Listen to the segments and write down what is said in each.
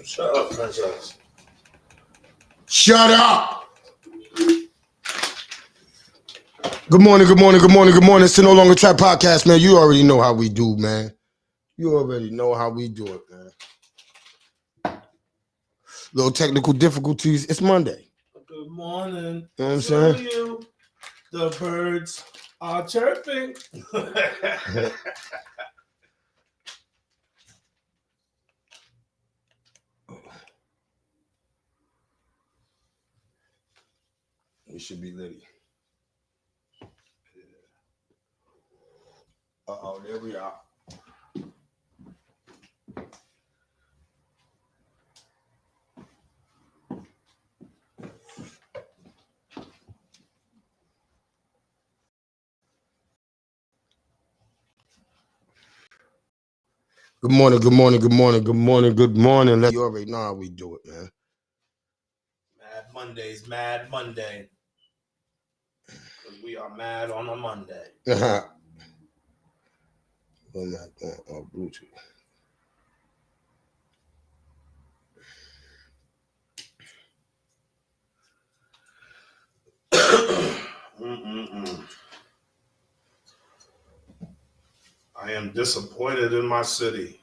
Shut up, princess. Shut up. Good morning. It's the No Longer Trap podcast, man. You already know how we do, man. You already know how we do it, man. Little technical difficulties. It's Monday. Good morning. You know what I'm saying? You. The birds are chirping. We should be ready. Uh-oh, there we are. Good morning. You already know how we do it, man. Mad Monday. Because we are mad on a Monday. Well, not Bluetooth. I am disappointed in my city.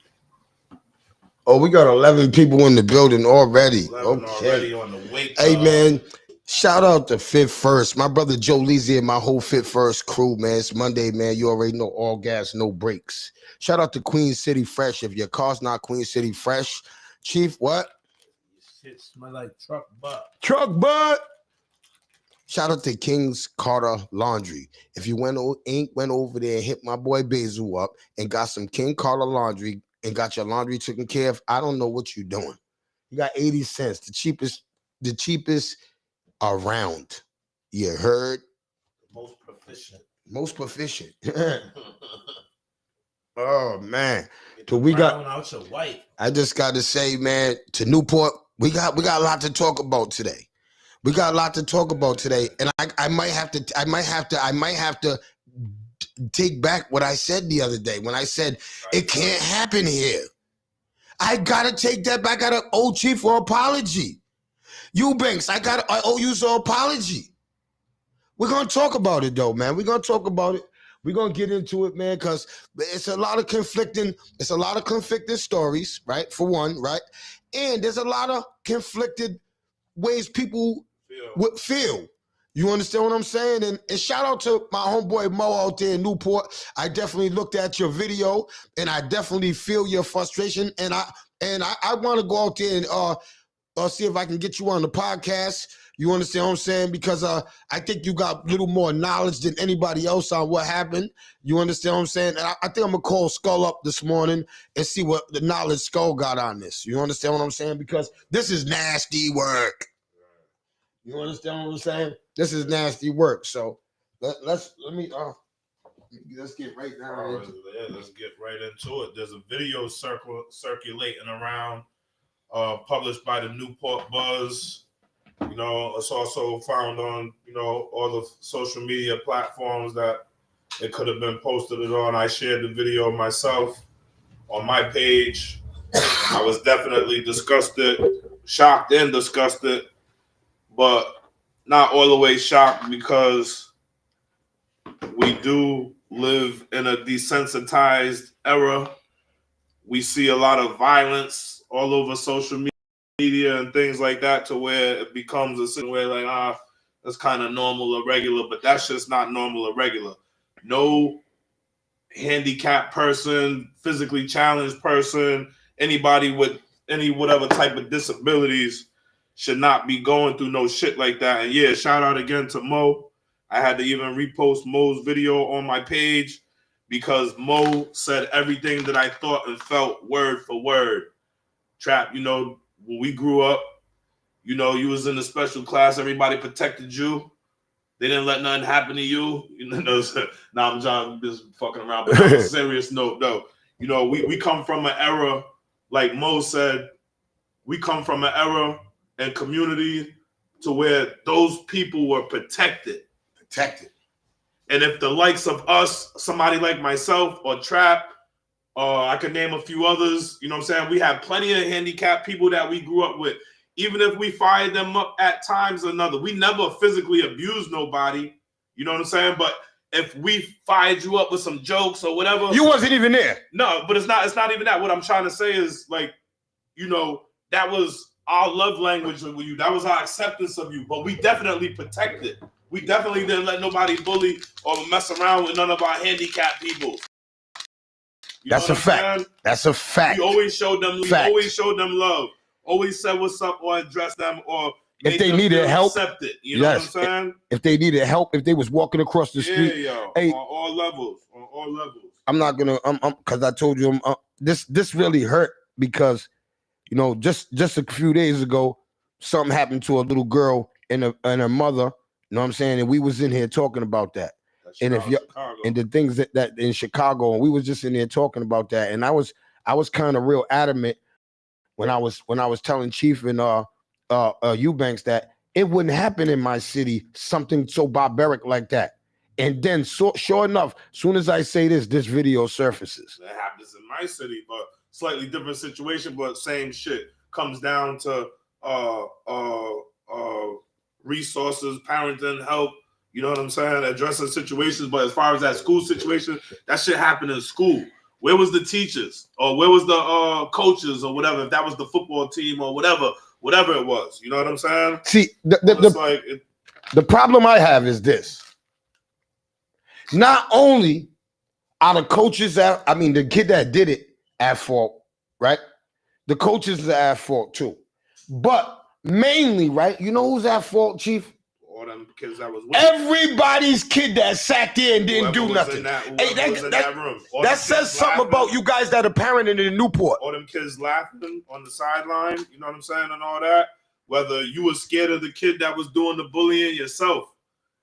Oh, we got 11 people in the building already. 11 already on the wake. Hey, man, shout out to Fit First. My brother Joe Leezy and my whole Fit First crew, man. It's Monday, man. You already know, all gas, no brakes. Shout out to Queen City Fresh. If your car's not Queen City Fresh, Chief, what? Shit smell like truck butt. Truck butt. Shout out to King's Carter Laundry. If you went over there and hit my boy Basil up and got some King Carter Laundry and got your laundry taken care of, I don't know what you're doing. You got 80 cents, the cheapest around. You heard? Most proficient. Oh man. So we got out your white. I just got to say, man, to Newport, we got a lot to talk about today. And I might have to take back what I said the other day when I said it can't happen here. I gotta take that back. I gotta owe Chief for apology. Eubanks, I owe you some apology. We're gonna talk about it though, man. We're gonna talk about it. We're gonna get into it, man, because it's a lot of conflicting stories, right? For one, right? And there's a lot of conflicted ways people would feel. You understand what I'm saying? And shout out to my homeboy Mo out there in Newport. I definitely looked at your video and I definitely feel your frustration. And I want to go out there and see if I can get you on the podcast. You understand what I'm saying? Because I think you got a little more knowledge than anybody else on what happened. You understand what I'm saying? And I think I'm going to call Skull up this morning and see what the knowledge Skull got on this. You understand what I'm saying? Because this is nasty work. You understand what I'm saying? This is nasty work. So let's get right down. Let's get right into it. There's a video circulating around, published by the Newport Buzz. You know, it's also found on, all the social media platforms that it could have been posted on. I shared the video myself on my page. I was definitely shocked and disgusted, but not all the way shocked because we do live in a desensitized era. We see a lot of violence all over social media and things like that, to where it becomes a situation where that's kind of normal or regular, but that's just not normal or regular. No handicapped person, physically challenged person, anybody with whatever type of disabilities should not be going through no shit like that. And yeah, shout out again to Mo. I had to even repost Mo's video on my page because Mo said everything that I thought and felt word for word. Trap, when we grew up, you was in a special class, everybody protected you. They didn't let nothing happen to you. I'm just fucking around, but on a serious note, though, we come from an era, like Mo said, we come from an era and community to where those people were protected. And if the likes of us, somebody like myself or Trap, I can name a few others. You know what I'm saying? We have plenty of handicapped people that we grew up with. Even if we fired them up at times or another, we never physically abused nobody. You know what I'm saying? But if we fired you up with some jokes or whatever, You wasn't even there. No, but it's not even that. What I'm trying to say is, like, you know, that was our love language with you. That was our acceptance of you. But we definitely protected. We definitely didn't let nobody bully or mess around with none of our handicapped people. That's a fact. Saying? That's a fact. We always showed them. We always showed them love. Always said what's up or address them or if they needed help, accept it. You know what I'm saying? If they needed help, if they was walking across the street, yo, hey, on all levels. I'm not gonna. Because I told you, this really hurt because, you know, just a few days ago, something happened to a little girl and her mother. You know what I'm saying? And we was in here talking about that. And if you and the things that in Chicago, and we was just in there talking about that. And I was kind of real adamant when I was telling Chief and Eubanks that it wouldn't happen in my city, something so barbaric like that. And then, sure enough, soon as I say this video surfaces. That happens in my city, but slightly different situation, but same shit. Comes down to resources, parenting, help. You know what I'm saying? Addressing situations. But as far as that school situation, that shit happened in school. Where was the teachers? Or where was the coaches or whatever? If that was the football team or whatever it was. You know what I'm saying? See, the problem I have is this. Not only are the coaches the kid that did it at fault, right? The coaches are at fault too. But mainly, right? You know who's at fault, Chief? All them kids that was everybody's kid that sat there and didn't do nothing. That says something about you guys that are parenting in Newport. All them kids laughing on the sideline, you know what I'm saying, and all that. Whether you were scared of the kid that was doing the bullying yourself.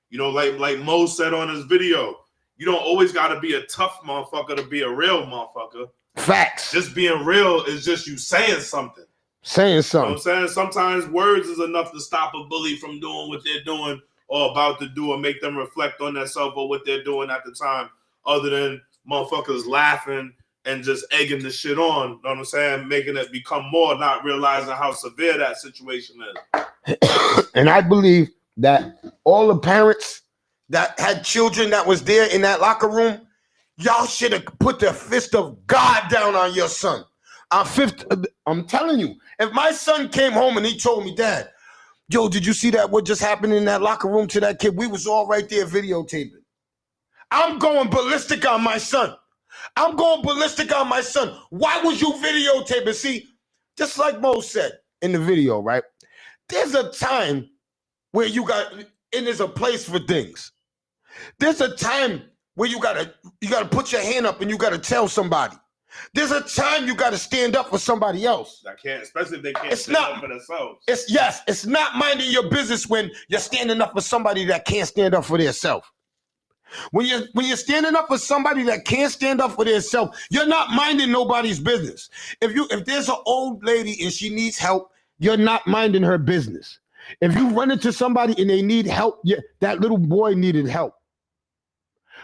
You know, like Mo said on his video, you don't always got to be a tough motherfucker to be a real motherfucker. Facts. Just being real is just you saying something. Saying something. You know what I'm saying? Sometimes words is enough to stop a bully from doing what they're doing or about to do or make them reflect on themselves or what they're doing at the time, other than motherfuckers laughing and just egging the shit on. You know what I'm saying? Making it become more, not realizing how severe that situation is. And I believe that all the parents that had children that was there in that locker room, y'all should have put the fist of God down on your son. I'm telling you, if my son came home and he told me, Dad, yo, did you see that what just happened in that locker room to that kid? We was all right there videotaping. I'm going ballistic on my son. I'm going ballistic on my son. Why was you videotaping? See, just like Mo said in the video, right? There's a time where and there's a place for things. There's a time where you gotta put your hand up and you gotta tell somebody. There's a time you gotta stand up for somebody else. I can't, especially if they can't stand up for themselves. It's not minding your business when you're standing up for somebody that can't stand up for themselves. When you're standing up for somebody that can't stand up for themselves, you're not minding nobody's business. If there's an old lady and she needs help, you're not minding her business. If you run into somebody and they need help, that little boy needed help.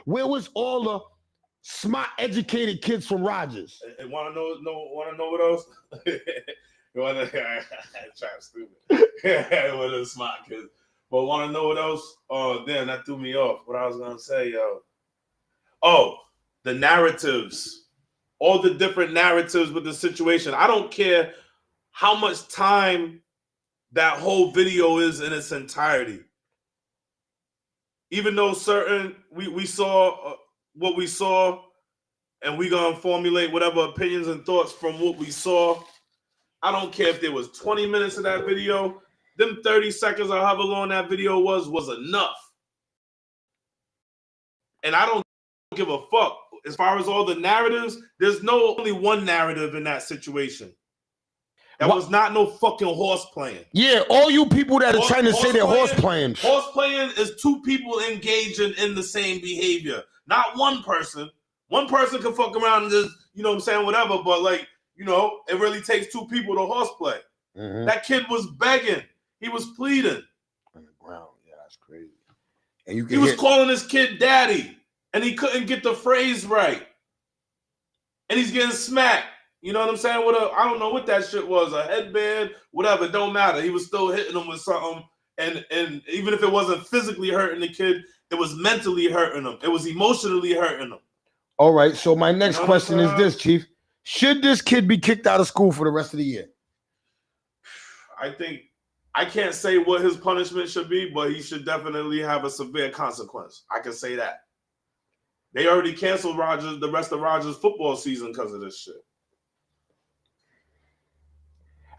Where was all the smart, educated kids from Rogers? And want to know what else? You want to try stupid. One of the smart kids. But want to know what else? Oh, damn, that threw me off. What I was gonna say, yo. Oh, the narratives, all the different narratives with the situation. I don't care how much time that whole video is in its entirety. Even though we saw what we saw, and we gonna formulate whatever opinions and thoughts from what we saw. I don't care if there was 20 minutes of that video. Them 30 seconds or however long that video was enough. And I don't give a fuck. As far as all the narratives, there's only one narrative in that situation. That was not no fucking horse playing. Yeah, all you people that are trying to say they're horse playing. Horse playing is two people engaging in the same behavior. Not one person. One person can fuck around and just, you know what I'm saying, whatever. But like, you know, it really takes two people to horse play. Mm-hmm. That kid was begging. He was pleading. On the ground. Yeah, that's crazy. And he was calling his kid daddy, and he couldn't get the phrase right. and he's getting smacked. You know what I'm saying? I don't know what that shit was, a headband, whatever. It don't matter. He was still hitting him with something, and even if it wasn't physically hurting the kid, it was mentally hurting him. It was emotionally hurting him. All right. So my next question is this, Chief: should this kid be kicked out of school for the rest of the year? I can't say what his punishment should be, but he should definitely have a severe consequence. I can say that. They already canceled the rest of Rogers' football season because of this shit.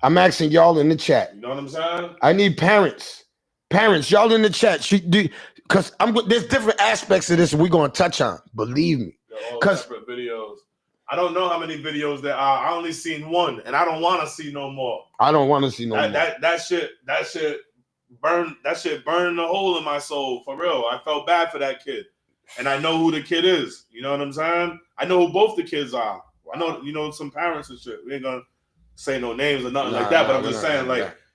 I'm asking y'all in the chat. You know what I'm saying? I need parents. Parents, y'all in the chat. Because there's different aspects of this we're going to touch on. Believe me. They're all separate videos. I don't know how many videos there are. I only seen one, and I don't want to see no more. I don't want to see no more. That shit burned a hole in my soul, for real. I felt bad for that kid. And I know who the kid is. You know what I'm saying? I know who both the kids are. I know, some parents and shit. We ain't gonna say no names or nothing like that, but I'm just saying,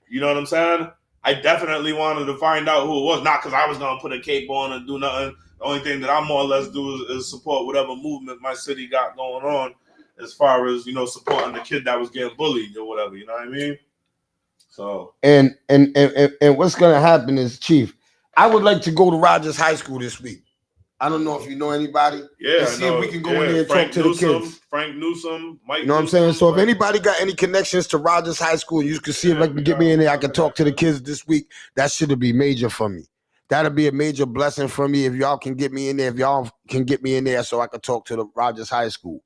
you know what I'm saying? I definitely wanted to find out who it was, not because I was gonna put a cape on and do nothing. The only thing that I more or less do is support whatever movement my city got going on, as far as supporting the kid that was getting bullied or whatever. You know what I mean? So and what's gonna happen is, Chief, I would like to go to Rogers High School this week. I don't know if you know anybody. Yeah, see if we can go in there and Frank talk to Newsom, the kids. Frank Newsom, Mike. You know what I'm saying? So if anybody got any connections to Rogers High School, you can see if I can get me in there. I can talk to the kids this week. That should be major for me. That'll be a major blessing for me if y'all can get me in there. If y'all can get me in there so I can talk to the Rogers High School.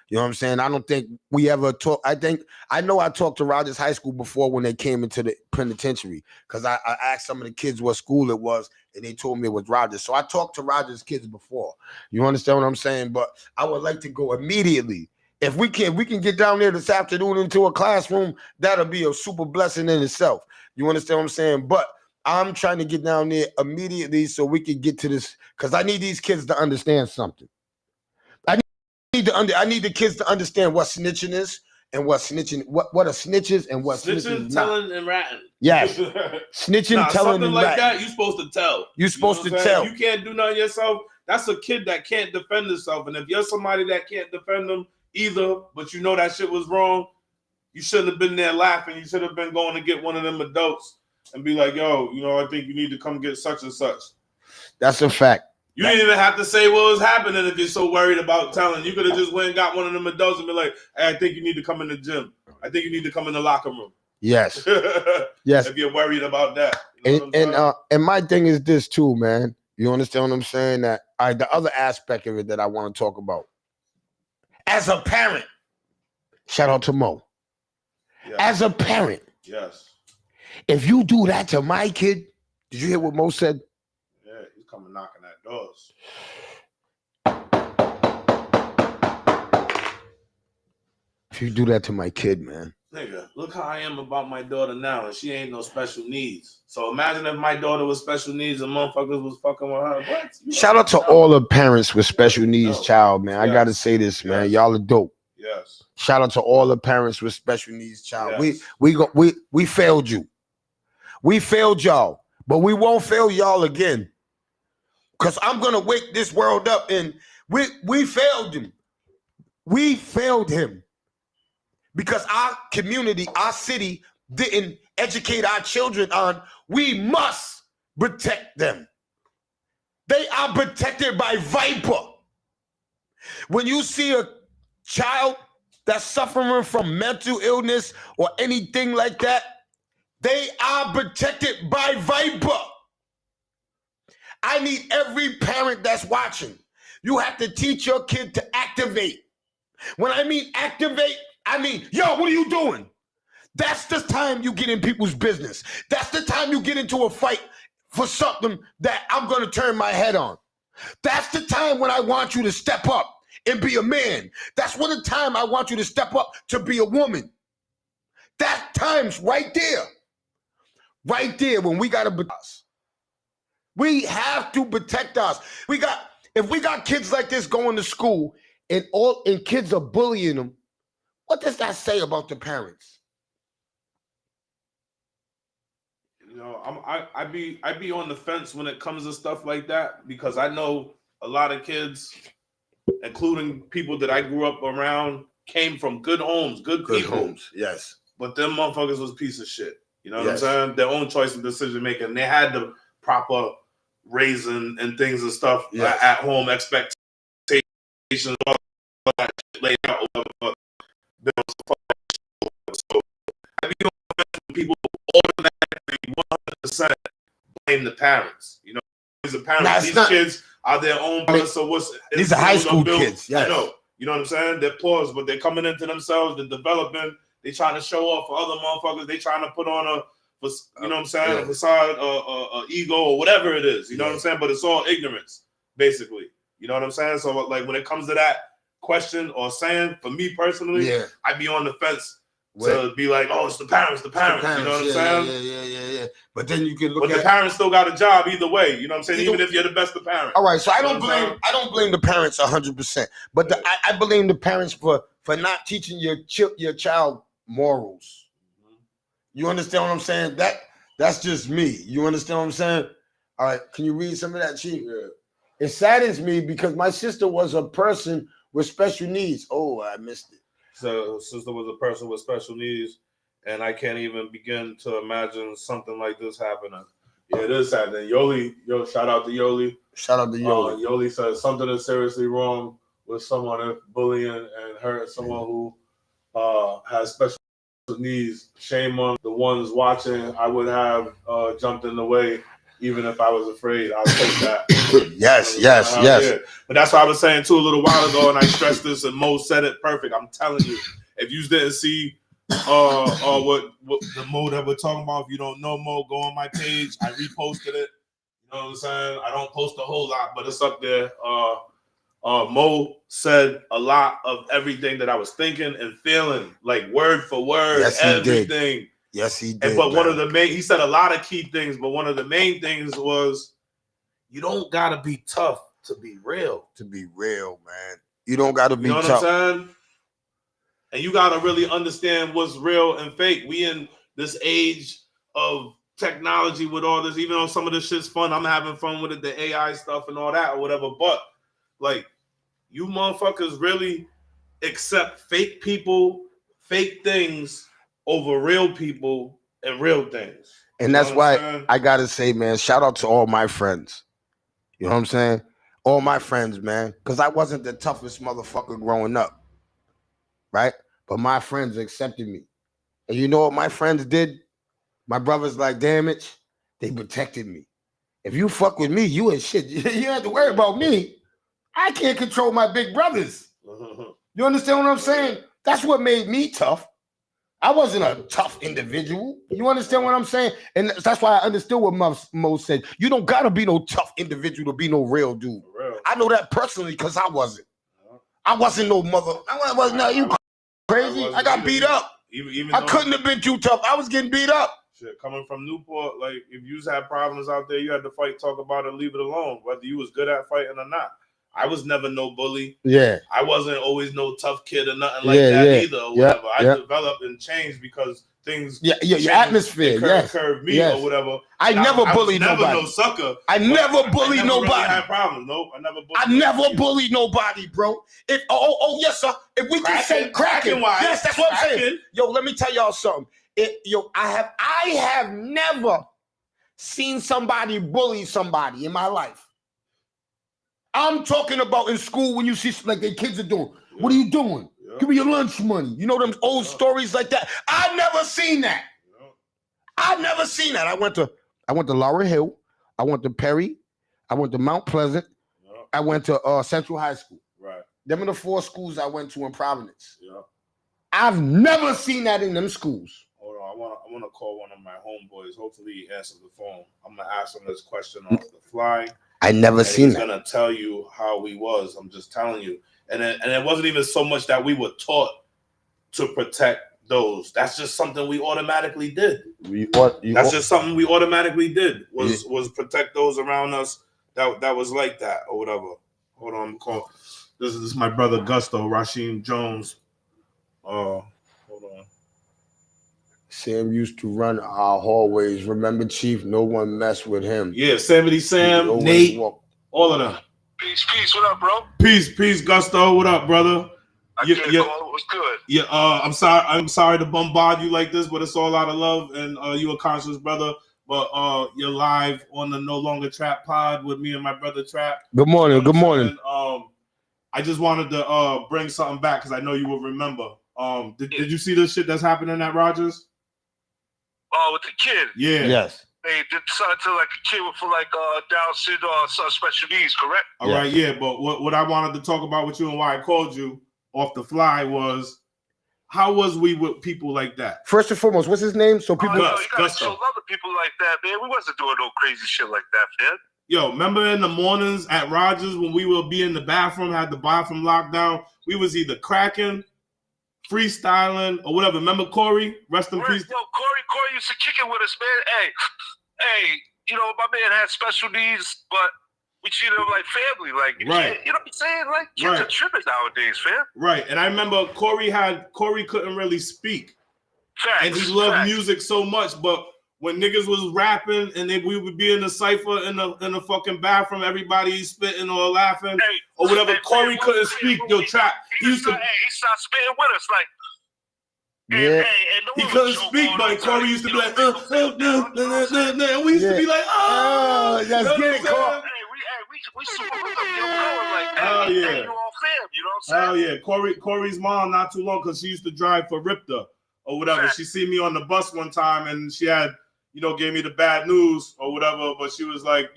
You know what I'm saying? I don't think we ever talk. I know I talked to Rogers High School before when they came into the penitentiary, because I asked some of the kids what school it was, and they told me it was Rogers. So I talked to Rogers kids before. You understand what I'm saying? But I would like to go immediately. If we can get down there this afternoon into a classroom, that'll be a super blessing in itself. You understand what I'm saying? But I'm trying to get down there immediately so we can get to this, because I need these kids to understand something. I need the kids to understand what snitching is and what a snitch is and what snitching, telling, and ratting. Yes, snitching, telling, something and like ratting. that. You're supposed to tell. You're supposed to tell. You can't do nothing yourself. That's a kid that can't defend himself. And if you're somebody that can't defend them either, but you know that shit was wrong, you shouldn't have been there laughing. You should have been going to get one of them adults and be like, yo, I think you need to come get such and such. That's a fact. You didn't even have to say what was happening if you're so worried about telling. You could have just went and got one of them adults and be like, hey, I think you need to come in the gym. I think you need to come in the locker room. Yes. Yes. If you're worried about that. And my thing is this too, man. You understand what I'm saying? That the other aspect of it that I want to talk about. As a parent, shout out to Mo. Yes. As a parent. Yes. If you do that to my kid, did you hear what Mo said? Yeah, he's coming knocking at doors. If you do that to my kid, man. Nigga, look how I am about my daughter now, and she ain't no special needs. So imagine if my daughter was special needs and motherfuckers was fucking with her. What? Shout out to all the parents with special needs child, man. Yes. I gotta say this, man. Yes. Y'all are dope. Yes. Shout out to all the parents with special needs child. Yes. We failed you. We failed y'all, but we won't fail y'all again. Because I'm gonna wake this world up, and we failed him. We failed him. Because our community, our city didn't educate our children on, we must protect them. They are protected by Viper. When you see a child that's suffering from mental illness or anything like that, they are protected by Viper. I need every parent that's watching. You have to teach your kid to activate. When I mean activate, I mean, yo, what are you doing? That's the time you get in people's business. That's the time you get into a fight for something that I'm going to turn my head on. That's the time when I want you to step up and be a man. That's when the time I want you to step up to be a woman. That time's right there. Right there when we got to protect us. We have to protect us. If we got kids like this going to school and kids are bullying them, what does that say about the parents? I be on the fence when it comes to stuff like that, because I know a lot of kids including people that I grew up around, came from good homes, good people. Homes. Yes. But them motherfuckers was piece of shit. You know what Yes. I'm saying? Their own choice of decision making. They had the proper raising and things and stuff at home, expectations, all that shit laid out. So I mean, people automatically 100% blame the parents. You know, the parents. These kids are their own person. So what's these are high school kids? Yes. I know. You know what I'm saying? They're poor, but they're coming into themselves. They're developing. They trying to show off for other motherfuckers. They trying to put on you know what I'm saying, a facade, a ego, or whatever it is. You know what I'm saying? But it's all ignorance, basically. You know what I'm saying? So like when it comes to that question or saying, for me personally, I'd be on the fence to be like, oh, it's the parents. You know what I'm saying? Yeah. But then you can look at the parents still got a job either way. You know what I'm saying? Even if you're the best of parents. All right. So I don't blame the parents 100%. But I blame the parents for not teaching your child morals. You understand what I'm saying? That's just me. You understand what I'm saying? All right. Can you read some of that, Chief? Yeah. It saddens me because my sister was a person with special needs. Oh, I missed it. So sister was a person with special needs, and I can't even begin to imagine something like this happening. Yeah, it is happening. Shout out to Yoli. Shout out to Yoli. Yoli says something is seriously wrong with someone if bullying and hurt someone who has special needs. Shame on the ones watching. I would have jumped in the way even if I was afraid. I'll take that. Yes. But that's what I was saying too a little while ago, and I stressed this, and Mo said it perfect. I'm telling you, if you didn't see what the Mo that we're talking about, if you don't know Mo, go on my page. I reposted it. You know what I'm saying? I don't post a whole lot, but it's up there. Mo said a lot of everything that I was thinking and feeling, like word for word, everything. Did. Yes, he did. But one of the he said a lot of key things, but one of the main things was you don't gotta be tough to be real. To be real, man. You don't gotta be tough. You know what I'm saying? And you gotta really understand what's real and fake. We in this age of technology with all this, even though some of this shit's fun, I'm having fun with it, the AI stuff and all that or whatever. But like, you motherfuckers really accept fake people, fake things over real people and real things. And that's why I gotta say, man, shout out to all my friends. You know what I'm saying? All my friends, man. Because I wasn't the toughest motherfucker growing up. Right? But my friends accepted me. And you know what my friends did? My brothers like damage. They protected me. If you fuck with me, you ain't shit. You don't have to worry about me. I can't control my big brothers. You understand what I'm saying? That's what made me tough. I wasn't a tough individual. You understand what I'm saying? And that's why I understood what Mo said. You don't gotta be no tough individual to be no real dude. I know that personally because I wasn't. I wasn't no mother. I wasn't. No, you crazy? I got beat up. Even I couldn't have been too tough. I was getting beat up. Shit, coming from Newport, like if you had problems out there, you had to fight, talk about it, leave it alone. Whether you was good at fighting or not. I was never no bully. Yeah. I wasn't always no tough kid or nothing like that either or whatever. I developed and changed because things your atmosphere, curved me or whatever. I never bullied nobody. Never no sucker. I never bullied nobody. Really had problems. Nope. I never bullied nobody, bro. If yes, sir. If we can say cracking, yes, that's what I'm saying. Yo, let me tell y'all something. I have never seen somebody bully somebody in my life. I'm talking about in school when you see like the kids are doing. What are you doing? Give me your lunch money. You know them old stories like that. I never seen that. I never seen that. I went to Laurel Hill. I went to Perry. I went to Mount Pleasant. I went to Central High School. Right. Them are the 4 schools I went to in Providence. Yeah. I've never seen that in them schools. Hold on. I want to call one of my homeboys. Hopefully he answers the phone. I'm gonna ask him this question off the fly. I never seen that. He's gonna tell you how he was. I'm just telling you. And it wasn't even so much that we were taught to protect those. That's just something we automatically did. That's just something we automatically did was protect those around us that was like that or whatever. Hold on, call. This is my brother Gusto, Rasheem Jones. Hold on. Sam used to run our hallways. Remember, Chief? No one messed with him. Yeah, 70 Sam, Nate, all of them. Peace. What up, bro? Peace, Gusto. What up, brother? What's good? Yeah, I'm sorry to bombard you like this, but it's all out of love, and you a conscious brother. But you're live on the No Longer Trap pod with me and my brother Trap. Good morning. Good morning. I just wanted to bring something back because I know you will remember. Did you see this shit that's happening at Rogers? Oh, with the kid. Yeah. Yes. They decided to like a kid for like Down syndrome or special needs, correct? All right, yeah. But what I wanted to talk about with you and why I called you off the fly was how was we with people like that? First and foremost, what's his name? So people. You gotta show love to people like that, man. We wasn't doing no crazy shit like that, man. Yo, remember in the mornings at Rogers when we would be in the bathroom, had the bathroom locked down, we was either cracking, freestyling, or whatever. Remember Corey? Rest in peace. Yo, Corey used to kick it with us, man. Hey, you know, my man had special needs, but we treated him like family. Like, right. You know what I'm saying? Like, kids are tripping nowadays, fam. Right. And I remember Corey couldn't really speak. Facts. And he loved music so much, but when niggas was rapping and we would be in the cypher in the fucking bathroom, everybody spitting or laughing or whatever. Corey couldn't speak. Yo, Trap. He started spitting with us, like. Yeah. He couldn't speak, but Corey used to be like, and we used to be like, let's get it, Corey. We super with them, going like that. Oh yeah. You all fam, you know what I'm saying? Oh yeah. Corey's mom not too long because she used to drive for Ripta or whatever. Right. She seen me on the bus one time and she had, gave me the bad news or whatever, but she was like,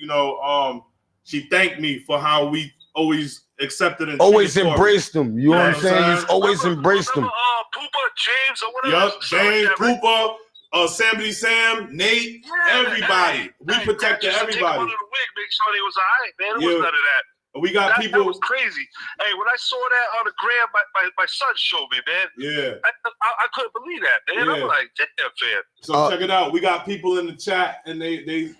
she thanked me for how we always accepted and always embraced them. You know what I'm saying? He's always embraced them. Poopa, James, or whatever. Yup, James, Poopa, Sam, Nate, everybody. We protected everybody. Take one of the wig, make sure they was all right, man. It was none of that. We got people. That was crazy. Hey, when I saw that on the gram, my son showed me, man. Yeah. I couldn't believe that, man. Yeah. I'm like, damn, fam. So check it out. We got people in the chat and they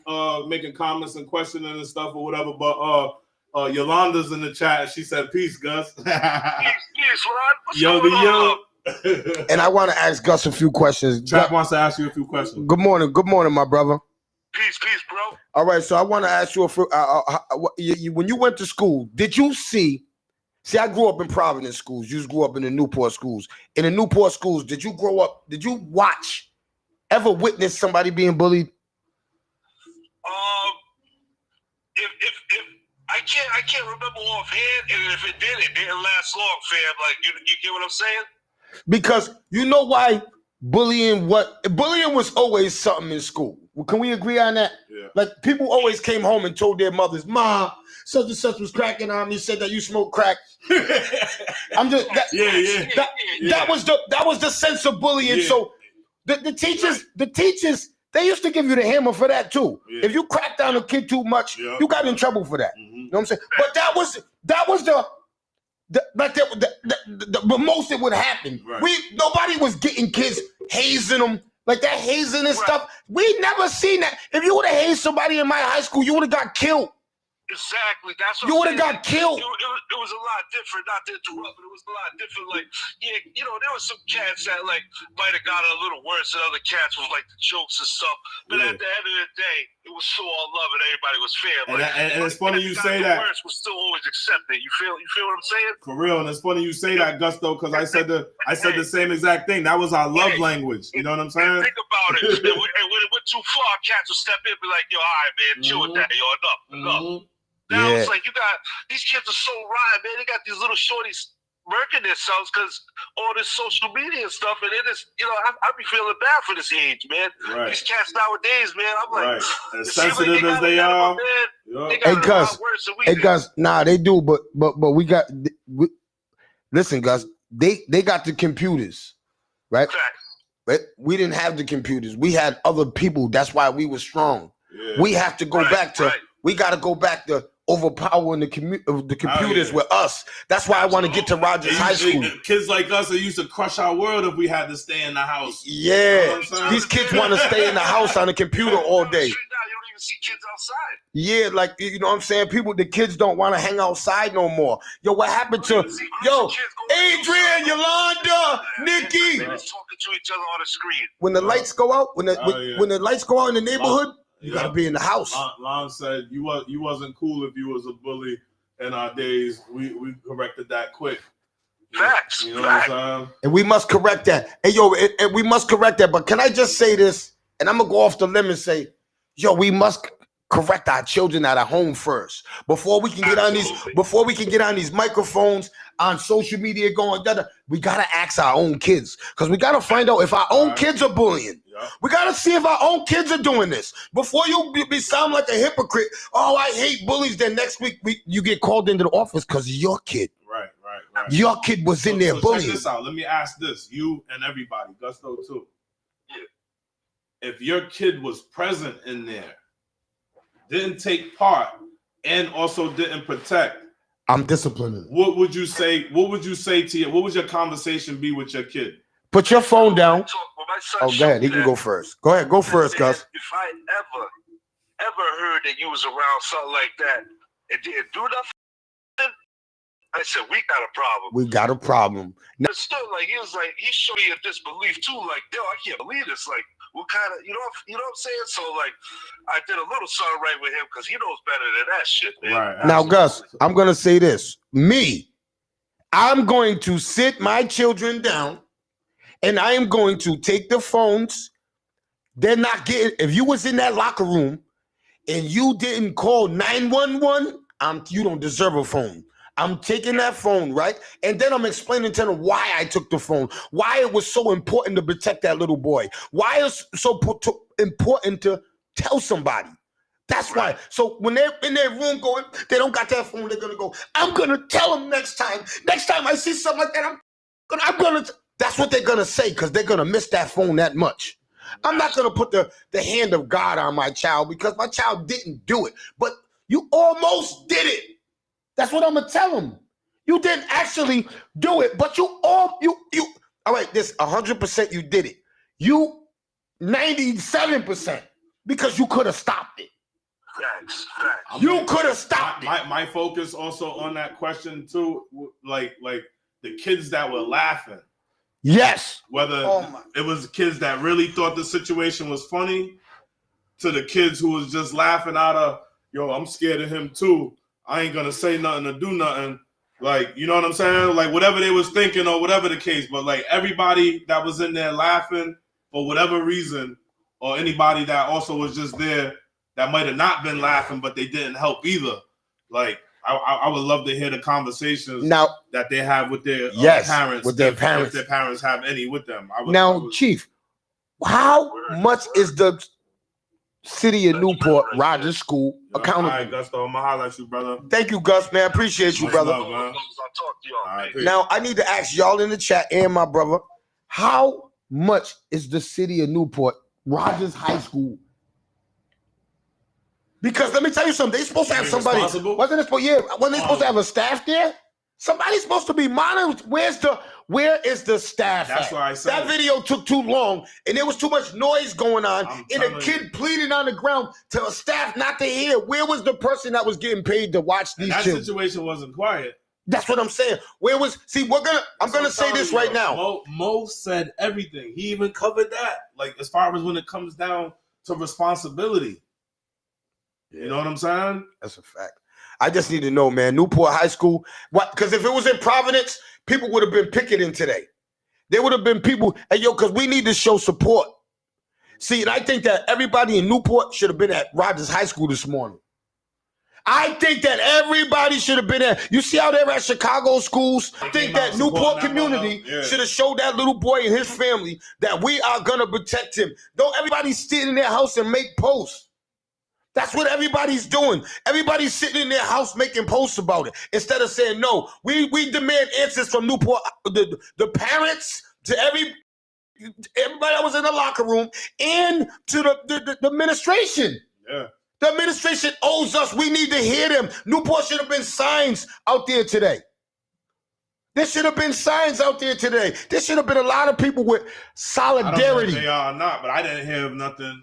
making comments and questioning and stuff or whatever. But Yolanda's in the chat and she said, "Peace, Gus." Peace, Lord. Yo. And I want to ask Gus a few questions. Trap wants to ask you a few questions. Good morning, my brother. Peace, bro. All right, so I want to ask you when you went to school, did you see? I grew up in Providence schools. You grew up in the Newport schools. In the Newport schools, did you grow up? Did you ever witness somebody being bullied? If I can't remember offhand, and if it didn't last long, fam. Like you get what I'm saying? Because you know why bullying was always something in school. Can we agree on that? Yeah. Like people always came home and told their mothers, "Ma, such and such was cracking on me, said that you smoke crack." I'm just that was the sense of bullying. Yeah. So the teachers they used to give you the hammer for that too. Yeah. If you cracked on a kid too much, you got in trouble for that. Mm-hmm. You know what I'm saying? But that was the most it would happen. Right. Nobody was getting kids, hazing them. Like that hazing and stuff, we never seen that. If you would have hazed somebody in my high school, you would have got killed. Exactly. That's what you would have got killed. It was a lot different, not to interrupt, but it was a lot different. Like, yeah, you know, there was some cats that like might have got a little worse than other cats with like the jokes and stuff. But at the end of the day, it was so all love and everybody was fair. Like, and it's funny you say that. Worse was still always accepted. You feel what I'm saying? For real, and it's funny you say that, Gusto, because I said the same exact thing. That was our love language. You know what I'm saying? Think about it. And when it went too far, cats would step in and be like, "Yo, all right, man, chill with that. Yo, enough." Now it's like you got these kids are so riot, man. They got these little shorties murking themselves because all this social media and stuff, and it is, you know, I be feeling bad for this age, man. Right. These cats nowadays, man. I'm like, as sensitive as they are. Hey Gus, nah, they do, but listen, Gus, they got the computers, right? Right? We didn't have the computers. We had other people. That's why we were strong. Yeah. We have to go back to. We got to go back to overpowering the computers with us. That's why I want to get to Rogers High School. Kids like us, they used to crush our world if we had to stay in the house. Yeah, you know these kids want to stay in the house on the computer all day. You don't even see kids outside. Yeah, like, you know what I'm saying? The kids don't want to hang outside no more. Yo, what happened to, Adrian, Yolanda, Nikki? They're just talking to each other on the screen. When the lights go out, when the lights go out in the neighborhood, you gotta be in the house. Lon said you wasn't cool if you was a bully in our days, we corrected that quick. Facts. You know Facts. what I'm saying? And we must correct that. Hey, yo, and we must correct that. But can I just say this? And I'm gonna go off the limb and say, yo, we must correct our children at home first before we can get on these. Before we can get on these microphones on social media, going. We gotta ask our own kids because we gotta find out if our own kids are bullying. Yeah. We gotta see if our own kids are doing this before you sound like a hypocrite. Oh, I hate bullies. Then next week you get called into the office because your kid. Right. Your kid was in there bullying. Check this out. Let me ask this. You and everybody, Gusto too. Yeah. If your kid was present in there, didn't take part, and also didn't protect, I'm disciplining. what would you say? What would you say to you? What would your conversation be with your kid? Put your phone down. When my son Oh, go ahead. He showed can that, go first. Go ahead. Go first, Gus. If I ever heard that you was around something like that and didn't do nothing, I said, we got a problem. We got a problem. Now, But still, like, he showed me a disbelief too. Like, yo, I can't believe this. Like, what kind of, you know what I'm saying? So, like, I did a little something right with him because he knows better than that shit, man. Right. now, Gus, I'm going to say this. I'm going to sit my children down and I am going to take the phones. They're not getting, if you was in that locker room and you didn't call 911, you don't deserve a phone. I'm taking that phone, right? And then I'm explaining to them why I took the phone, why it was so important to protect that little boy, why it's so important to tell somebody. That's why. So when they're in their room going, they don't got that phone, they're going to go, I'm going to tell them next time. Next time I see something like that, I'm going to, that's what they're going to say because they're going to miss that phone that much. I'm not going to put the hand of God on my child because my child didn't do it, but you almost did it. That's what I'm gonna tell them. You didn't actually do it, but all right, this 100% you did it. You 97% because you could have stopped it. Facts. You could have stopped it. My focus also on that question too, like the kids that were laughing. Yes. Whether it was kids that really thought the situation was funny to the kids who was just laughing out of, yo, I'm scared of him too. I ain't gonna say nothing or do nothing. Like, you know what I'm saying? Like whatever they was thinking or whatever the case, but like everybody that was in there laughing for whatever reason, or anybody that also was just there that might have not been laughing, but they didn't help either. Like I would love to hear the conversations now that they have with their parents, with their parents, if their parents have any with them. Chief, how much is the City of Newport Rogers School accountable? All right, Gusto, I'm gonna holler at you, brother. Thank you, Gus, man. Appreciate you, brother. Love, man. I'll talk to y'all, Right, now, I need to ask y'all in the chat and my brother, how much is the City of Newport Rogers High School? Because let me tell you something. They're supposed to have somebody. Wasn't they supposed to have a staff there? Somebody's supposed to be monitored. Where is the staff? That's why I said that video took too long, and there was too much noise going on, and a kid pleading on the ground to a staff not to hear. Where was the person that was getting paid to watch these children? That situation wasn't quiet. That's what I'm saying. I'm gonna say this right now. Mo said everything. He even covered that. Like as far as when it comes down to responsibility. Yeah. You know what I'm saying? That's a fact. I just need to know, man. Newport High School. What? Because if it was in Providence, people would have been picketing today. There would have been people, because we need to show support. See, and I think that everybody in Newport should have been at Rogers High School this morning. I think that everybody should have been there. You see how they're at Chicago schools? I think that Newport community should have showed that little boy and his family that we are going to protect him. Don't everybody sit in their house and make posts. That's what everybody's doing. Everybody's sitting in their house making posts about it instead of saying, no, we demand answers from Newport, the parents, to everybody that was in the locker room, and to the administration. Yeah. The administration owes us. We need to hear them. Newport should have been signs out there today. There should have been signs out there today. There should have been a lot of people with solidarity. I don't know if they are or not, but I didn't hear nothing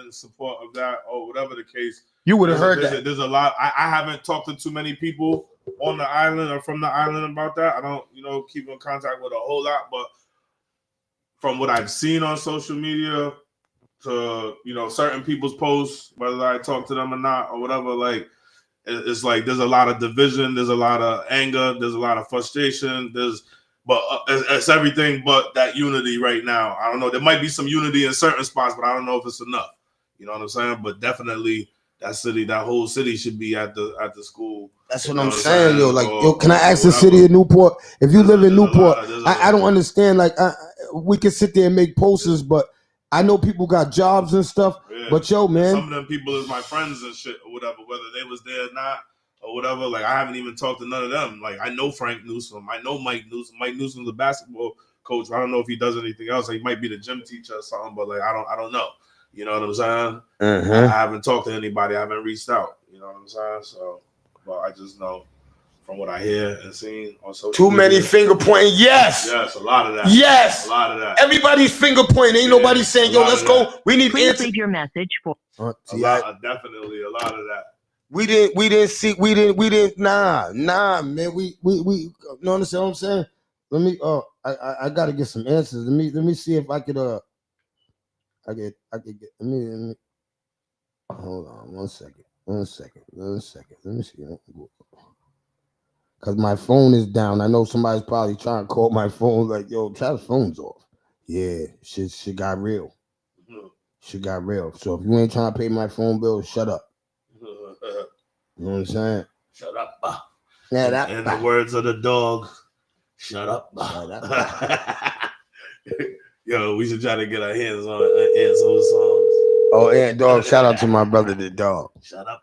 in support of that or whatever the case. You would have heard that. There's a lot. I haven't talked to too many people on the island or from the island about that. I don't, keep in contact with a whole lot, but from what I've seen on social media to, certain people's posts, whether I talk to them or not or whatever, like, it's like there's a lot of division, there's a lot of anger, there's a lot of frustration. But it's everything but that unity right now. I don't know. There might be some unity in certain spots, but I don't know if it's enough. You know what I'm saying? But definitely that whole city should be at the school. That's what I'm saying, yo. Like, yo, can I ask the city of Newport? If you live in Newport, I don't understand. Like, we can sit there and make posters, but I know people got jobs and stuff. Yeah. But yo, man, some of them people is my friends and shit or whatever, whether they was there or not or whatever. Like, I haven't even talked to none of them. Like, I know Frank Newsom, I know Mike Newsom. Mike Newsom's a basketball coach. I don't know if he does anything else. He might be the gym teacher or something, but like, I don't know. You know what I'm saying? I haven't talked to anybody. I haven't reached out. You know what I'm saying? So, but I just know from what I hear and seen on social media. Many finger pointing. Yes. Yes, a lot of that. Yes. A lot of that. Everybody's finger pointing. Ain't nobody saying, yo, let's go. We need Please leave your message for. Definitely a lot of that. We didn't, nah, man. We, you know what I'm saying? Let me, I got to get some answers. Let me see if I could, I could get, let me, hold on one second. Let me see. Because my phone is down. I know somebody's probably trying to call my phone like, yo, Travis' phone's off. Yeah, shit got real. Shit got real. So if you ain't trying to pay my phone bill, shut up. You know what I'm saying? Shut up. Yeah, in the words of the dog, shut up. Shut up. Yo, we should try to get our hands on those songs. Oh, yeah, dog. Shout out to my brother, the dog. Shut up.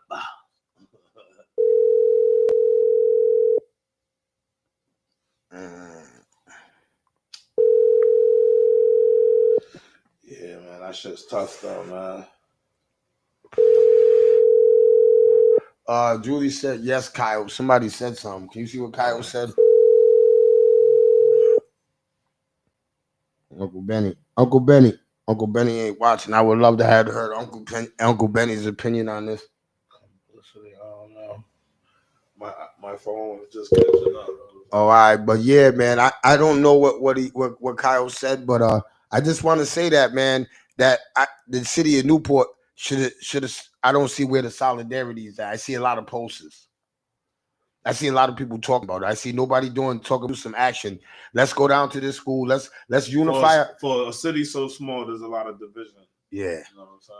Yeah, man, that shit's tough though, man. Julie said yes, Kyle. Somebody said something. Can you see what Kyle said? Uncle Benny ain't watching. I would love to have heard Uncle Benny's opinion on this. Literally, I don't know. My phone was just catching up. All right, but yeah, man, I don't know what Kyle said, but I just want to say that, man, that the city of Newport should have. I don't see where the solidarity is at. I see a lot of posters. I see a lot of people talking about it. I see nobody do some action. Let's go down to this school. Let's unify. For a city so small, there's a lot of division. Yeah. You know what I'm saying?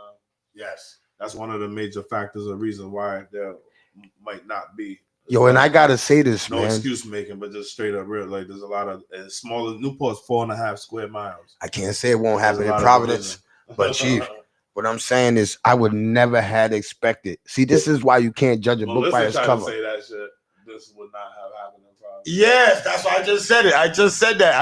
Yes. That's one of the major factors or reason why there might not be. Yo, and I gotta say this, no man. No excuse making, but just straight up real. Like, there's a lot of smaller. Newport's 4.5 square miles. I can't say it won't happen in Providence, but Chief, what I'm saying is I would never had expected. See, this is why you can't judge a book by its cover. Say that shit. This would not have happened in Providence. Yes, that's why I just said it. I just said that.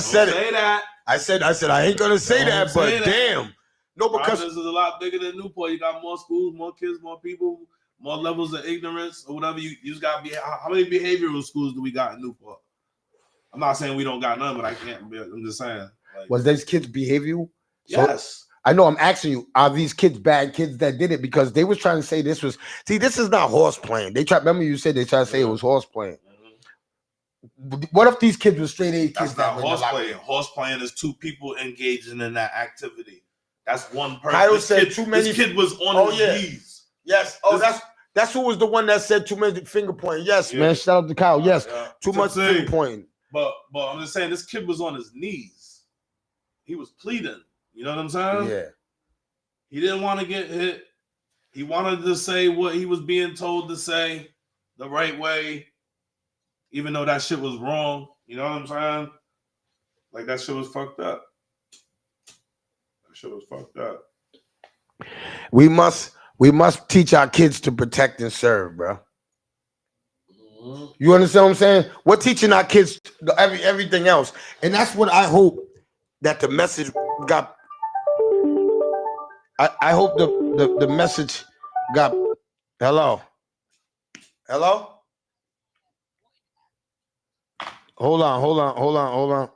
Say that. I said I ain't gonna say that, but damn. No, because this is a lot bigger than Newport. You got more schools, more kids, more people, more levels of ignorance or whatever. You just gotta be. How many behavioral schools do we got in Newport? I'm not saying we don't got none, but I can't. I'm just saying. Like, was these kids behavioral? Yes. I know. I'm asking you, are these kids bad kids that did it? Because they was trying to say this was. See, this is not horse playing. They tried. Remember, you said they tried to say it was horse playing. What if these kids were straight A kids? That's not horse playing. Horse playing is two people engaging in that activity. That's one person. Kyle said too many. This kid was on his knees. Yes. Oh, that's who was the one that said too many finger pointing. Yes, man. Shout out to Kyle. Yes, too much finger pointing. But I'm just saying, this kid was on his knees. He was pleading. You know what I'm saying? Yeah. He didn't want to get hit. He wanted to say what he was being told to say the right way, even though that shit was wrong. You know what I'm saying? Like, that shit was fucked up. That shit was fucked up. We must teach our kids to protect and serve, bro. Mm-hmm. You understand what I'm saying? We're teaching our kids everything else. And that's what I hope that the message got. I hope the message got. Hello? Hold on.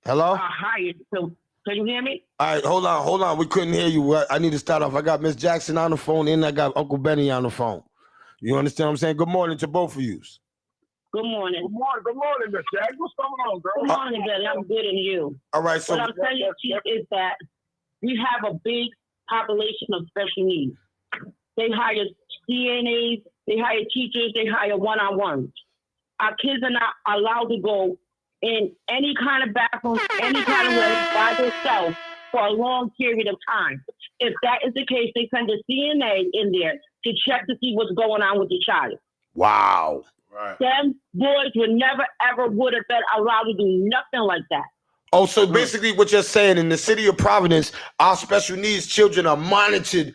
Hello? Hi. So, can you hear me? All right, hold on. We couldn't hear you. I need to start off. I got Miss Jackson on the phone, and I got Uncle Benny on the phone. You understand what I'm saying? Good morning to both of you. Good morning. Good morning, Miss Jackson. What's going on, girl? Good morning, Betty. I'm good, and you? All right, so what I'm telling you, Chief, is that we have a big population of special needs. They hire CNAs, they hire teachers, they hire one-on-ones. Our kids are not allowed to go in any kind of bathroom, any kind of way by themselves for a long period of time. If that is the case, they send a CNA in there to check to see what's going on with the child. Wow. Right. Them boys would never, ever would have been allowed to do nothing like that. Oh, so basically what you're saying, in the city of Providence, our special needs children are monitored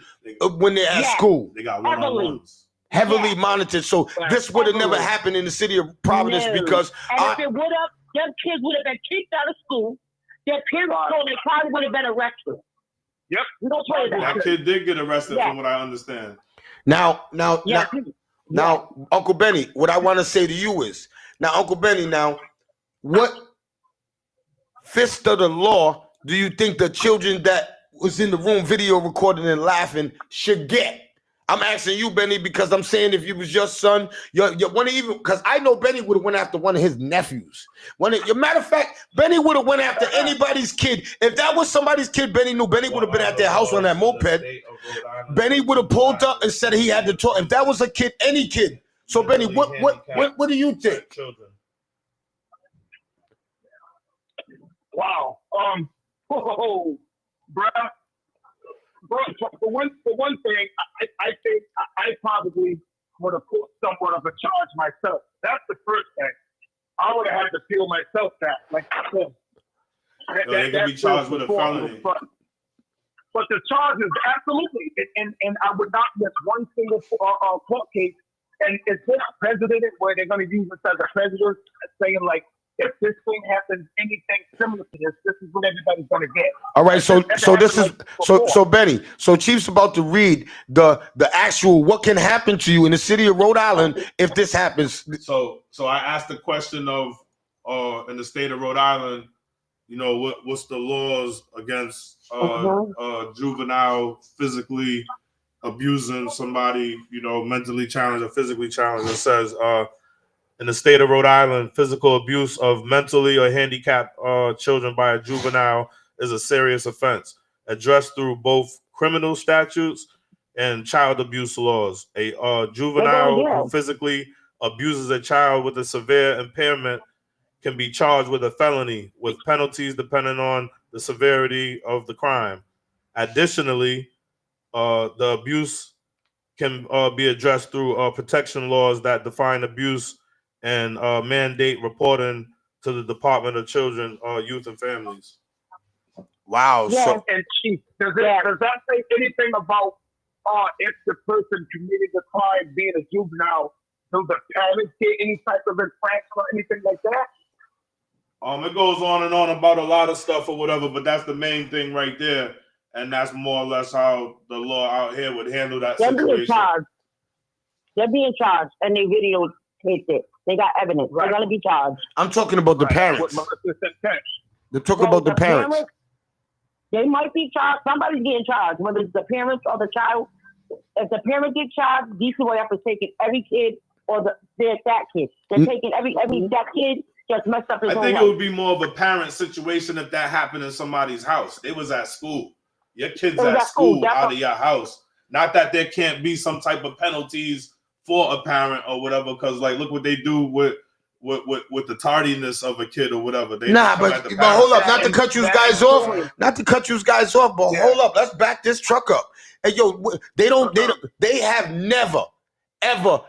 when they're at school. They got one-on-ones. Heavily monitored. So this would have never Heavily. happened in the city of Providence because And if it would have, them kids would have been kicked out of school. Their parents, they probably would have been arrested. Yep. You don't play that. That kid did get arrested, from what I understand. now, Yeah. Uncle Benny, what I want to say to you is, now, Uncle Benny, now, what fist of the law do you think the children that was in the room video recording and laughing should get? I'm asking you, Benny, because I'm saying if you was your son, your one of even, because I know Benny would have went after one of his nephews. Matter of fact, Benny would have went after anybody's kid. If that was somebody's kid, Benny knew Benny would have been at their house on that moped. Benny would have pulled up and said he had to talk. If that was a kid, any kid. So Benny, what do you think? Children. Wow. Bruh. Bro, for one thing, I think I probably would have put somewhat of a charge myself. That's the first thing. I would have had to feel myself that, like I said. They could be charged with a felony. But the charges, absolutely, and I would not miss one single court case. And is this precedent where they're going to use this as a precedent, saying like, if this thing happens, anything similar to this, this is what everybody's going to get. All right, so Benny, so Chief's about to read the actual what can happen to you in the city of Rhode Island if this happens. So I asked the question of in the state of Rhode Island, you know, what's the laws against juvenile physically abusing somebody, you know, mentally challenged or physically challenged. It says in the state of Rhode Island, physical abuse of mentally or handicapped children by a juvenile is a serious offense, addressed through both criminal statutes and child abuse laws. A juvenile who physically abuses a child with a severe impairment can be charged with a felony with penalties depending on the severity of the crime. Additionally, the abuse can be addressed through protection laws that define abuse and mandate reporting to the Department of Children, Youth, and Families. Wow. Yeah. So And Chief, does that say anything about if the person committing the crime being a juvenile, do the parents get any type of infraction or anything like that? It goes on and on about a lot of stuff or whatever, but that's the main thing right there, and that's more or less how the law out here would handle that situation. They're being charged, and they videotaped it. They got evidence. They're gonna be charged. I'm talking about the parents. They're talking about the parents. They might be charged. Somebody's getting charged, whether it's the parents or the child. If the parent gets charged, DCYF is taking every kid or that kid. They're taking every that kid just messed up his own I think life. it would be more of a parent situation if that happened in somebody's house. It was at school. Your kid's at school out of your house. Not that there can't be some type of penalties for a parent or whatever, because like look what they do with the tardiness of a kid or whatever. But hold up, not to cut you guys off, but hold up, let's back this truck up. Hey yo, they have never ever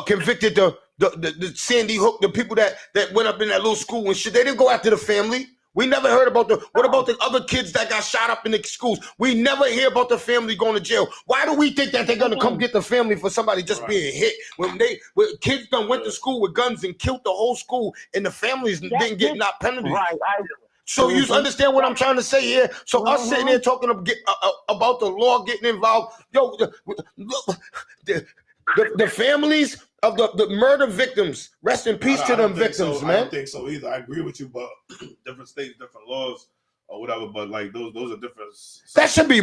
convicted the Sandy Hook, the people that went up in that little school and shit. They didn't go after the family. We never heard about what about the other kids that got shot up in the schools? We never hear about the family going to jail. Why do we think that they're gonna come get the family for somebody just being hit? When kids done went to school with guns and killed the whole school and the families didn't get not penalties. Right. So you understand what I'm trying to say here? So us sitting there talking about the law getting involved, yo, the families of the murder victims, rest in peace to them victims, man. I don't think so either. I agree with you, but different states, different laws or whatever. But like those are different. That should be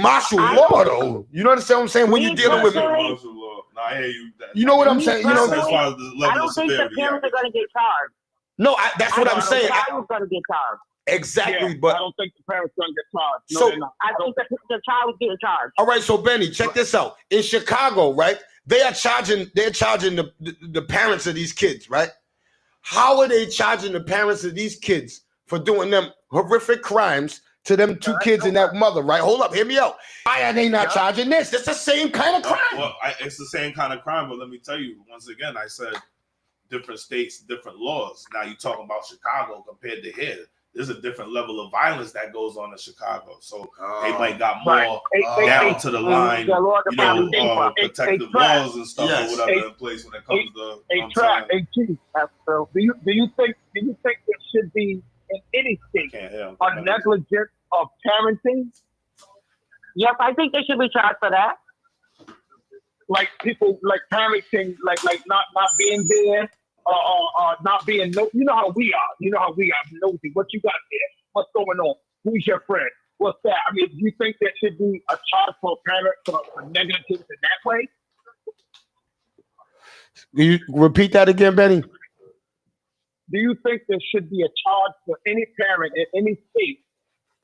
martial law, though. You understand what I'm saying? When you're dealing with martial law, no, I hear you. You know what I'm saying? You know, as far as the level I don't think the parents are going to get charged. No, that's what I'm saying. I was going to get charged. Exactly, Yeah, but I don't think the parents gonna get charged. No, So- they're not. I think the child is getting charged. all right, so Benny, check this out. In Chicago, right? They're charging the parents of these kids, right? How are they charging the parents of these kids for doing them horrific crimes to them two kids and that mother, right? Hold up, hear me out. Why are they not charging this? It's the same kind of crime. Well, it's the same kind of crime, but let me tell you, once again, I said different states, different laws. Now you're talking about Chicago compared to here. There's a different level of violence that goes on in Chicago. So they might got more down to the line, protective laws and stuff or whatever in place when it comes to. Chief, so do you think there should be in any state a negligence of parenting? Yes, I think they should be charged for that. Like people like parenting, like not being there, not being you know how we are. Nosy. What you got there? What's going on? Who's your friend? What's that? I mean, do you think there should be a charge for a parent for negligence in that way? Can you repeat that again, Benny? Do you think there should be a charge for any parent in any state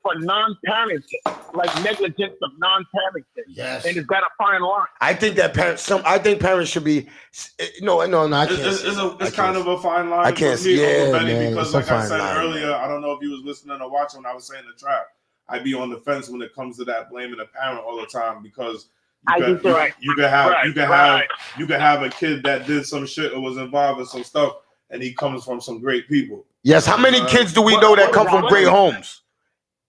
for non-parenting, like negligence of non-parenting? Yes. And is that a fine line? I think that parents should be. No, I can't. It's kind of a fine line. I can't for me, see. Benny, Man, because it's like a I fine said line, earlier, man. I don't know if you was listening or watching when I was saying the trap. I'd be on the fence when it comes to that blaming the parent all the time because you can have a kid that did some shit or was involved in some stuff, and he comes from some great people. Yes. How many kids do we know that come from great homes?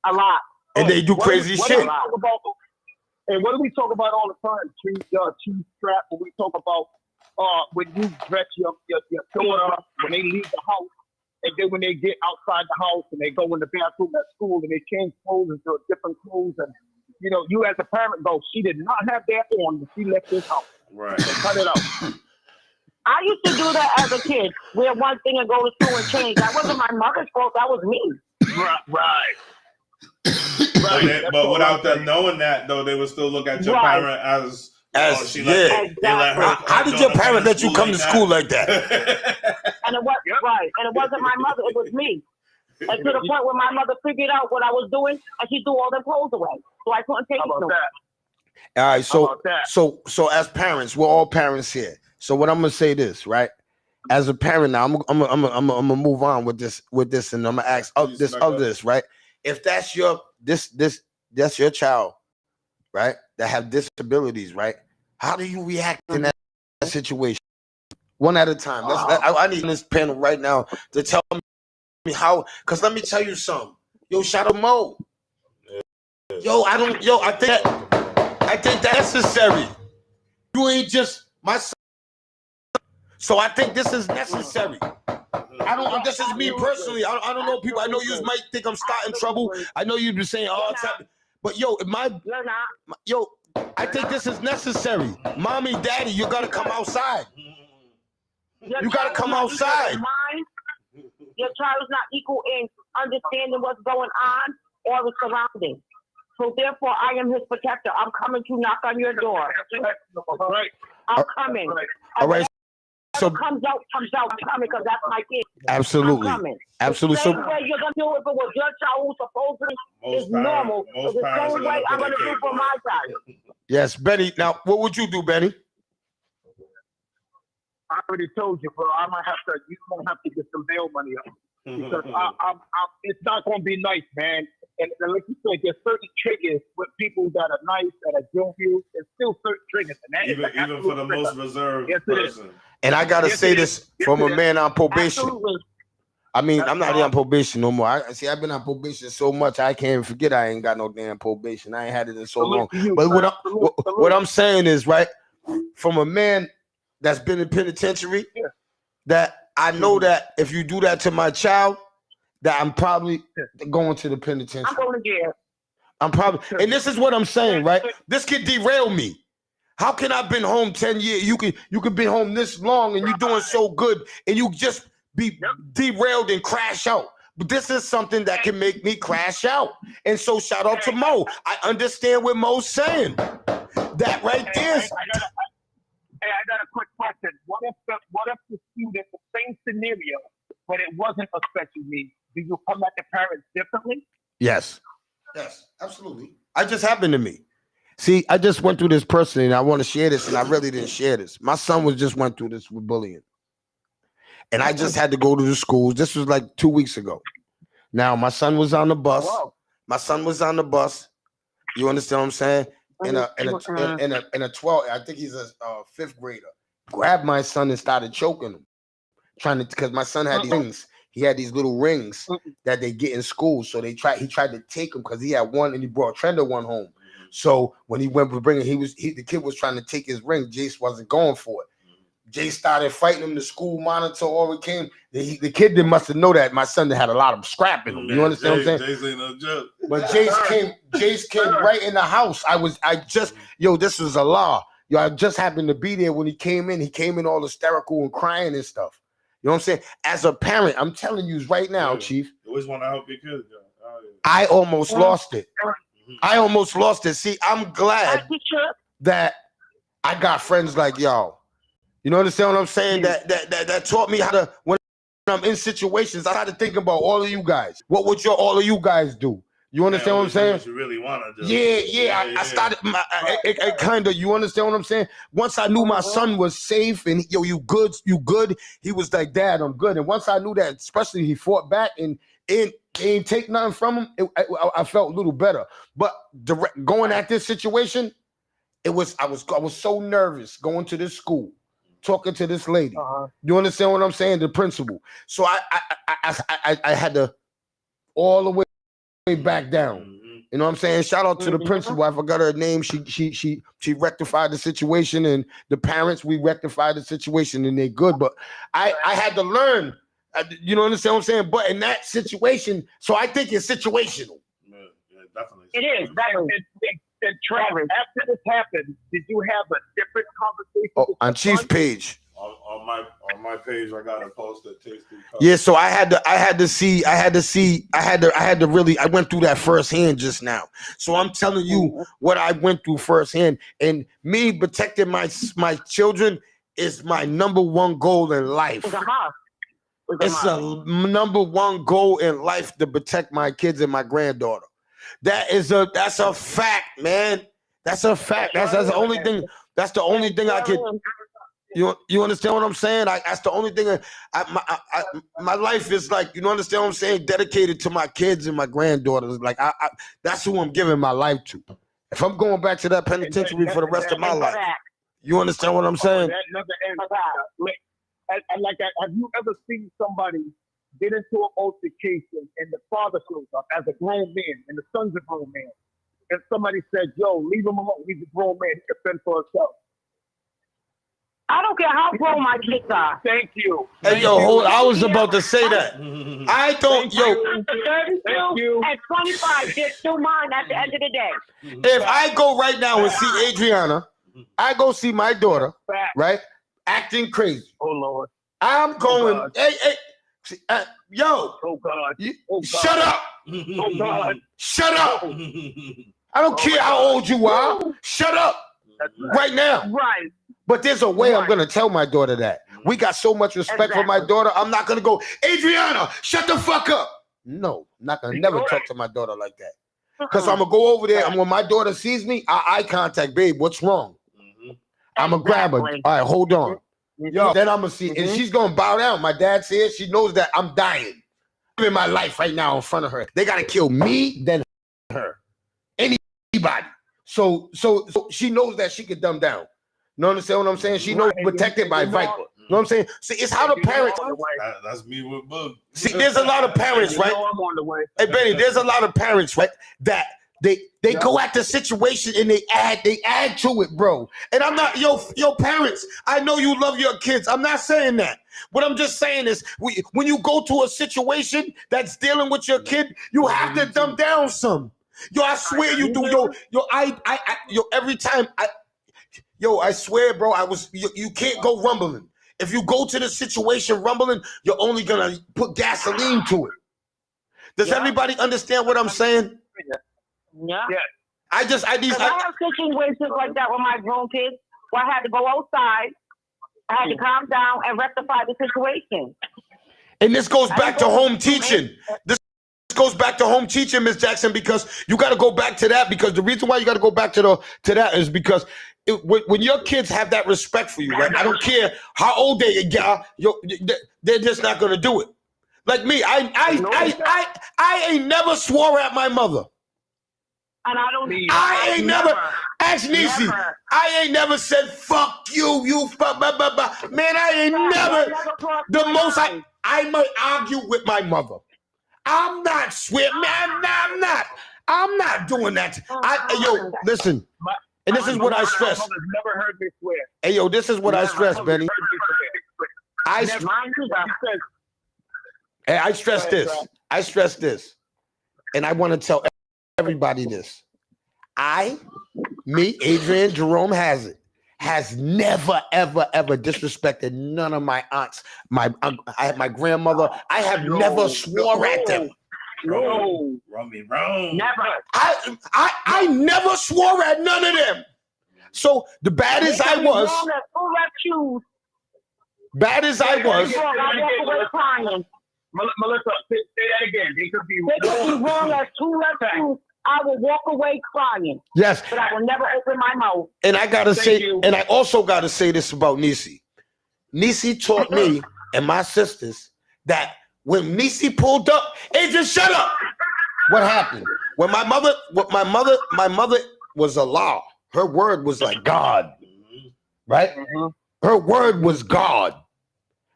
A lot. And they do crazy shit. And what do we talk about all the time? Chief Trap. When we talk about when you dress your daughter when they leave the house, and then when they get outside the house and they go in the bathroom at school and they change clothes into different clothes, and you as a parent go, she did not have that on when she left this house. Right. So cut it out. I used to do that as a kid. Wear one thing and go to school and change. That wasn't my mother's fault. That was me. Right. But without them knowing that, though, they would still look at your parent as They let her. How did your parent let you come to school like that? And it was and it wasn't my mother. It was me. And to the point where my mother figured out what I was doing, and she threw all the clothes away, so I couldn't take it no more. All right, so as parents, we're all parents here. So what I'm gonna say this, right? As a parent now, I'm gonna move on with this, and I'm gonna ask this, right? If that's that's your child, right? That have disabilities, right? How do you react in that situation? One at a time. I need this panel right now to tell me how. Cause let me tell you something. Yo, shout out Mo. I think that's necessary. You ain't just my son. So I think this is necessary. This is me personally. I don't know people. I know you might think I'm starting trouble. I know you've been saying all the time. But I think this is necessary. Mommy, daddy, you gotta come outside. You gotta come outside. Your child is not equal in understanding what's going on or the surroundings. So therefore, I am his protector. I'm coming to knock on your door. I'm coming. All right. So comes out. I'm coming because that's my kid. Absolutely. I'm coming. Absolutely. The same way you're gonna do it if it was your child who's supposedly is normal. It's the same way I'm gonna do for my child. Yes, Benny. Now, what would you do, Benny? I already told you, bro. You might have to get some bail money up because it's not gonna be nice, man. And like you said, there's certain triggers with people that are nice, that are jovial. There's still certain triggers, and that even for the most reserved person. And I gotta say this from a man on probation. Absolutely. I mean, I'm not on probation no more. I've been on probation so much I can't even forget I ain't got no damn probation. I ain't had it in so long. But what I'm saying is, right, from a man that's been in penitentiary, that I know that if you do that to my child, that I'm probably going to the penitentiary. I'm going to jail. I'm probably, and this is what I'm saying, right? This could derail me. How can I been home 10 years? You could be home this long and you're doing so good and you just be derailed and crash out. But this is something that can make me crash out. And so shout out to Mo. I understand what Mo's saying. That right there. I got a quick question. What if the student, the same scenario, but it wasn't a special needs, do you come at the parents differently? Yes. Yes, absolutely. I just happened to me. See, I just went through this personally, and I want to share this, and I really didn't share this. My son just went through this with bullying. And I just had to go to the schools. This was like 2 weeks ago. Now, my son was on the bus. Wow. My son was on the bus. You understand what I'm saying? In a 12, I think he's a fifth grader. Grabbed my son and started choking him, because my son had these rings. He had these little rings that they get in school. So he tried to take them because he had one, and he brought Trender one home. So when he went to bring it, the kid was trying to take his ring. Jace wasn't going for it. Jace started fighting him. The school monitor all it came. The kid must have known that my son had a lot of scrap in him. You understand what I'm saying? Jace ain't no joke. But Jace came right in the house. This was a law. I just happened to be there when he came in. He came in all hysterical and crying and stuff. You know what I'm saying? As a parent, I'm telling you right now, Chief. You always want to help your kids. I almost lost it. I almost lost it. See, I'm glad that I got friends like y'all. You know understand what I'm saying? That taught me how to, when I'm in situations, I had to think about all of you guys. What would all of you guys do? You understand what I'm saying? What you really want to do. Yeah. I started, kind of, you understand what I'm saying? Once I knew my son was safe and, you good, he was like, Dad, I'm good. And once I knew that, especially he fought back and ain't take nothing from him, I felt a little better. But going at this situation, I was so nervous going to this school, talking to this lady. You understand what I'm saying? The principal. So I had to all the way back down. You know what I'm saying? Shout out to the principal. I forgot her name. She rectified the situation, and the parents, we rectified the situation, and they're good. But I had to learn. You know understand what I'm saying? But in that situation, so I think it's situational. Yeah, definitely. It is. And Travis, after this happened, did you have a different conversation? On Chief's page. On my page, I got a post that takes through. Yeah, so I had to really, I went through that firsthand just now. So I'm telling you what I went through firsthand, and me protecting my children is my number one goal in life. It's a number one goal in life to protect my kids and my granddaughter. That's a fact, man. That's a fact. That's the only thing. That's the only thing I can. You understand what I'm saying? That's the only thing. My life is like, you understand what I'm saying? Dedicated to my kids and my granddaughters. Like that's who I'm giving my life to. If I'm going back to that penitentiary for the rest of my life, you understand what I'm saying? Have you ever seen somebody get into an altercation and the father shows up as a grown man and the son's a grown man, and somebody said, "Yo, leave him alone. He's a grown man. He can fend for himself." I don't care how grown my kids are. Thank you. Hey, yo, hold on. I was about to say that. I don't, 32 and 25, they're still mine at the end of the day. If I go right now and see Adriana, I go see my daughter, right, acting crazy. Oh Lord. I'm going, hey, yo, oh God. Shut up. Oh God. Shut up. I don't care how old you are. Shut up. Right now. Right. But there's a way I'm going to tell my daughter that. We got so much respect for my daughter. I'm not going to go, Adriana, shut the fuck up. No, I'm not going to never talk to my daughter like that. Because I'm going to go over there, and when my daughter sees me, eye contact, babe, what's wrong? I'm going to grab her. All right, hold on. Yo, then I'm going to see, and she's going to bow down. My dad says she knows that I'm dying. I'm in my life right now in front of her. They got to kill me, then her. Anybody. So she knows that she could dumb down. You understand what I'm saying? She knows protected by Viper. You know what I'm saying? See, it's how the parents. That's me with Bug. See, there's a lot of parents, right? I'm on the way. Hey, Benny, there's a lot of parents, right? That they go at the situation and they add to it, bro. And I'm not, yo, parents, I know you love your kids. I'm not saying that. What I'm just saying is, when you go to a situation that's dealing with your kid, you have to dumb down some. Yo, I swear you do. Yo, every time I swear, bro, you can't go rumbling. If you go to the situation rumbling, you're only gonna put gasoline to it. Does everybody understand what I'm saying? Yeah. I have situations like that with my grown kids where I had to go outside, I had to calm down and rectify the situation. And this goes back to home teaching. This goes back to home teaching, Miss Jackson, because you got to go back to that, because the reason why you got to go back to that is because when your kids have that respect for you, right? I don't care how old they are, they're just not going to do it. Like me, I ain't never swore at my mother. And I don't. I ain't never. Ask Nisi. I ain't never said fuck you. You fuck. Blah, blah, blah. Man, I ain't never. The most I might argue with my mother. I'm not swearing, man. I'm not doing that. Yo, listen. And this is what I stress. My mother's never heard me swear. Hey, yo, this is what I stress, Benny. I stress this. I stress this. And I want to tell everybody this. Adrian Jerome has never, ever, ever disrespected none of my aunts. I have my grandmother. I have never swore at them. No. Wrong. Never. I never swore at none of them. So the bad as I was, I walk away crying. Melissa, say that again. They could be wrong as two left shoes. I will walk away crying. Yes. But I will never open my mouth. And I gotta say, and I also gotta say this about Nisi. Nisi taught me and my sisters that when Nisi pulled up, Adrian, shut up. What happened? When my mother was Allah. Her word was like God. Right? Her word was God.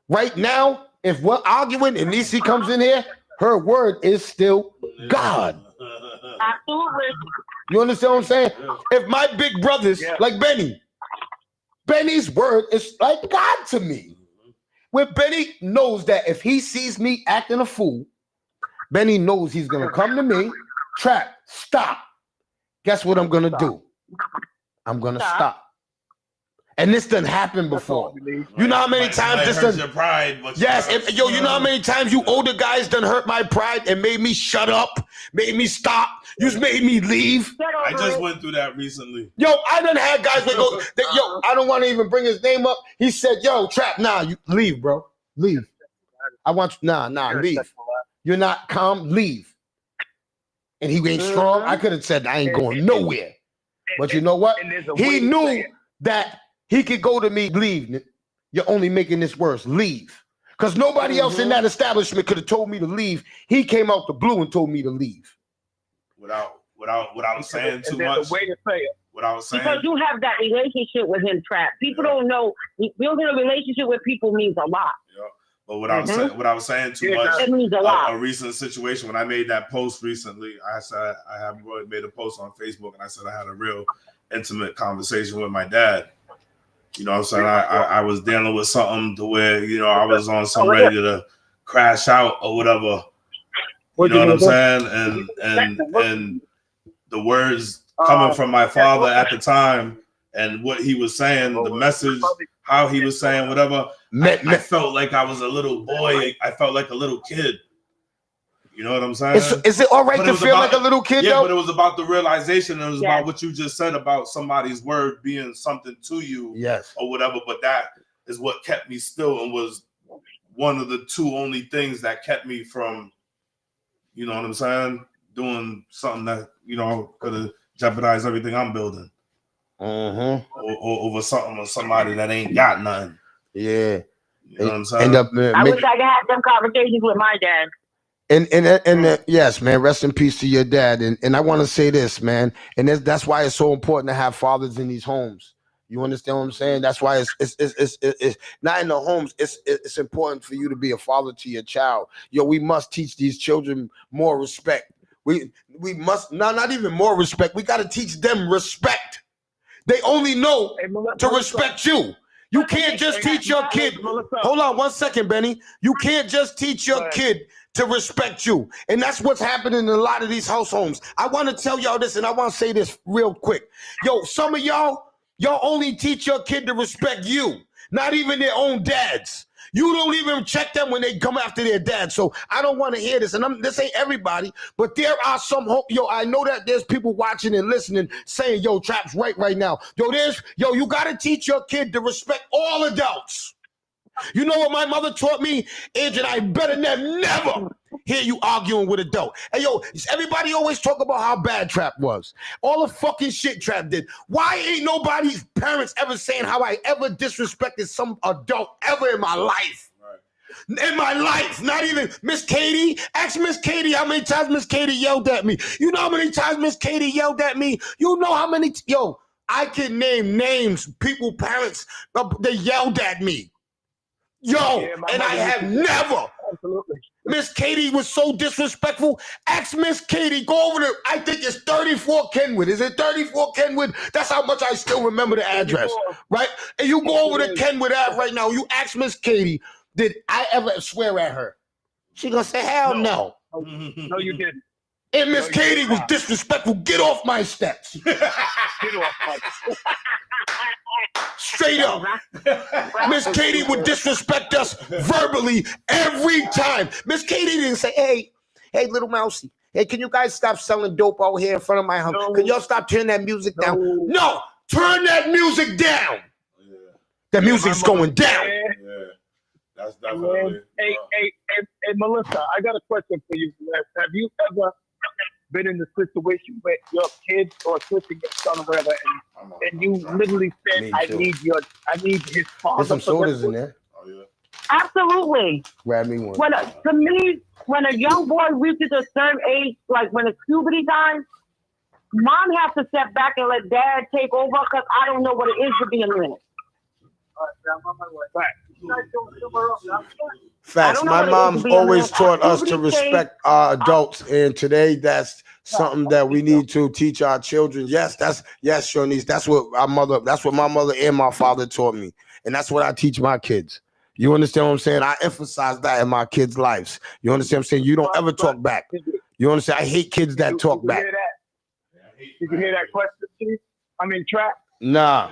Right now, if we're arguing and Nisi comes in here, her word is still God. Absolutely. You understand what I'm saying? If my big brothers, like Benny's word is like God to me. Where Benny knows that if he sees me acting a fool, Benny knows he's going to come to me, Trap, stop. Guess what I'm going to do? I'm going to stop. And this done happened before. You know how many times this done... your pride, but yes, you know how many times you older guys done hurt my pride and made me shut up, made me stop, you just made me leave. I just went through that recently. Yo, I done had guys that go, yo, I don't want to even bring his name up. He said, yo, Trap, nah, you leave, bro. Leave. I want you, leave. You're not calm, leave. And he ain't strong. I could have said, I ain't going nowhere. But you know what? He knew that he could go to me, leave. You're only making this worse. Leave. Because nobody else in that establishment could have told me to leave. He came out the blue and told me to leave. Without saying too much. Way to say it. Without saying. Because you have that relationship with him, Trap. People don't know. Building a relationship with people means a lot. Yeah. But without saying too much, it means a lot. A recent situation when I made that post recently, I said I have made a post on Facebook and I said I had a real intimate conversation with my dad. You know what I'm saying? I was dealing with something to where, you know, I was on some ready to crash out or whatever. You know what I'm saying? And the words coming from my father at the time and what he was saying, the message, how he was saying whatever, I felt like I was a little boy. I felt like a little kid. You know what I'm saying? Is it all right to feel like a little kid, yeah, though? But it was about the realization. It was about what you just said about somebody's word being something to you, or whatever. But that is what kept me still and was one of the two only things that kept me from, you know what I'm saying, doing something that, you know, could have jeopardized everything I'm building. Or over something or somebody that ain't got nothing. Yeah. You know what I'm saying? I wish I could have some conversations with my dad. And yes, man, rest in peace to your dad. And I want to say this, man, and that's why it's so important to have fathers in these homes. You understand what I'm saying? That's why it's not in the homes. It's important for you to be a father to your child. Yo, we must teach these children more respect. We must not even more respect. We got to teach them respect. They only know to respect you. You can't just teach your kid. Hold on 1 second, Benny. You can't just teach your kid to respect you. And that's what's happening in a lot of these house homes. I want to tell y'all this, and I want to say this real quick. Yo, some of y'all only teach your kid to respect you, not even their own dads. You don't even check them when they come after their dad. So I don't want to hear this. And this ain't everybody, but there are some, I know that there's people watching and listening saying, yo, Trap's right now. Yo, you got to teach your kid to respect all adults. You know what my mother taught me? Angel, I better never hear you arguing with a dope. Hey, yo, everybody always talk about how bad Trap was. All the fucking shit Trap did. Why ain't nobody's parents ever saying how I ever disrespected some adult ever in my life? In my life, not even Miss Katie. Ask Miss Katie how many times Miss Katie yelled at me. You know how many times Miss Katie yelled at me? You know how many? Yo, I can name names, people, parents, they yelled at me. Yo, Yeah, and I have never. Absolutely. Miss Katie was so disrespectful. Ask Miss Katie, go over to, I think it's 34 Kenwood. Is it 34 Kenwood? That's how much I still remember the address, right? And you go over to Kenwood Ave right now, you ask Miss Katie, did I ever swear at her? She gonna say, hell no. No, you didn't. And Miss Katie was disrespectful. Get off my steps. Get off my steps. Straight up. Miss Katie would disrespect us verbally every time. Miss Katie didn't say, hey, little mousey. Hey, can you guys stop selling dope out here in front of my house? No. Can y'all stop turning that music down? No, turn that music down. Yeah. The music's going down. Yeah, that's definitely. Hey, Melissa, I got a question for you. Have you ever been in the situation where your kids or sister gets son or whatever, and you literally said, I need his father? There's some sodas in there. Oh, yeah. Absolutely. Grab me one. To me, when a young boy reaches a certain age, like when it's puberty time, mom has to step back and let dad take over because I don't know what it is to be a man. Facts. My mom's always taught us to respect our adults, and today that's something that we need to teach our children. Yes, Shawnice. That's what my mother and my father taught me, and that's what I teach my kids. You understand what I'm saying? I emphasize that in my kids' lives. You understand what I'm saying? You don't ever talk back. You understand? I hate kids that talk back. Did you hear that question, Chief? I mean, Trap? Nah.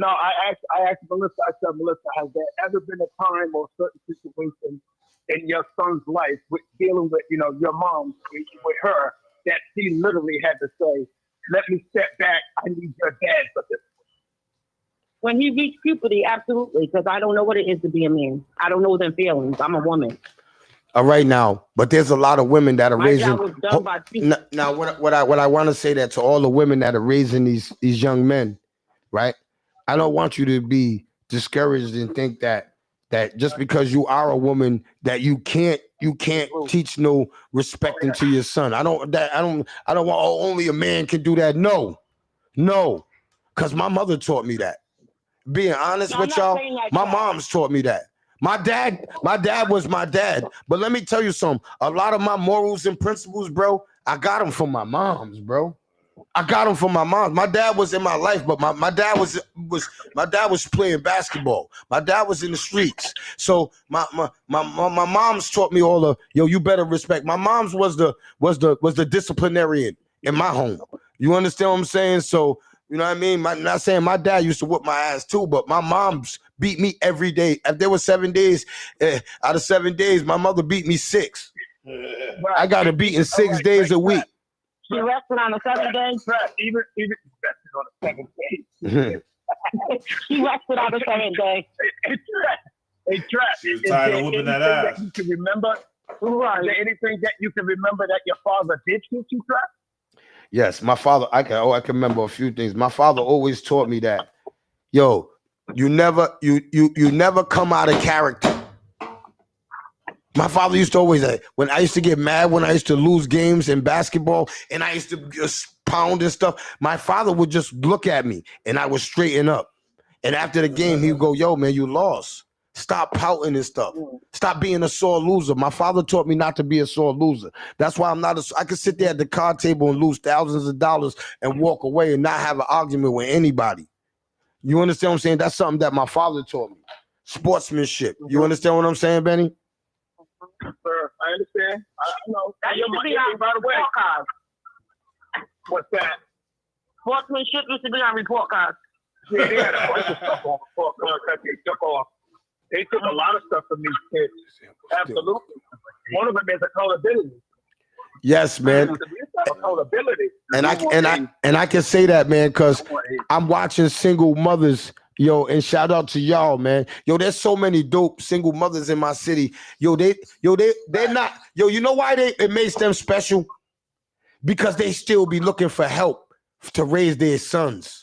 No, I asked Melissa, I said, Melissa, has there ever been a time or certain situation in your son's life with dealing with, your mom, with her, that she literally had to say, let me step back, I need your dad for this? When he reached puberty, absolutely, because I don't know what it is to be a man. I don't know them feelings. I'm a woman. All right now, but there's a lot of women that are raising. Now, what I want to say that to all the women that are raising these young men, right? I don't want you to be discouraged and think that just because you are a woman that you can't teach no respect into your son. I don't want only a man can do that. No, because my mother taught me that. Being honest with y'all, my mom's taught me that. My dad was my dad, but let me tell you something. A lot of my morals and principles, bro, I got them from my mom's, bro. I got them from my mom. My dad was in my life, but my dad was playing basketball. My dad was in the streets. So my mom's taught me all the you better respect. My mom's was the disciplinarian in my home. You understand what I'm saying? So you know what I mean? Not saying my dad used to whip my ass too, but my mom's beat me every day. If there were 7 days, out of 7 days, my mother beat me 6. I got her beaten 6 days a week. She rested on the 7th day. Even rested on the 7th day. She rested on the 7th day. Hey, Trap. She was tired of whooping that ass. That you can remember? Right. Is there anything that you can remember that your father did teach you, Trap? Yes, my father. I can remember a few things. My father always taught me that, you never come out of character. My father used to always say, when I used to get mad, when I used to lose games in basketball, and I used to just pound and stuff, my father would just look at me, and I would straighten up. And after the game, he would go, yo, man, you lost. Stop pouting and stuff. Stop being a sore loser. My father taught me not to be a sore loser. That's why I could sit there at the card table and lose thousands of dollars and walk away and not have an argument with anybody. You understand what I'm saying? That's something that my father taught me. Sportsmanship. You understand what I'm saying, Benny? Sir, I understand. I know. That used to be on report cards. What's that? Sportsmanship used to be on report cards. Yeah, they had a bunch of stuff on report cards that they took off. They took a lot of stuff from these kids. Absolutely. One of them is accountability. Yes, man. Accountability. And I can say that, man, because I'm watching single mothers, Yo, and shout out to y'all, man. Yo, there's so many dope single mothers in my city. They're not. Yo, you know why it makes them special? Because they still be looking for help to raise their sons.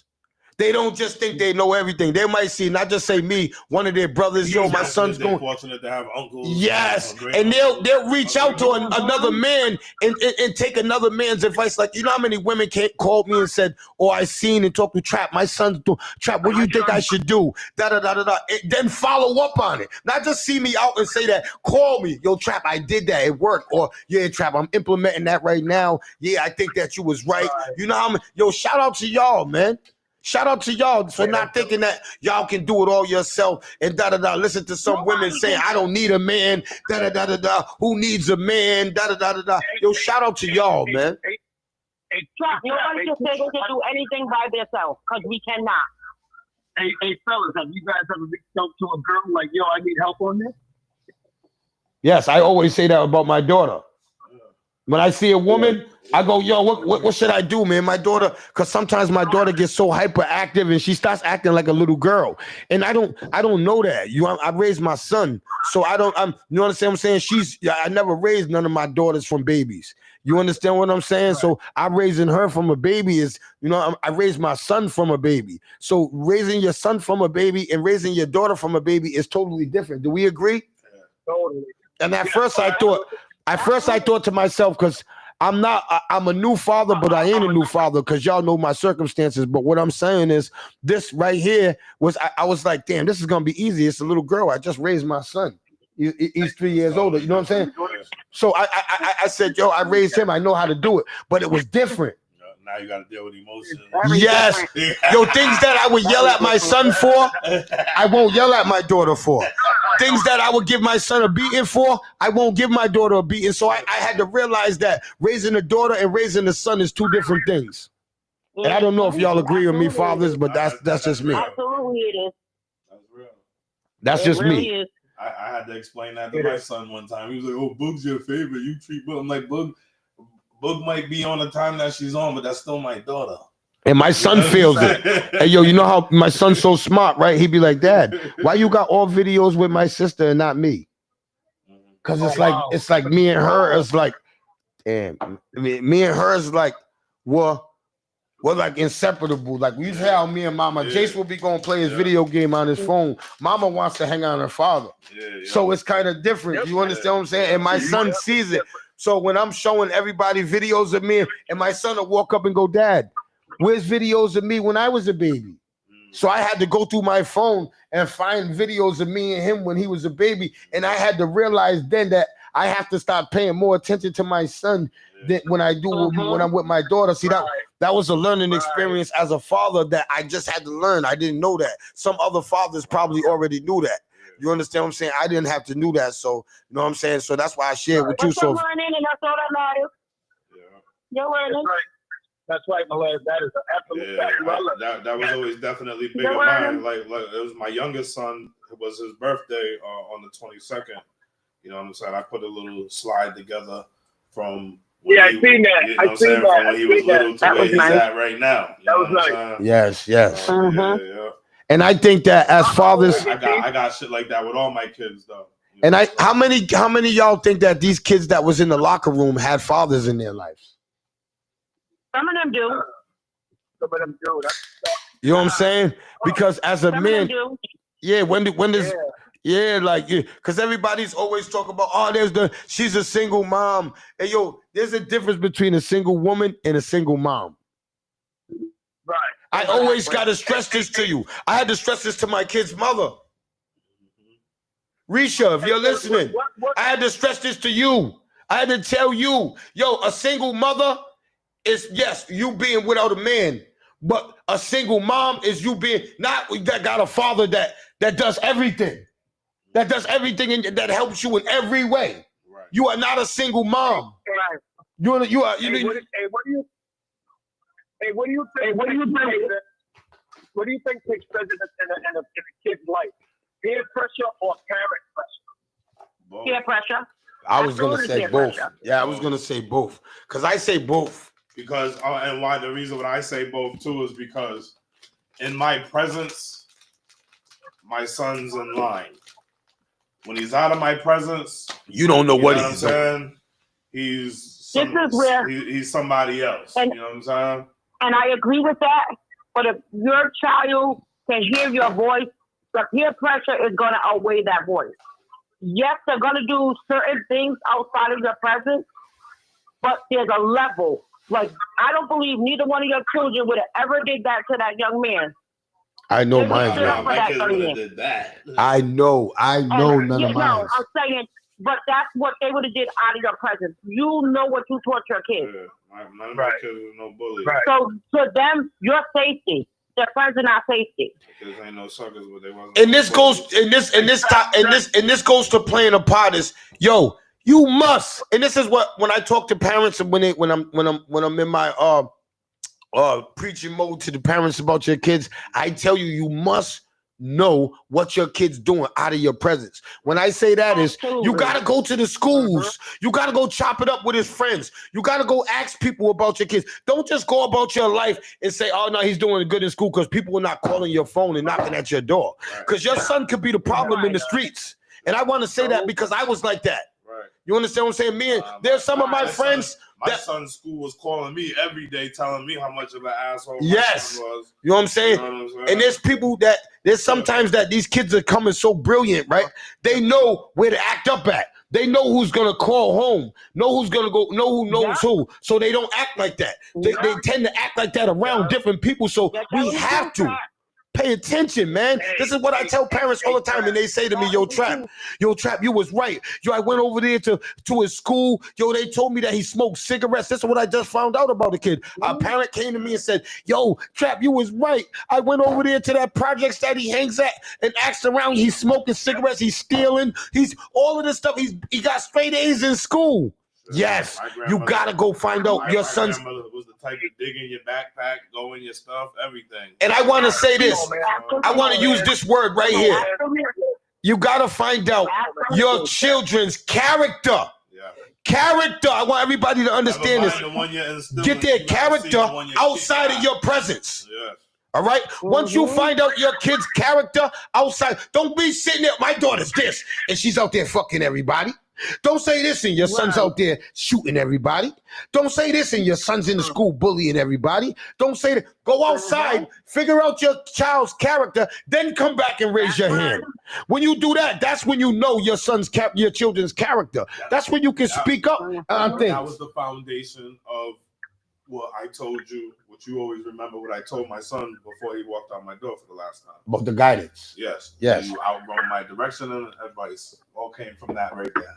They don't just think they know everything. They might see, not just say me, one of their brothers, yo, my son's going. Fortunate to have uncles. Yes, and they'll reach out to another man and take another man's advice. Like, you know how many women called me and said, "Oh, I seen and talked to Trap. My son's doing Trap. What do you think I should do?" Da da da da da. Then follow up on it. Not just see me out and say that. Call me, yo, Trap. I did that. It worked. Or yeah, Trap. I'm implementing that right now. Yeah, I think that you was right. You know how many? Yo, shout out to y'all, man. Shout out to y'all for not thinking that y'all can do it all yourself and da da da. Listen to some women saying, "I don't need a man." Da da da da da. Who needs a man? Da da da da da. Yo, shout out to y'all, man. Nobody can say they can do anything by themselves because we cannot. Hey, fellas, have you guys ever reached out to a girl like, "Yo, I need help on this"? Yes, I always say that about my daughter. When I see a woman, I go, "Yo, what should I do, man?" My daughter, because sometimes my daughter gets so hyperactive and she starts acting like a little girl, and I don't know that. I raised my son, so you understand what I'm saying? I never raised none of my daughters from babies. You understand what I'm saying? Right. So I'm raising her from a baby I raised my son from a baby. So raising your son from a baby and raising your daughter from a baby is totally different. Do we agree? Totally. And at first I thought to myself, because I'm a new father, but I ain't a new father because y'all know my circumstances. But what I'm saying is this right here I was like, damn, this is going to be easy. It's a little girl. I just raised my son. He's 3 years older. You know what I'm saying? So I said, yo, I raised him. I know how to do it. But it was different. Now you got to deal with emotions. Yes. Yo, things that I would yell at my son for, I won't yell at my daughter for. Things that I would give my son a beating for, I won't give my daughter a beating. So I had to realize that raising a daughter and raising a son is two different things. And I don't know if y'all agree with me, fathers, but that's just me. Absolutely it is. That's real. That's just really me. Is. I had to explain that to my son one time. He was like, "Oh, Boog's your favorite. You treat Boog." I'm like, Boog might be on the time that she's on, but that's still my daughter. And my son feels it. Hey, yo, you know how my son's so smart, right? He'd be like, "Dad, why you got all videos with my sister and not me?" Because it's like me and her. It's like, damn. I mean, me and her is like, we're like inseparable. Like we've had how me and Mama. Yeah. Jace will be going to play his video game on his phone. Mama wants to hang out on her father. Yeah. So it's kind of different. You understand what I'm saying? And my son sees it. So when I'm showing everybody videos of me, and my son will walk up and go, "Dad, where's videos of me when I was a baby?" So I had to go through my phone and find videos of me and him when he was a baby. And I had to realize then that I have to start paying more attention to my son than when I do when I'm with my daughter. See, that was a learning experience as a father that I just had to learn. I didn't know that. Some other fathers probably already knew that. You understand what I'm saying? I didn't have to know that. So, you know what I'm saying? So that's why I shared with you. So, learning, and that's all that matters. You're learning. That's right, my lad. That is an absolute fact. That was always definitely big of mine. Like it was my youngest son. It was his birthday on the 22nd. You know what I'm saying? I put a little slide together from I seen that. You know what I'm saying? From when he was little to where he's at right now. That was nice. Yes. Yeah. And I think that as fathers, I got shit like that with all my kids though. And how many of y'all think that these kids that was in the locker room had fathers in their lives? Some of them do. Some of them do. You know what I'm saying? Because as a man, yeah, when does because everybody's always talking about, she's a single mom. Hey, yo, there's a difference between a single woman and a single mom. Right. I always got to stress this to you. I had to stress this to my kid's mother. Risha, if you're listening, I had to stress this to you. I had to tell you, yo, a single mother is, yes, you being without a man, but a single mom is you being not that got a father that does everything. That does everything and that helps you in every way. Right. You are not a single mom. Right. You are. What do you think takes precedence in a kid's life? Peer pressure or parent pressure? Peer pressure. I was gonna say both. Yeah, I was gonna say both. Because I say both. Because and why the reason why I say both too is because in my presence, my son's in line. When he's out of my presence, You don't know what I'm he's doing. saying? He's somebody else. And, you know what I'm saying? And I agree with that. But if your child can hear your voice, the peer pressure is going to outweigh that voice. Yes, they're going to do certain things outside of your presence, but there's a level. Like, I don't believe neither one of your children would have ever did that to that young man. I know mine. My kids would have did that. I know none of mine. No, I'm saying, but that's what they would have did out of your presence. You know what you taught your kids. Yeah, none of my kids are no bullies. Right. So to them, your safety. Their friends are not safety. Because ain't no suckers, but they wasn't. And this goes, and this goes to playing a part is, yo, you must. And this is what when I talk to parents and when I'm in my preaching mode to the parents about your kids, I tell you, you must know what your kid's doing out of your presence. When I say that is, you got to go to the schools. You got to go chop it up with his friends. You got to go ask people about your kids. Don't just go about your life and say, oh, no, he's doing good in school, because people are not calling your phone and knocking at your door. Because your son could be the problem in the streets. And I want to say that because I was like that. Right. You understand what I'm saying? Me and there's some of my friends. My son's school was calling me every day, telling me how much of an asshole my son was. You know what I'm saying? And there's people that there's sometimes that these kids are coming so brilliant, right? They know where to act up at. They know who's gonna call home, know who's gonna go, know who knows who. So they don't act like that. They tend to act like that around different people. So we have to pay attention, man. This is what I tell parents all the time, and they say to me, yo, Trap, you was right. Yo, I went over there to his school. Yo, they told me that he smoked cigarettes. This is what I just found out about the kid. A parent came to me and said, yo, Trap, you was right. I went over there to that projects that he hangs at and asked around. He's smoking cigarettes. He's stealing. He's all of this stuff. He got straight A's in school. Yes, you gotta go find out your son's. My grandmother was the type to dig in your backpack, go in your stuff, everything. And I want to say this. I want to use this word right here. You gotta find out your children's character. Character. I want everybody to understand this. Get their character outside of your presence. All right. Once you find out your kid's character outside, don't be sitting there. My daughter's this, and she's out there fucking everybody. Don't say this and your son's out there shooting everybody. Don't say this and your son's in the school bullying everybody. Don't say that. Go outside, figure out your child's character, then come back and raise your hand. When you do that, that's when you know your your children's character. That's when you can speak up on things. That was the foundation of what I told you, what you always remember, what I told my son before he walked out my door for the last time. About the guidance. Yes. Yes. You outgrown my direction and advice. All came from that right there.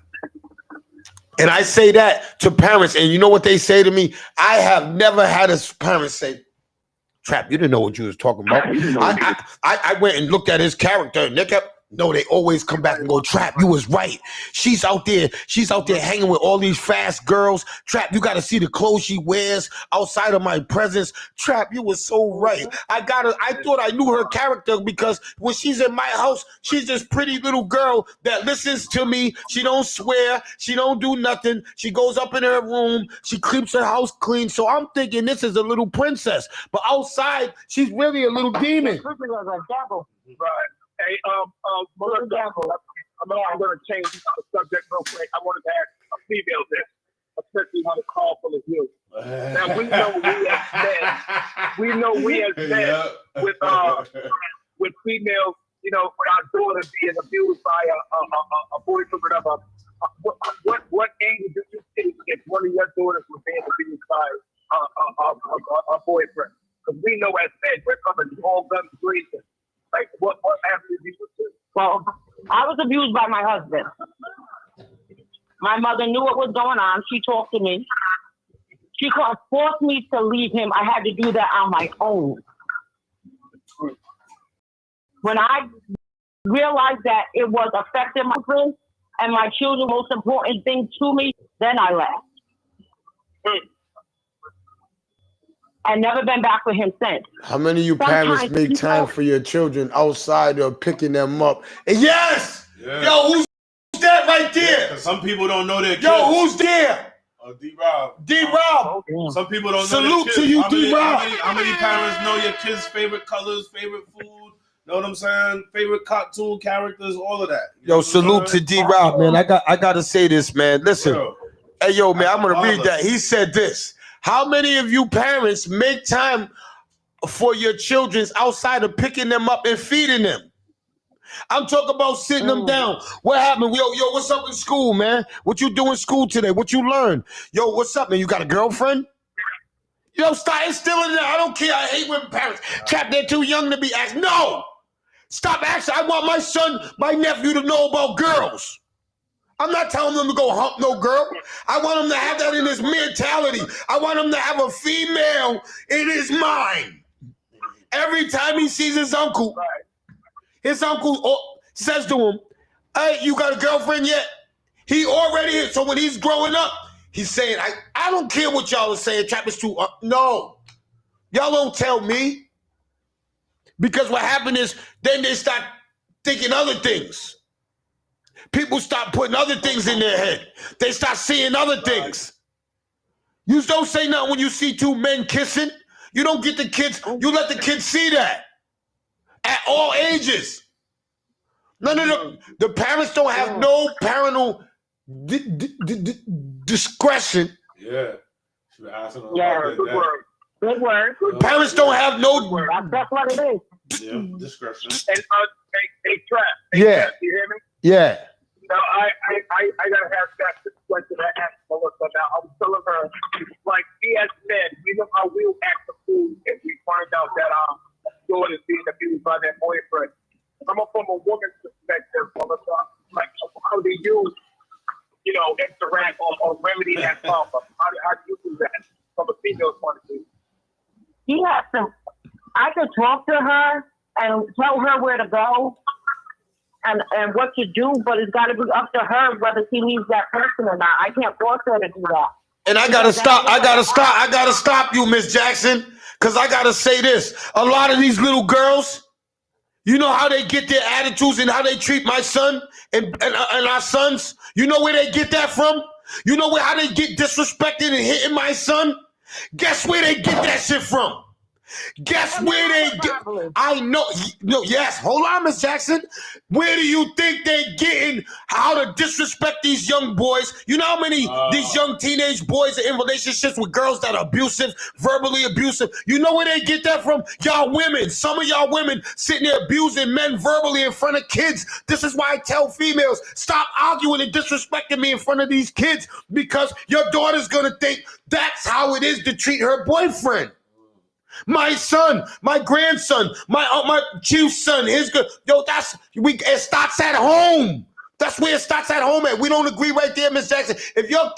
And I say that to parents, and you know what they say to me? I have never had a parent say, Trap, you didn't know what you was talking about. I went and looked at his character, and they kept, no, they always come back and go, Trap, you was right. She's out there hanging with all these fast girls. Trap, you got to see the clothes she wears outside of my presence. Trap, you was so right. I thought I knew her character because when she's in my house, she's this pretty little girl that listens to me. She don't swear. She don't do nothing. She goes up in her room. She keeps her house clean. So I'm thinking this is a little princess. But outside, she's really a little demon. Right. Hey, I'm going to change the subject real quick. I wanted to ask a female this, especially how the call full of you. Now we know we as men, with females, you know, with our daughter being abused by a boyfriend or whatever. What angle do you take if one of your daughters was being abused by a boyfriend? Because we know as men, we're coming all guns blazing. Like, what happened to you? Well, I was abused by my husband. My mother knew what was going on. She talked to me. She couldn't force me to leave him. I had to do that on my own. When I realized that it was affecting my friends and my children, most important thing to me, then I left. I've never been back with him since. How many of you parents make time for your children outside of picking them up? And yes! Yeah. Yo, who's that right there? Yeah, some people don't know their kids. Yo, who's there? D-Rob. D-Rob. Some people don't know Salute their kids. to you, D-Rob. How many parents know your kids' favorite colors, favorite food, Know what I'm saying? Favorite cartoon characters, all of that. Yo, salute to D-Rob, man. I gotta say this, man. Listen. Yo, Hey, yo, man, I'm gonna read father. that. He said this. How many of you parents make time for your children outside of picking them up and feeding them? I'm talking about sitting them down. What happened? Yo, what's up in school, man? What you do in school today? What you learn? Yo, what's up, man? You got a girlfriend? Yo, stop instilling that. I don't care. I hate when parents trap, they're too young to be asked. No! Stop asking. I want my son, my nephew to know about girls. I'm not telling them to go hump no girl. I want him to have that in his mentality. I want him to have a female in his mind. Every time he sees his uncle says to him, hey, you got a girlfriend yet? He already is. So when he's growing up, he's saying, I don't care what y'all are saying. Trap is too. No. Y'all don't tell me. Because what happened is then they start thinking other things. People start putting other things in their head. They start seeing other things. You don't say nothing when you see two men kissing. You don't get the kids. You let the kids see that. At all ages. None of the parents don't have no parental discretion. Yeah. Good word. Parents don't have no. That's what it is. Yeah, discretion. And they trap. Yeah. You hear me? Yeah. Now, I gotta have that question I asked Melissa. Now, I was telling her, like, we as men, we know how we'll act the fool if we find out that daughter is being abused by their boyfriend. I'm from a woman's perspective, Melissa, like, how do you, interact or remedy that problem? How do you do that from a female point of view? She has to. I could talk to her and tell her where to go and what to do, but it's got to be up to her whether she leaves that person or not. I can't force her to do that. And I gotta stop you, Miss Jackson, because I gotta say this. A lot of these little girls, you know how they get their attitudes and how they treat my son and our sons? You know where they get that from? You know how they get disrespected and hitting my son? Guess where they get that shit from? Guess where they get? I know. No, yes. Hold on, Miss Jackson. Where do you think they getting how to disrespect these young boys? You know how many these young teenage boys are in relationships with girls that are abusive, verbally abusive? You know where they get that from? Y'all women. Some of y'all women sitting there abusing men verbally in front of kids. This is why I tell females, stop arguing and disrespecting me in front of these kids, because your daughter's gonna think that's how it is to treat her boyfriend. My son, my grandson, my chief's son, his good. Yo, it starts at home. That's where it starts at home at. We don't agree right there, Miss Jackson. If your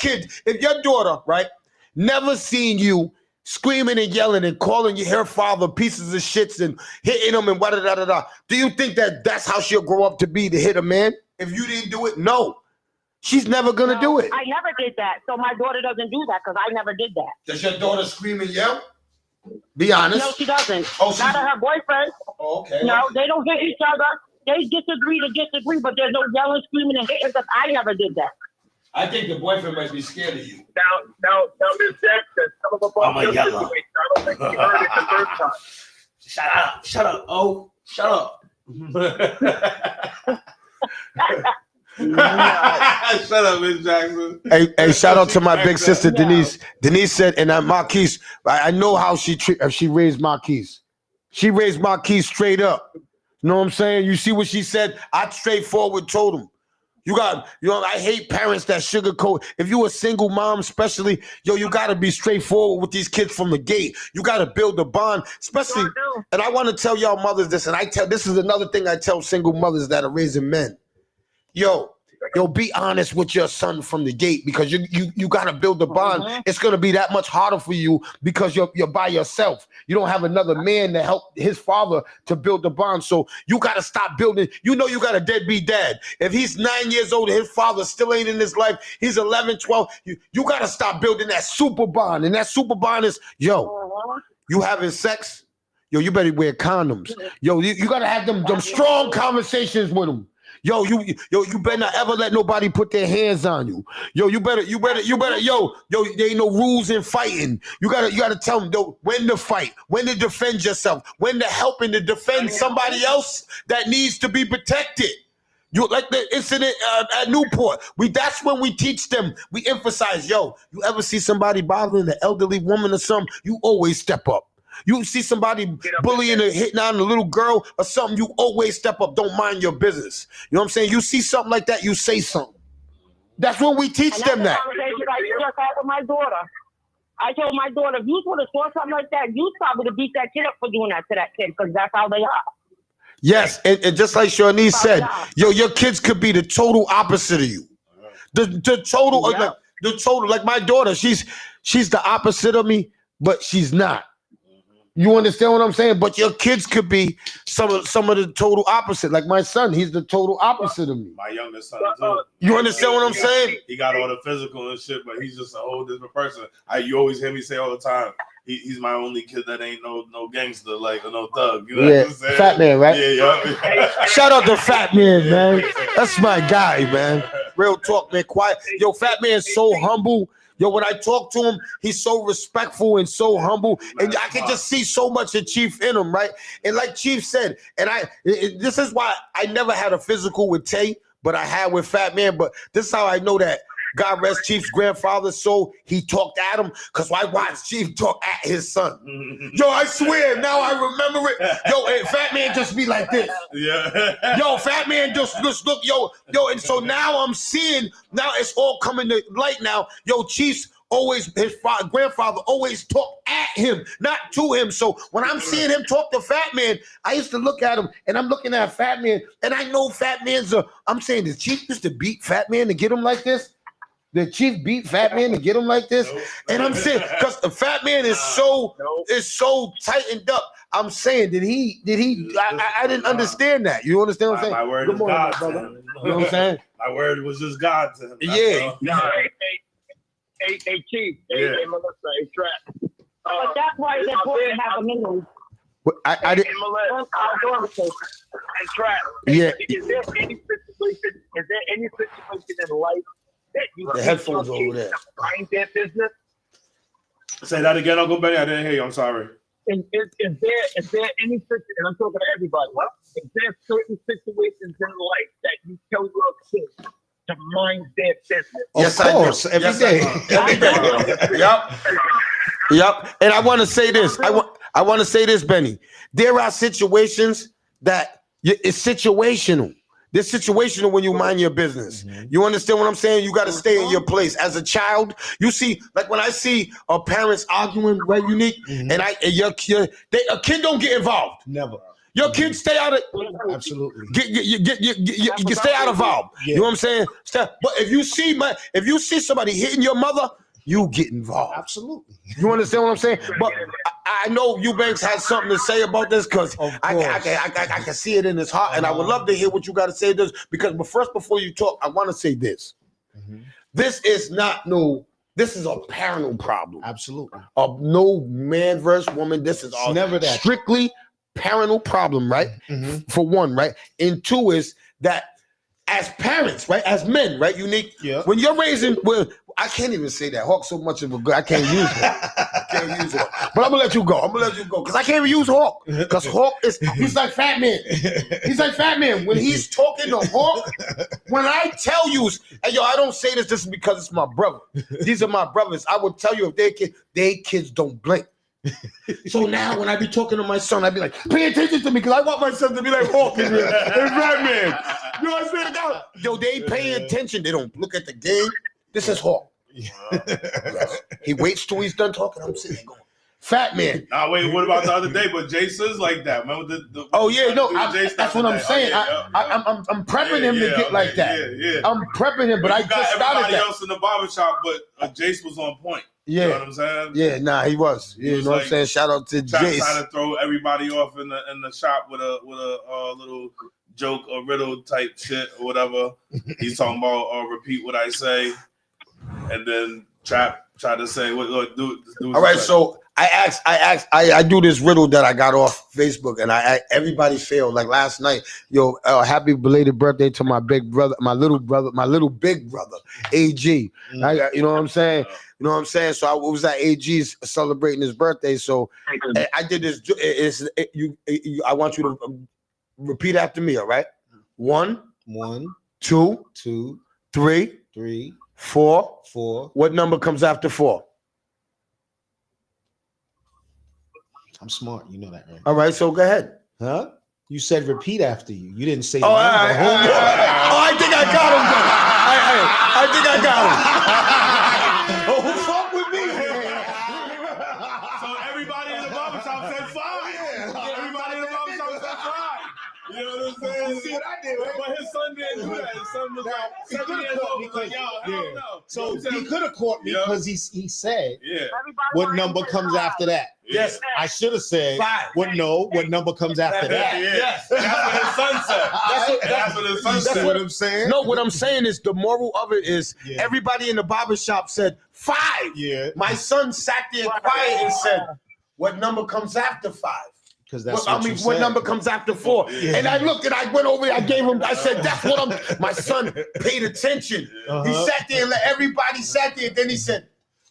daughter, right, never seen you screaming and yelling and calling her father pieces of shits and hitting him and da-da-da-da-da, do you think that's how she'll grow up to be, to hit a man? If you didn't do it, no. She's never gonna do it. I never did that, so my daughter doesn't do that because I never did that. Does your daughter scream and yell? Be honest. No, she doesn't. Oh, not her boyfriend. Oh, okay. No, they don't hit each other. They disagree, but there's no yelling, screaming, and hitting because I never did that. I think the boyfriend might be scared of you. Now, Ms. Jackson, tell them about your yellow. situation. I don't think you heard it the first time. Shut up. Oh, shut up. Shut up, Miss Jackson. Hey, shout out to my big sister Denise. Denise said, and Marquise, I know how she raised Marquise. She raised Marquise straight up. You know what I'm saying? You see what she said? I straightforward told him. I hate parents that sugarcoat. If you a single mom, especially, you gotta be straightforward with these kids from the gate. You gotta build a bond, especially. And I want to tell y'all mothers this, and this is another thing I tell single mothers that are raising men. Yo, be honest with your son from the gate, because you gotta build a bond. It's gonna be that much harder for you because you're by yourself. You don't have another man to help his father to build the bond. So you gotta stop building. You got a deadbeat dad. If he's 9 years old and his father still ain't in his life, he's 11, 12. You gotta stop building that super bond. And that super bond is, you having sex? You better wear condoms. You gotta have them strong conversations with him. Yo, you better not ever let nobody put their hands on you. Yo, you better, yo, there ain't no rules in fighting. You gotta tell them, though, when to fight, when to defend yourself, when to help and to defend somebody else that needs to be protected. You like the incident at Newport. That's when we teach them. We emphasize, yo, you ever see somebody bothering an elderly woman or something, you always step up. You see somebody bullying or hitting on a little girl or something, you always step up. Don't mind your business. You know what I'm saying? You see something like that, you say something. That's what we teach them that. Conversation I just had with my daughter. I told my daughter, if you would have saw something like that, you probably beat that kid up for doing that to that kid, because that's how they are. Yes, and just like Shawnee said, yo, your kids could be the total opposite of you. The total, like my daughter, she's the opposite of me, but she's not. You understand what I'm saying? But your kids could be some of the total opposite. Like my son, he's the total opposite of me. My youngest son too. You understand what I'm saying? He got all the physical and shit, but he's just a whole different person. You always hear me say all the time, he's my only kid that ain't no gangster, like, or no thug. You know what I'm saying? Fat Man, right? Yeah. Shout out to Fat Man, man. That's my guy, man. Real talk, man. Quiet. Yo, Fat Man's so humble. Yo, when I talk to him, he's so respectful and so humble, and I can just see so much of Chief in him, right? And like Chief said, and this is why I never had a physical with Tay, but I had with Fat Man. But this is how I know that God rest Chief's grandfather, so he talked at him, because I watched Chief talk at his son. Yo, I swear, now I remember it. Yo, and Fat Man just be like this. Yeah. Yo, Fat Man just look, yo, and so now I'm seeing, now it's all coming to light now. Yo, Chief's always, his grandfather always talked at him, not to him. So when I'm seeing him talk to Fat Man, I used to look at him, and I'm looking at Fat Man, and I know Fat Man's I'm saying, the Chief used to beat Fat Man to get him like this? The Chief beat Fat Man to get him like this? And I'm saying, because the Fat Man is so tightened up. I'm saying, did he? I didn't understand that. You understand what I'm saying? My word Good is morning, God, my brother. to him. You know what I'm saying? My word was just God to him. Yeah. Hey, Chief. Hey, Melissa. Hey, Trap. But that's why it's important to have a minimum. I didn't. And Trap. Yeah. Is there any situation in life that you The headphones over there. mind their business? Say that again, Uncle Benny. I didn't hear you. I'm sorry. Is there any situation, and I'm talking to everybody, is there certain situations in life that you tell your kids to mind their business? Yes, of course, every day. Every day. Yep. And I want to say this. I want to say this, Benny. There are situations that it's situational. This situational when you mind your business. You understand what I'm saying? You got to stay in your place. As a child, you see, like when I see parents arguing, right, Unique, and a kid don't get involved. Never. Your kids stay out of. Absolutely. You stay out of involved. You know what I'm saying? But if you see somebody hitting your mother, you get involved. Absolutely. You understand what I'm saying? But I know Eubanks has something to say about this, because I can see it in his heart, and I would love to hear what you got to say this. Because before you talk, I want to say this. This is this is a parental problem. Absolutely. Of no man versus woman. This is never that. Strictly parental problem, right? For one, right? And two is that as parents, right? As men, right? Unique. Yeah. When you're raising, I can't even say that. Hawk's so much of a good. I can't use Hawk. But I'm gonna let you go. Because I can't even use Hawk. Because Hawk he's like Fat Man. He's like Fat Man. When he's talking to Hawk, when I tell you, hey, yo, I don't say this just because it's my brother. These are my brothers. I would tell you if their kids don't blink. So now when I be talking to my son, I be like, pay attention to me, because I want my son to be like Hawk and Fat Man. You know what I'm saying? Yo, they pay attention. They don't look at the game. This is Hawk. He waits till he's done talking. I'm sitting there going, Fat Man. Nah, wait, what about the other day? But Jason's like that. Remember that's what I'm saying. I'm prepping him to get like that. Yeah. I'm prepping him, but I just started that. Everybody else in the barbershop, but Jace was on point. Yeah. You know what I'm saying? Yeah, nah, he was. You know what I'm saying? Shout out to Jace. Trying to throw everybody off in the shop with a little joke or riddle type shit or whatever. He's talking about repeat what I say, and then Trap tried to say what do. All right, so I do this riddle that I got off Facebook, and everybody failed. Like last night, yo, happy belated birthday to my big brother, my little big brother, AG. You know what I'm saying? You know what I'm saying? So I was at AG's celebrating his birthday. So I did this. I want you to repeat after me. All right? 1, 2, 3, 4. What number comes after 4? I'm smart. You know that, right? All right, so go ahead. Huh? You said repeat after you. You didn't say. Oh, I think I got him. I think I got him. Oh, who fuck with me? So everybody in the barbershop said 5. Everybody in the barbershop said 5. You know what I'm saying? See what I did, right? But his son didn't do that. His son was like 7 years old. He was like, yo, I don't know. So he could have caught me because he said, yeah. What number comes after that? Yes. I should have said 5. What number comes after that? Yes. That's what his son said. That's what his son said. That's what I'm saying. No, what I'm saying is the moral of it is everybody in the barbershop said 5. Yeah. My son sat there quiet and said, what number comes after 5? Because that's what number comes after 4? Yeah. And I looked and I went over there, I gave him, I said, that's what I'm, my son paid attention. He sat there and let everybody sat there. Then he said,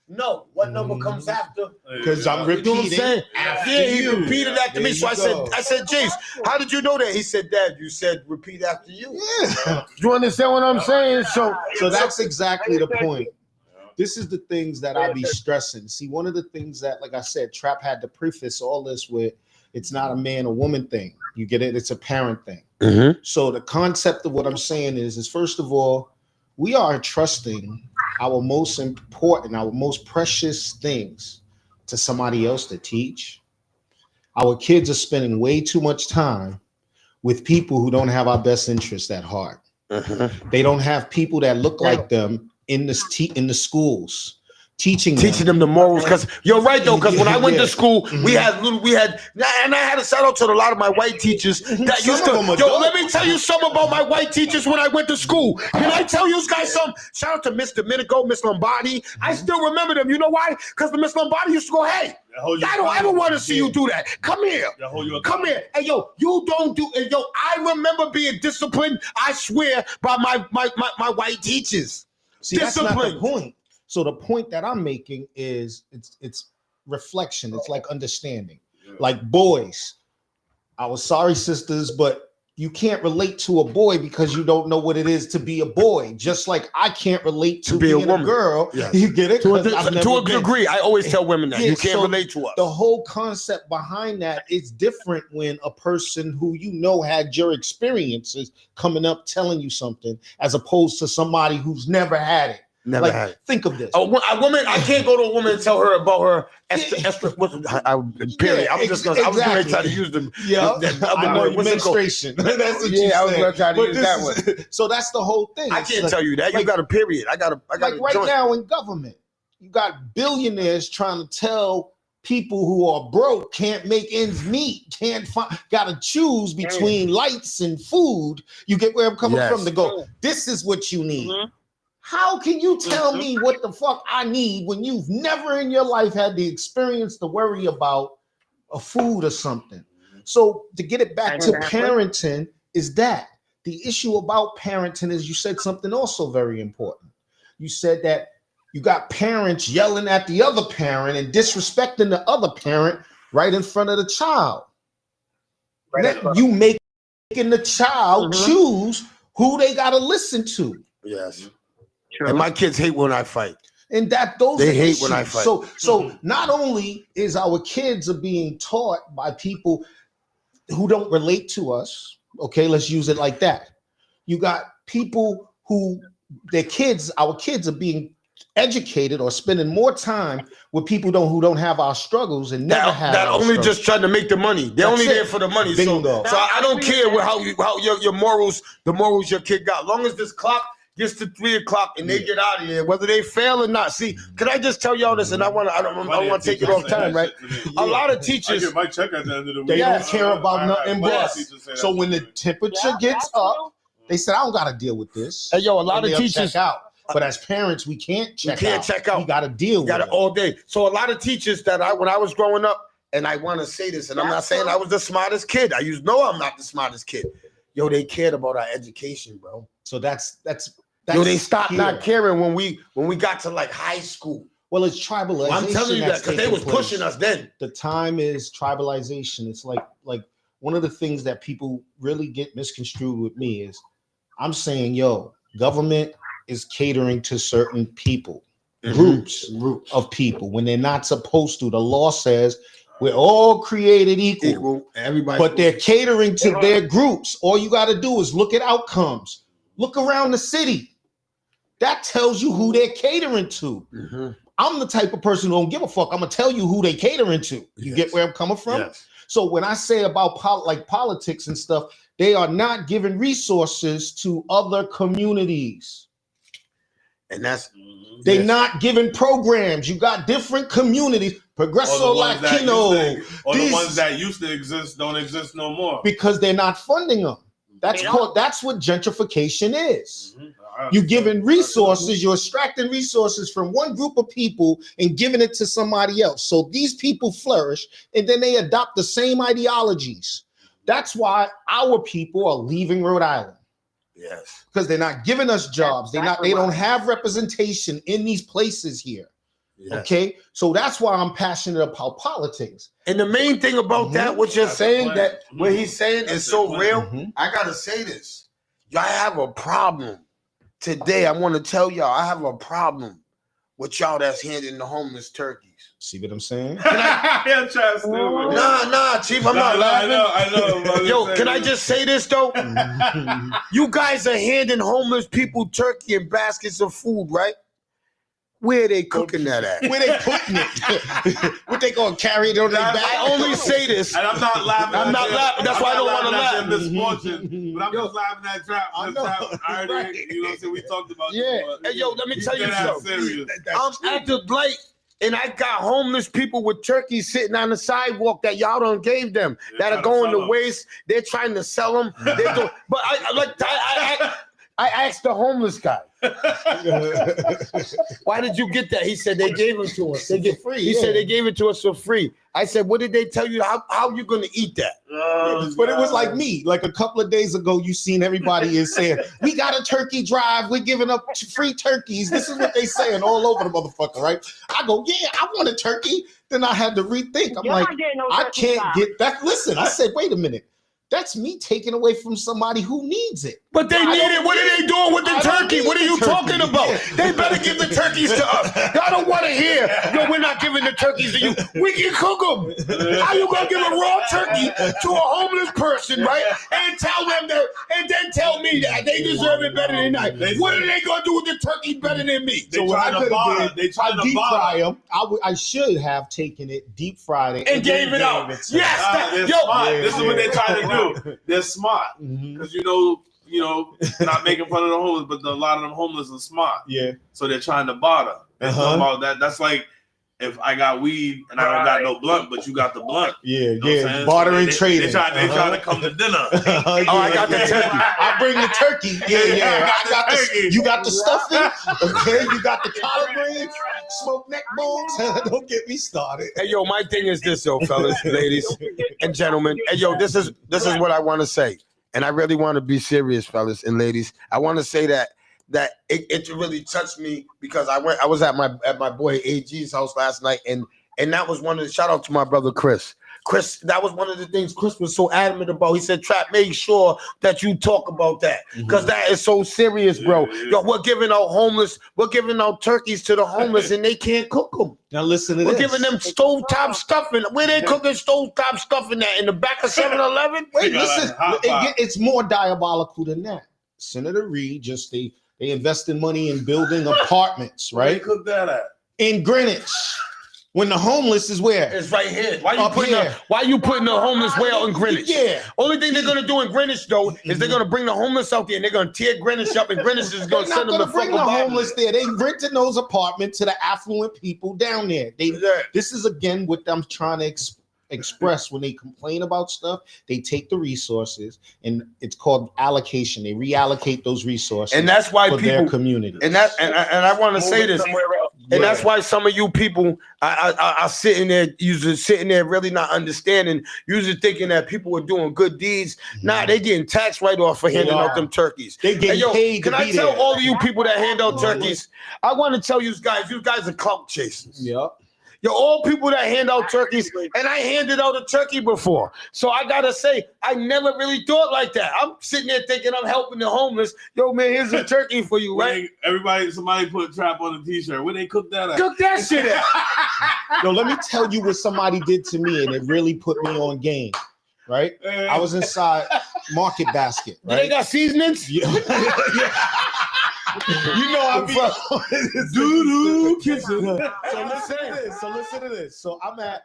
no, what number comes after? Because I'm You know what I'm repeating saying? after He you. repeated after me. So I said, Jace, how did you know that? He said, Dad, you said repeat after you. Yeah. You understand what I'm saying? So that's exactly the point. This is the things that I be stressing. See, one of the things that, like I said, Trap had to preface all this with, it's not a man or woman thing. You get it? It's a parent thing. Mm-hmm. So the concept of what I'm saying is first of all, we are trusting our most important, our most precious things to somebody else to teach. Our kids are spending way too much time with people who don't have our best interest at heart. Mm-hmm. They don't have people that look like them in the schools. Teaching them the morals, because you're right though. Because when I went to school, we had, and I had to shout out to a lot of my white teachers that used to. Yo, let me tell you something about my white teachers when I went to school. Can I tell you guys something? Shout out to Miss Domenico, Miss Lombardi. I still remember them. You know why? Because the Miss Lombardi used to go, hey, I don't ever want to see you do that. Come here. Come here. Hey, yo, you don't do it. Yo, I remember being disciplined, I swear, by my white teachers. See, that's not the point. So the point that I'm making is it's reflection. It's like understanding. Like boys, I was sorry, sisters, but you can't relate to a boy because you don't know what it is to be a boy. Just like I can't relate to being a girl. Yes. You get it? To a degree, I always tell women that you can't relate to us. The whole concept behind that is different when a person who you know had your experiences coming up telling you something, as opposed to somebody who's never had it. Never had it. Think of this. A woman, I can't go to a woman and tell her about her period. I'm just gonna. I was going to try to use them. Yeah, administration. That's what you said. I was going to try to use that one. So that's the whole thing. I can't tell you that. You got a period. I got like right now in government, you got billionaires trying to tell people who are broke can't make ends meet, got to choose between lights and food. You get where I'm coming from to go, this is what you need. Mm-hmm. How can you tell me what the fuck I need when you've never in your life had the experience to worry about a food or something? So to get it back to parenting is that the issue about parenting is you said something also very important. You said that you got parents yelling at the other parent and disrespecting the other parent right in front of the child. You making the child choose who they got to listen to. Yes. Sure. And my kids hate when I fight. And they hate issues. When I fight. So not only is our kids are being taught by people who don't relate to us. Okay, let's use it like that. You got people who our kids are being educated or spending more time with people who don't have our struggles and never have that only struggles. Just trying to make the money. They're only there for the money. So I don't care how your morals, the morals your kid got. As long as this clock gets to 3 o'clock and they get out of here, whether they fail or not. See, can I just tell y'all this? And I don't want to take it off time, right? A lot of teachers, I get my check at the end of the week. They don't care about nothing but. So when the temperature gets up, they said, I don't got to deal with this. Hey, yo, a lot of teachers But as parents, we can't check out. We got to deal with it all day. So a lot of teachers that when I was growing up, and I want to say this, and I'm not saying I was the smartest kid. I'm not the smartest kid. Yo, they cared about our education, bro. So that's yo, they stopped not caring when we got to like high school. Well, it's tribalization. I'm telling you that because they was pushing us then. The time is tribalization. It's like one of the things that people really get misconstrued with me is I'm saying, yo, government is catering to certain people, groups of people when they're not supposed to. The law says we're all created equal. Everybody, but they're catering to their groups. All you got to do is look at outcomes. Look around the city. That tells you who they're catering to. I'm the type of person who don't give a fuck. I'm gonna tell you who they catering to. You get where I'm coming from? Yes. So when I say about politics and stuff, they are not giving resources to other communities. And that's they're not giving programs. You got different communities, Progresso, Latino. Or the ones that used to exist don't exist no more. Because they're not funding them. That's what gentrification is. You're giving resources, you're extracting resources from one group of people and giving it to somebody else. So these people flourish and then they adopt the same ideologies. That's why our people are leaving Rhode Island. Yes. Because they're not giving us jobs. They don't have representation in these places here. Yes. Okay. So that's why I'm passionate about politics. And the main thing about that, what you're saying, that what he's saying is so real. I gotta say this. Y'all have a problem. Today, I want to tell y'all, I have a problem with y'all that's handing the homeless turkeys. See what I'm saying? I'm trying to Nah, Chief, I'm not laughing. I know. Yo, can I just say this, though? You guys are handing homeless people turkey and baskets of food, right? Where are they cooking that at? Where they putting it? What they gonna carry it on their back? I only say this. And I'm not laughing. I'm not laughing. That's why I don't want to laugh. Misfortune, but I'm just laughing at trap. I know. You know what I'm saying? We talked about. Yeah. Hey, yo, let me tell you something. I'm at the light, and I got homeless people with turkeys sitting on the sidewalk that y'all done gave them that are going to waste. They're trying to sell them. But I asked the homeless guy, why did you get that? He said they gave them to us. They get free. He said they gave it to us for free. I said, what did they tell you? How are you going to eat that? But it was like me. Like a couple of days ago, you seen everybody is saying, we got a turkey drive. We're giving up free turkeys. This is what they saying all over the motherfucker, right? I go, yeah, I want a turkey. Then I had to rethink. I'm like, I can't get that. Listen, I said, wait a minute. That's me taking away from somebody who needs it. But they need it. What are they doing with the turkey? What are you talking about? They better give the turkeys to us. Y'all don't want to hear. Yo, we're not giving the turkeys to you. We can cook them. How you gonna give a raw turkey to a homeless person, right? And tell them that, and then tell me that they deserve it better than I. What are they gonna do with the turkey better than me? So what I could have did, I deep fry them. I should have taken it, deep fried it, and gave it out. Yes, this is what they're trying to do. They're smart because you know, not making fun of the homeless, but a lot of them homeless are smart. Yeah. So they're trying to barter. They're talking about that. That's like if I got weed and I don't got no blunt, but you got the blunt. Yeah, you know bartering, trading. They try to come to dinner. I got the turkey. I bring the turkey. Yeah. I got the you got the stuffing. Okay, you got the collard greens, smoked neck bones. Don't get me started. Hey, yo, my thing is this, though, fellas, ladies, and gentlemen. Hey, yo, this is what I want to say, and I really want to be serious, fellas and ladies. I want to say that it really touched me because I was at my boy AG's house last night, and that was one of the shout out to my brother Chris. Chris, that was one of the things Chris was so adamant about. He said, Trap, make sure that you talk about that because that is so serious, bro. Yo, we're giving out turkeys to the homeless and they can't cook them. Now listen to We're this. giving them stovetop stuffing. Where they cooking stovetop stuffing at? In the back of 7-Eleven? Wait, listen. It's more diabolical than that. Senator Reed they invested money in building apartments, right? Where they cook that at? In Greenwich. When the homeless is where? It's right here. Why you putting the homeless where in Greenwich? Yeah. Only thing they're gonna do in Greenwich though is they're gonna bring the homeless out there and they're gonna tear Greenwich up and Greenwich is gonna send them to bring the homeless there. They renting those apartments to the affluent people down there. This is again what I'm trying to Express, when they complain about stuff, they take the resources, and it's called allocation. They reallocate those resources, and that's why for people their community. And I want to say this. And that's why some of you people are sitting there, usually sitting there, really not understanding, usually thinking that people are doing good deeds. Nah, they getting tax write-off for handing out them turkeys. They getting paid. Can I tell all of you people that hand out turkeys? I want to tell you guys are clout chasers. Yep. You're all people that hand out turkeys, and I handed out a turkey before. So I gotta say, I never really thought like that. I'm sitting there thinking I'm helping the homeless. Yo, man, here's a turkey for you, right? Somebody put a trap on a t-shirt. Where they cook that at? Cook that shit at. Yo, let me tell you what somebody did to me, and it really put me on game. Right? I was inside Market Basket. Right? They got seasonings? Yeah. You know I be doo-doo kitchen. So listen to this. So I'm at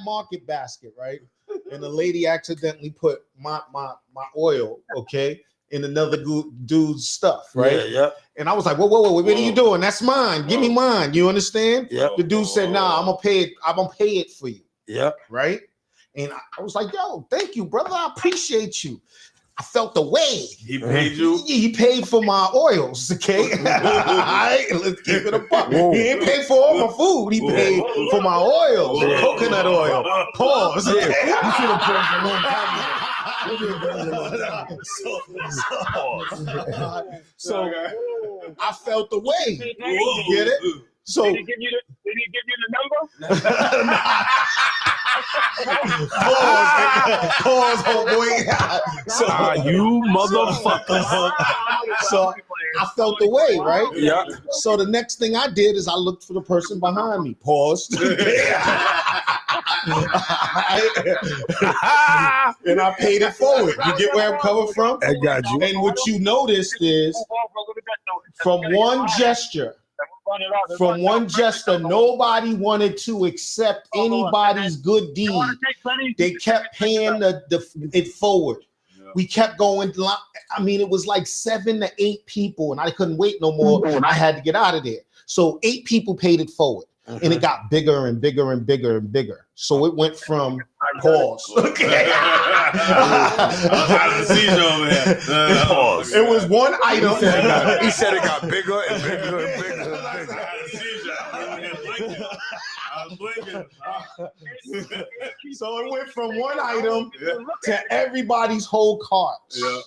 Market Basket, right? And the lady accidentally put my oil, okay, in another dude's stuff, right? Yeah. And I was like, whoa, what are you doing? That's mine. Give me mine. You understand? Yeah. The dude said, nah, I'm gonna pay it for you. Yeah. Right? And I was like, yo, thank you, brother. I appreciate you. I felt the way. He paid you? He paid for my oils, okay? All right, let's keep it a buck. He ain't paid for all my food. He paid for my oils, coconut oil. Pause. You should have paused a long time ago. So I felt the way. You get it? So Did he give you the number? Pause, homeboy. So you motherfucker. So I felt the way, right? Yeah. So the next thing I did is I looked for the person behind me. Pause. And I paid it forward. You get where I'm coming from? I got you. And what you noticed is from one gesture, nobody wanted to accept anybody's good deed. They kept paying it forward. We kept going. I mean, it was like 7 to 8 people, and I couldn't wait no more. I had to get out of there. So 8 people paid it forward, and it got bigger and bigger and bigger and bigger. So it went from pause. Okay. It was one item. He said it got bigger and bigger and bigger. So it went from one item to everybody's whole cart. Yeah.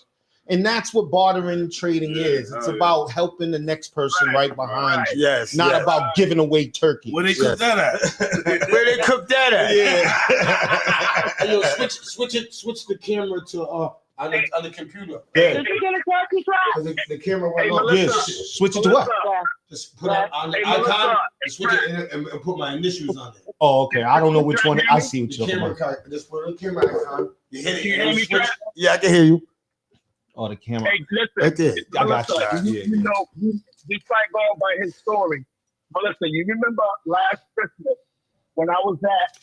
And that's what bartering and trading is. It's about helping the next person right behind you. Yes. Not about giving away turkey. Where they cook that at? Where they cook that at? Yeah. Hey, yo, switch the camera to on the computer. Yeah. Did you get a turkey trap? The camera went Hey, off. Melissa. Yes. Switch it to what? Just put it on the Hey, icon Melissa. and switch it in and put my initials on it. Oh, okay. I don't know which one. I see what The you're talking camera, about. just put the camera icon. You hit it. You and hear me, switch. Trap? Yeah, I can hear you. Oh, the camera. Hey, listen. Right there. I got you. Melissa, Yeah. you know, despite going by his story, Melissa, you remember last Christmas when I was at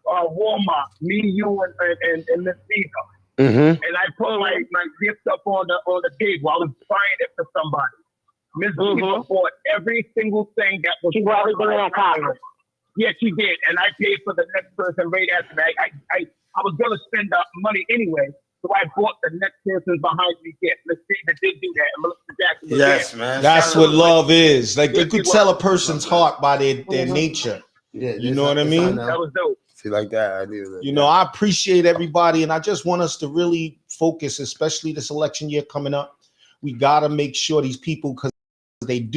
Walmart, me, you, and Miss Visa, Mm-hmm. and I put my gift up on the table. I was buying it for somebody. Miss Visa bought every single thing that was. She brought everything in that cart. Yeah, she did, and I paid for the next person right after that. I was gonna spend the money anyway. So I bought the next person behind me gift. Miss Visa did do that. And Melissa Jackson was Yes, there. man. That's what love is. Like you could tell a person's heart by their nature. Yeah, You know what I mean? That was dope. See, like that, I do. You know, I appreciate everybody, and I just want us to really focus, especially this election year coming up. We got to make sure these people, because they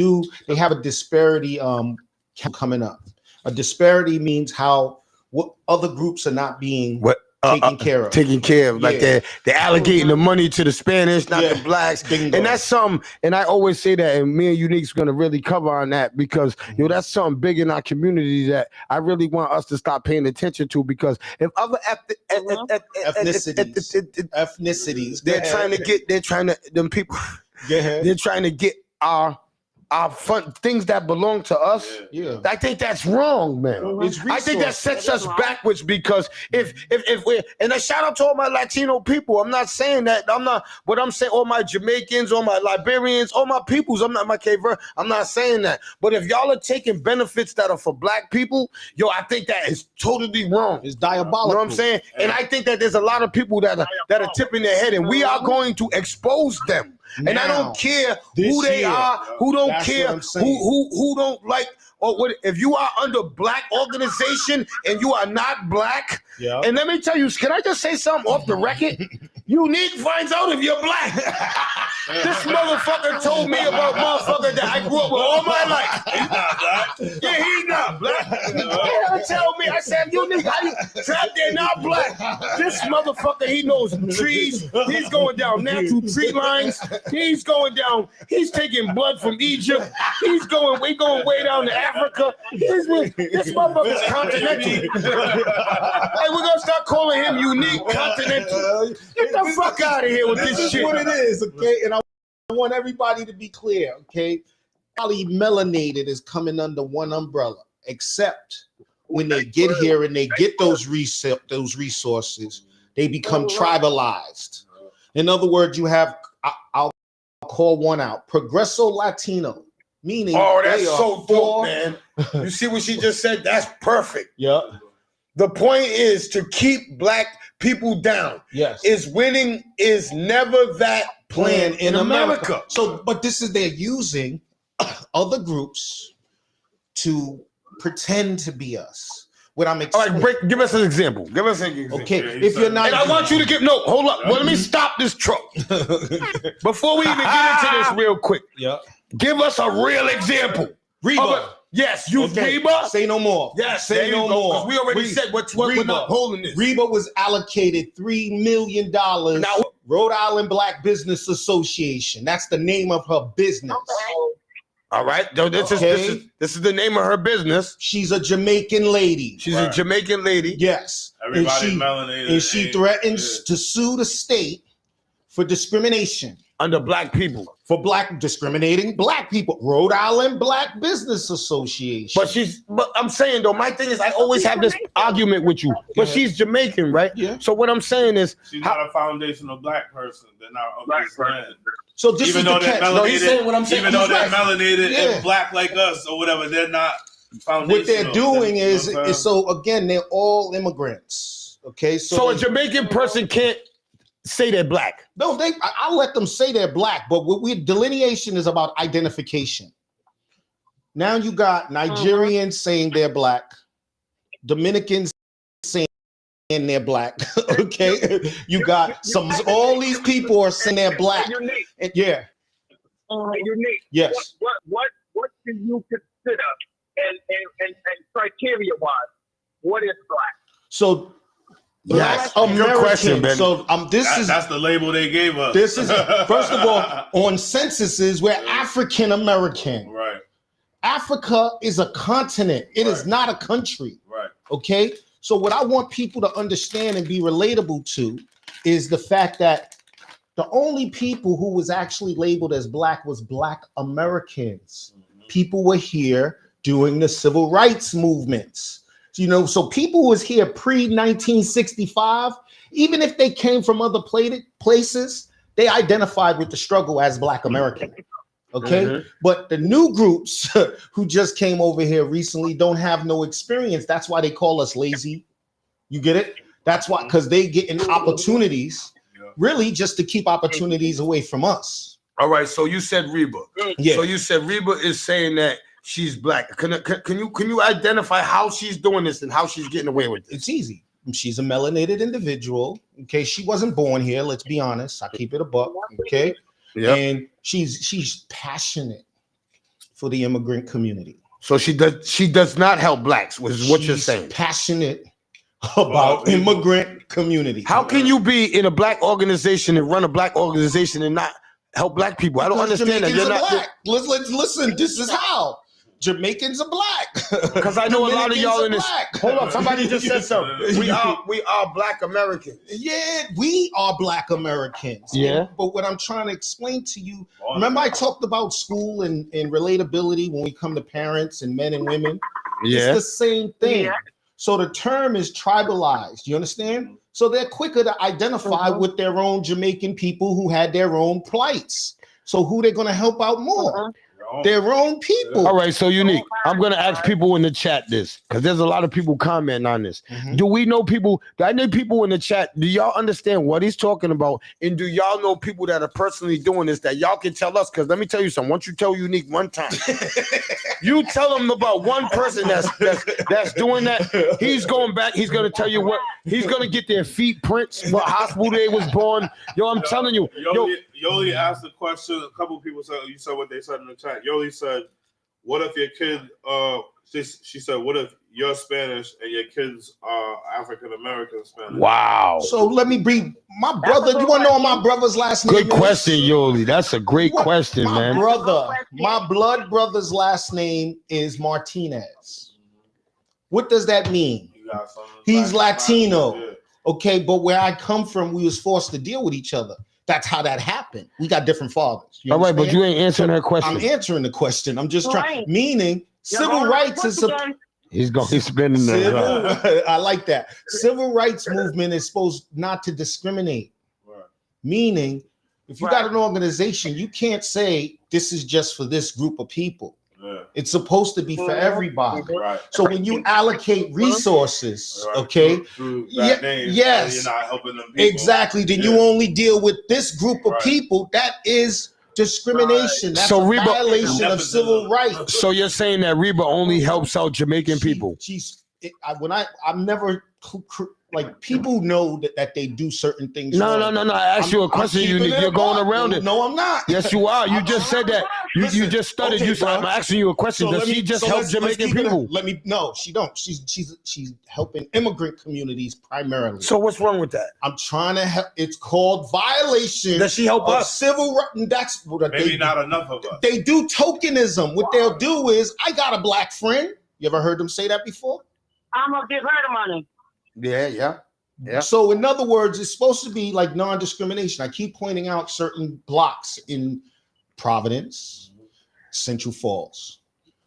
have a disparity coming up. A disparity means what other groups are not being taken care of. Taking care of, like they're allocating the money to the Spanish, not the blacks. Bingo. And that's something, and I always say that, and me and Unique's gonna really cover on that because that's something big in our community that I really want us to stop paying attention to, because if other ethnicities, they're trying to get our things that belong to us. Yeah. I think that's wrong, man. It's I think that resources. sets us backwards because if we're, and a shout out to all my Latino people. I'm not saying that. What I'm saying, all my Jamaicans, all my Liberians, all my peoples. I'm not saying that. But if y'all are taking benefits that are for black people, I think that is totally wrong. It's diabolical. You know what I'm saying? And I think that there's a lot of people that are tipping their head, and we are going to expose them. Now, and I don't care who they are, who don't care, who don't like, or what. If you are under black organization and you are not black, and let me tell you, can I just say something off the record? Unique finds out if you're black. This motherfucker told me about motherfucker that I grew up with all my life. He's not black. Yeah, he's not black. He tell me, I said, Unique, how you trapped there not black? This motherfucker, he knows trees. He's going down natural tree lines. He's going down. He's taking blood from Egypt. We going way down to Africa. This motherfucker's continental. Hey, we're gonna start calling him Unique Continental. Get the fuck out of here with this shit. What it is, okay? And I want everybody to be clear, okay? Probably melanated is coming under one umbrella, except when they get here and they get those resources, they become tribalized. In other words, you have, I'll call one out, Progresso Latino, meaning that's so dope, man. You see what she just said? That's perfect. Yeah. The point is to keep black people down. Yes. Winning is never that plan in America. So, but they're using other groups to pretend to be us. What I'm all right, give us an example. Give us an example. Okay, if you're not, and I want you to hold up. Well, let me stop this truck before we even get into this real quick. Yeah, give us a real example. Reba. Yes, you Reba. Say no more. Yes, say no more. Because we already said we're not holding this. Reba was allocated $3 million. Now, Rhode Island Black Business Association. That's the name of her business. All right. This is the name of her business. She's a Jamaican lady. She's a Jamaican lady. Yes. Everybody melanated. And she threatens to sue the state for discrimination. Under black people. For discriminating black people. Rhode Island Black Business Association. But I'm saying though, my thing is I always have this argument with you. But she's Jamaican, right? Yeah. So what I'm saying is she's not a foundational black person. They're not of this land. So this even is though the they're catch. melanated, even though they're melanated and black like us or whatever, they're not foundational. What they're doing is so again, they're all immigrants. Okay, so a Jamaican person can't say they're black. No, I'll let them say they're black, but delineation is about identification. Now you got Nigerians saying they're black, Dominicans saying they're black. Okay, you got all these people are saying they're black. And Unique. Yes. What do you consider and criteria wise? What is black? So Black American. Good question, Ben. So that's the label they gave us. This is first of all on censuses we're African American. Right. Africa is a continent. It is not a country. Right. Okay. So what I want people to understand and be relatable to is the fact that the only people who was actually labeled as black was Black Americans. People were here doing the civil rights movements. So people who was here pre-1965, even if they came from other places, they identified with the struggle as Black American. Okay. But the new groups who just came over here recently don't have no experience. That's why they call us lazy. You get it? That's why, because they getting opportunities, really just to keep opportunities away from us. All right. So you said Reba. Yeah. So you said Reba is saying that she's black. Can you identify how she's doing this and how she's getting away with this? It's easy. She's a melanated individual. Okay. She wasn't born here. Let's be honest. I keep it a buck. Okay. Yeah. And she's passionate for the immigrant community. So she does not help blacks, which is what you're saying. Passionate about immigrant community. How can you be in a black organization and run a black organization and not help black people? I don't understand that. You're not black. Let's listen. This is how. Jamaicans are black. Because I know a lot of y'all in this. Black. Hold on, somebody just said something. We are black Americans. Yeah, we are black Americans. Yeah. But what I'm trying to explain to you, remember I talked about school and relatability when we come to parents and men and women? Yeah. It's the same thing. Yeah. So the term is tribalized. You understand? So they're quicker to identify with their own Jamaican people who had their own plights. So who they're going to help out more? Their own people. All right, so Unique. I'm gonna ask people in the chat this because there's a lot of people commenting on this. Do we know people? I know people in the chat. Do y'all understand what he's talking about? And do y'all know people that are personally doing this that y'all can tell us? Because let me tell you something. Once you tell Unique one time, you tell him about one person that's doing that. He's going back. He's gonna tell you what. He's gonna get their feet prints, what hospital they was born. Yo, I'm telling you. Yoli asked the question. A couple of people said, you said what they said in the chat. Yoli said, what if your kid, she said, what if you're Spanish and your kids are African-American Spanish? Wow. So let me bring my brother. You want to know my brother's last name? Good question, Yoli. That's a great question, man. My blood brother's last name is Martinez. What does that mean? He's Latino. Yeah. Okay, but where I come from, we was forced to deal with each other. That's how that happened. We got different fathers. All right, but you ain't answering her question. I'm answering the question. I'm just trying. Meaning, civil rights is he's spinning the. I like that. Civil rights movement is supposed not to discriminate. Right. Meaning, if you got an organization, you can't say this is just for this group of people. Yeah. It's supposed to be for everybody. Right. So when you allocate resources, okay, yes, you're not helping them people. Exactly. Then you only deal with this group of people. That is discrimination. That's a violation of civil rights. So you're saying that Reba only helps out Jamaican people? I'm never like people know that they do certain things. No. I asked you a question. You're going around it. No, I'm not. Yes, you are. You just said that. You just stuttered. Okay, I'm asking you a question. Does she just help Jamaican people? No, she don't. She's helping immigrant communities primarily. So what's wrong with that? I'm trying to help. It's called violation. Does she help us? Civil rights. That's what maybe not enough of us. They do tokenism. What they'll do is, I got a black friend. You ever heard them say that before? I'm gonna give her the money. Yeah. So in other words, it's supposed to be like non-discrimination. I keep pointing out certain blocks in Providence, Central Falls.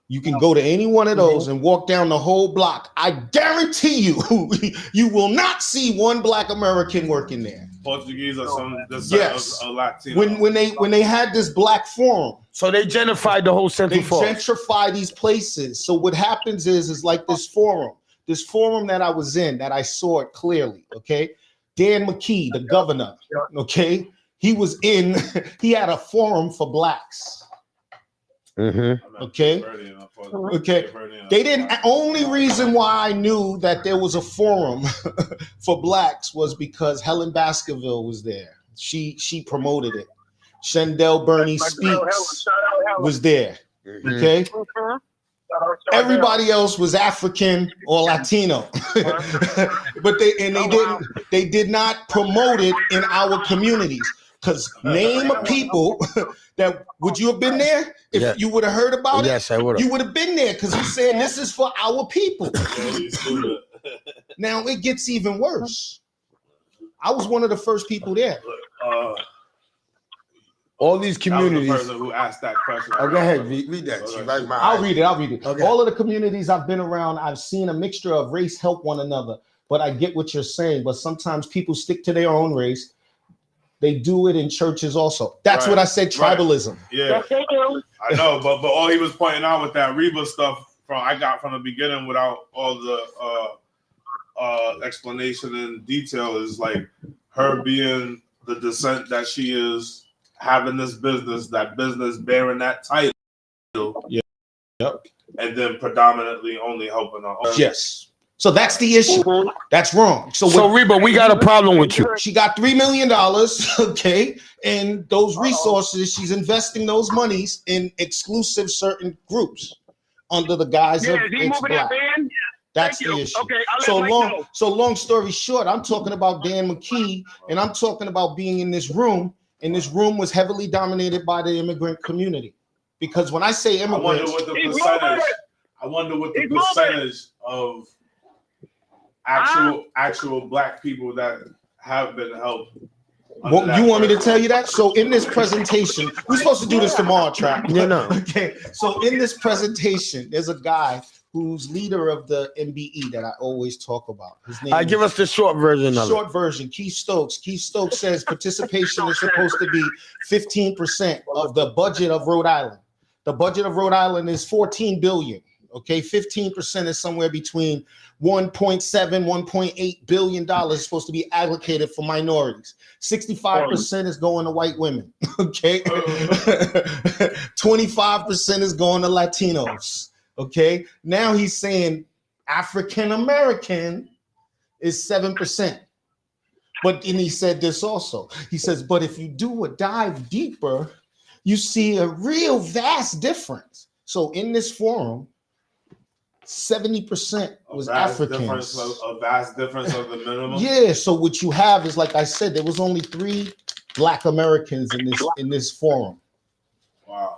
You can go to any one of those and walk down the whole block. I guarantee you, you will not see one black American working there. Portuguese or some Latino. When they had this black forum. So they gentrified the whole Central Falls. They gentrify these places. So what happens is like this forum. This forum that I was in, that I saw it clearly, okay? Dan McKee, the governor, okay? He had a forum for blacks. Okay? They didn't, only reason why I knew that there was a forum for blacks was because Helen Baskerville was there. She promoted it. Shendell Burney Speaks was there, okay? Everybody else was African or Latino, but they did not promote it in our communities. Because name of people that would you have been there if you would have heard about it? Yes, I would have. You would have been there because he's saying this is for our people. Now it gets even worse. I was one of the first people there. All these communities. That was the person who asked that question. Oh, go ahead, read that. I'll read it. Okay. All of the communities I've been around, I've seen a mixture of race help one another. But I get what you're saying. But sometimes people stick to their own race. They do it in churches also. That's what I said, tribalism. Right. Yeah, I know. But all he was pointing out with that Reba stuff I got from the beginning without all the explanation and detail is like her being the descent that she is, having this business, that business bearing that title, and then predominantly only helping her. Yes. So that's the issue. That's wrong. So Reba, we got a problem with you. She got $3 million, okay, and those resources, she's investing those monies in exclusive certain groups under the guise of it's black. That's the issue. Okay, so long story short, I'm talking about Dan McKee, and I'm talking about being in this room, and this room was heavily dominated by the immigrant community. Because when I say I wonder immigrants, what the He's percentage. moving. I wonder what the He's moving. percentage of actual black people that have been helped. well, you want me to tell you that? So in this presentation, we're supposed to do this tomorrow, Trap. Yeah, no. Okay. So in this presentation, there's a guy who's leader of the MBE that I always talk about. His name Give us the short version of it. short version, Keith Stokes. Keith Stokes says participation is supposed to be 15% of the budget of Rhode Island. The budget of Rhode Island is 14 billion. Okay, 15% is somewhere between 1.7, 1.8 billion dollars supposed to be allocated for minorities. 65% is going to white women. Okay, 25% is going to Latinos. Okay, now he's saying African American is 7%. But and he said this also. He says, but if you do a dive deeper, you see a real vast difference. So in this forum, 70% was Africans. A vast difference of the minimum. Yeah. So what you have is, like I said, there was only 3 Black Americans in this forum. Wow.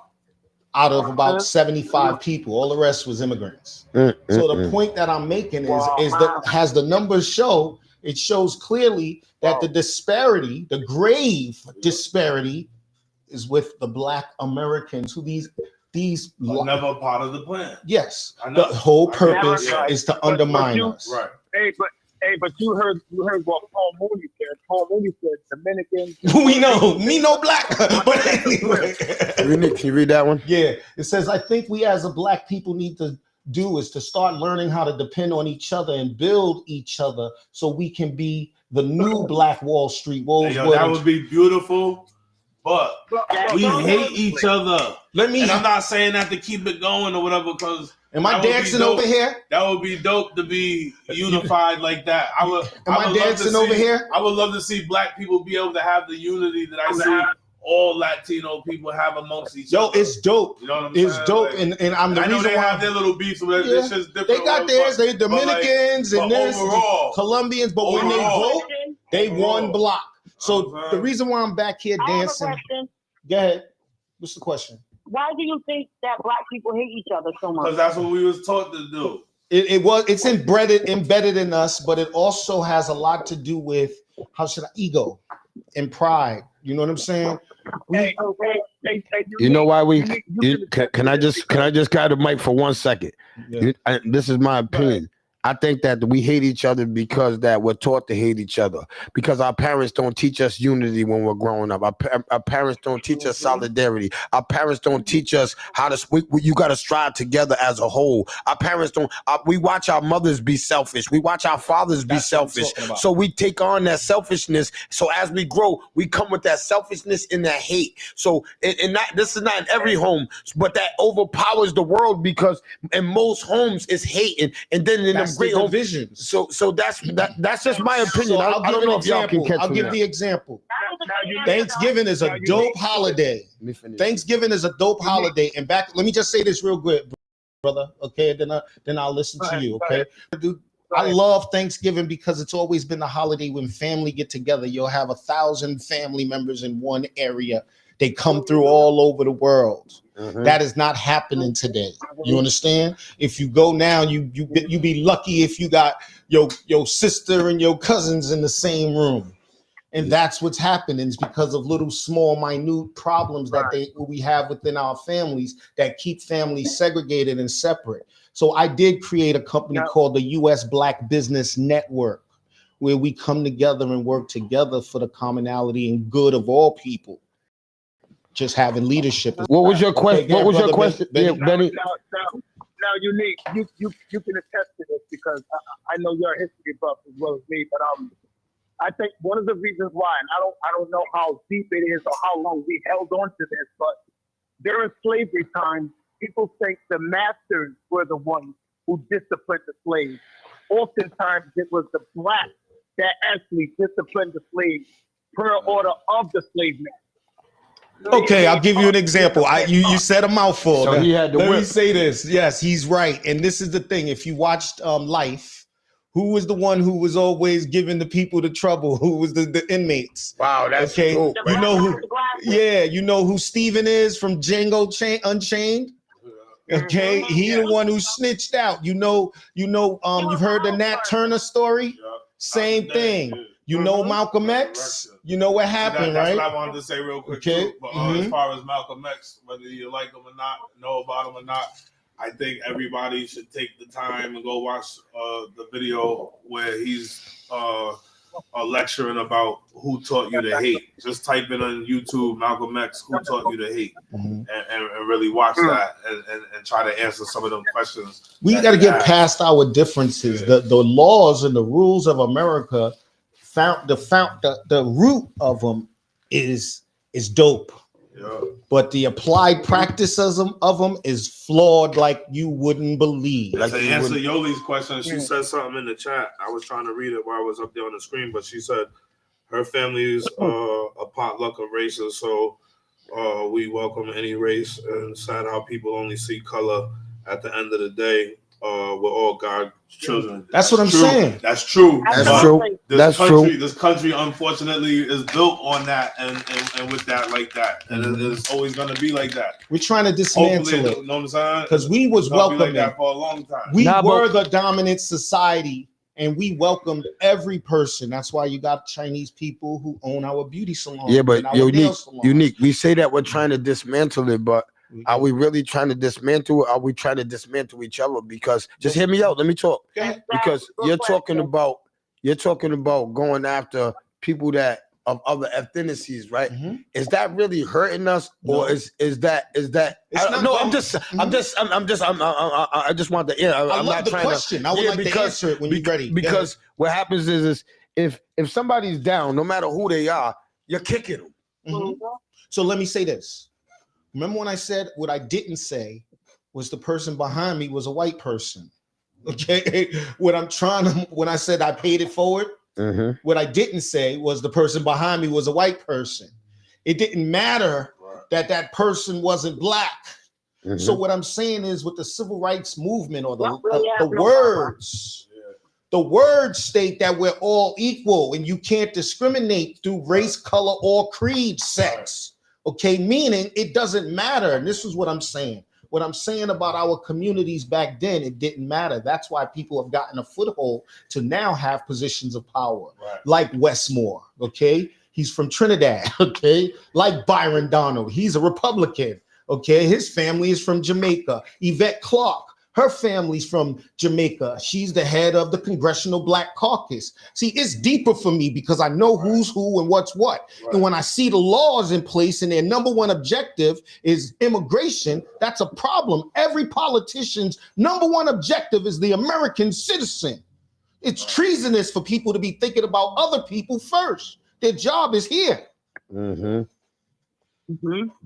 Out of about 75 people, all the rest was immigrants. So the point that I'm making is that has the numbers show, it shows clearly that the disparity, the grave disparity, is with the Black Americans who these never part of the plan. Yes, I the know. whole purpose Yeah. is to undermine us. Right. But you heard what Paul Mooney said. Paul Mooney said Dominicans. We know, me no black. But anyway, Can you read that one? yeah, it says, I think we as a black people need to do is to start learning how to depend on each other and build each other so we can be the new Black Wall Street. That would be beautiful, but we hate each other. And I'm not saying that to keep it going or whatever, because am I dancing over here? That would be dope to be unified like that. Am I dancing over here? I would love to see black people be able to have the unity that I see all Latino people have amongst each other. Yo, it's dope. You know what I'm it's saying? dope, Like, and I'm the I know reason they why have their little beefs, but Yeah. it's just different. they got theirs. They Dominicans and this overall, Colombians, but when they overall. vote, they one block. So Uh-huh. the reason why I'm back here I have a dancing. question. Go ahead. What's the question? Why do you think that Black people hate each other so because much? that's what we was taught to do. It's embedded in us, but it also has a lot to do with ego and pride. You know what I'm saying? You know why can I just grab the mic for 1 second? Yeah. This is my opinion. I think that we hate each other because that we're taught to hate each other, because our parents don't teach us unity when we're growing up. Our parents don't teach us solidarity. Our parents don't teach us how to you got to strive together as a whole. Our parents don't. We watch our mothers be selfish. We watch our fathers be selfish. So we take on that selfishness. So as we grow, we come with that selfishness and that hate. So this is not in every home, but that overpowers the world, because in most homes it's hate, and then in That's great the home divisions. So that's just my opinion. So I don't know if y'all can catch I'll me give now. the example. Thanksgiving is a dope holiday. Let me finish. Thanksgiving is a dope holiday. And let me just say this real quick, brother. Okay, then I'll listen to you. Okay, dude. I love Thanksgiving because it's always been a holiday when family get together. You'll have 1,000 family members in one area. They come through all over the world. Mhm. That is not happening today. You understand? If you go now, you be lucky if you got your sister and your cousins in the same room. And that's what's happening, is because of little small minute problems that we have within our families that keep families segregated and separate. So I did create a company called the US Black Business Network, where we come together and work together for the commonality and good of all people. Just having leadership. What was your question? Okay, What was your brother question? Benny. Yeah, Benny. Now, Unique, you can attest to this, because I know you're a history buff as well as me, but I think one of the reasons why, and I don't know how deep it is or how long we held on to this, but during slavery time, people think the masters were the ones who disciplined the slaves. Oftentimes, it was the blacks that actually disciplined the slaves per order of the slave master. Okay, I'll give you an example. You said a mouthful. So he had to Let me whip. say this. Yes, he's right. And this is the thing. If you watched Life Who was the one who was always giving the people the trouble? Who was the inmates? Wow, that's Okay, dope. you know who? The glasses. Yeah, you know who Steven is from Unchained. Okay, he the one who snitched out. You know, you've heard the Nat Turner story. Yeah. Same thing. You know Malcolm X. You know what happened, That's right? what I wanted to say real quick Okay. too. But as far as Malcolm X, whether you like him or not, know about him or not, I think everybody should take the time and go watch the video where he's lecturing about who taught you to hate. Just type in on YouTube Malcolm X, who taught you to hate, and really watch that and try to answer some of them questions. We got to get past our differences. Yeah. The laws and the rules of America the root of them is dope. Yeah. But the applied practices of them is flawed like you wouldn't believe. To answer Yoli's question, she said something in the chat. I was trying to read it while I was up there on the screen, but she said her family is a potluck of races, so we welcome any race, and sad how people only see color. At the end of the day, we're all God's children. That's what I'm true. saying. That's true. That's But true. That's true. This country, unfortunately, is built on that and with that like that, and it's always going to be like that. We're trying to dismantle Hopefully, it you know what I'm saying? because we was It's gonna be welcoming. like that for a long time. We were the dominant society, and we welcomed every person. That's why you got Chinese people who own our beauty salon. Yeah, but and our nail salon. unique. We say that we're trying to dismantle it, but are we really trying to dismantle it? Are we trying to dismantle each other? Because just hear me out. Let me talk. Because you're talking about going after people that of other ethnicities, right? Is that really hurting us, or is that? I just want the answer. I I'm love not the trying question. to. I would Yeah, like to because answer it when you're ready. Because what happens is if somebody's down, no matter who they are, you're kicking them. So let me say this. Remember when I said what I didn't say was the person behind me was a white person. Okay. When I said I paid it forward, what I didn't say was the person behind me was a white person. It didn't matter that person wasn't black. So what I'm saying is with the civil rights movement or the words state that we're all equal and you can't discriminate through race, color, or creed, sex. Okay, meaning it doesn't matter. And this is what I'm saying. What I'm saying about our communities back then, it didn't matter. That's why people have gotten a foothold to now have positions of power, like Westmore. Okay, he's from Trinidad. Okay, like Byron Donald, he's a Republican. Okay, his family is from Jamaica. Yvette Clarke, her family's from Jamaica. She's the head of the Congressional Black Caucus. See, it's deeper for me because I know who's who and what's what. And when I see the laws in place and their number one objective is immigration, that's a problem. Every politician's number one objective is the American citizen. It's treasonous for people to be thinking about other people first. Their job is here. That's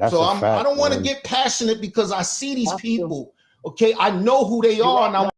So a fact, I don't want to man. get passionate because I see these people. Okay, I know who they are, and I'm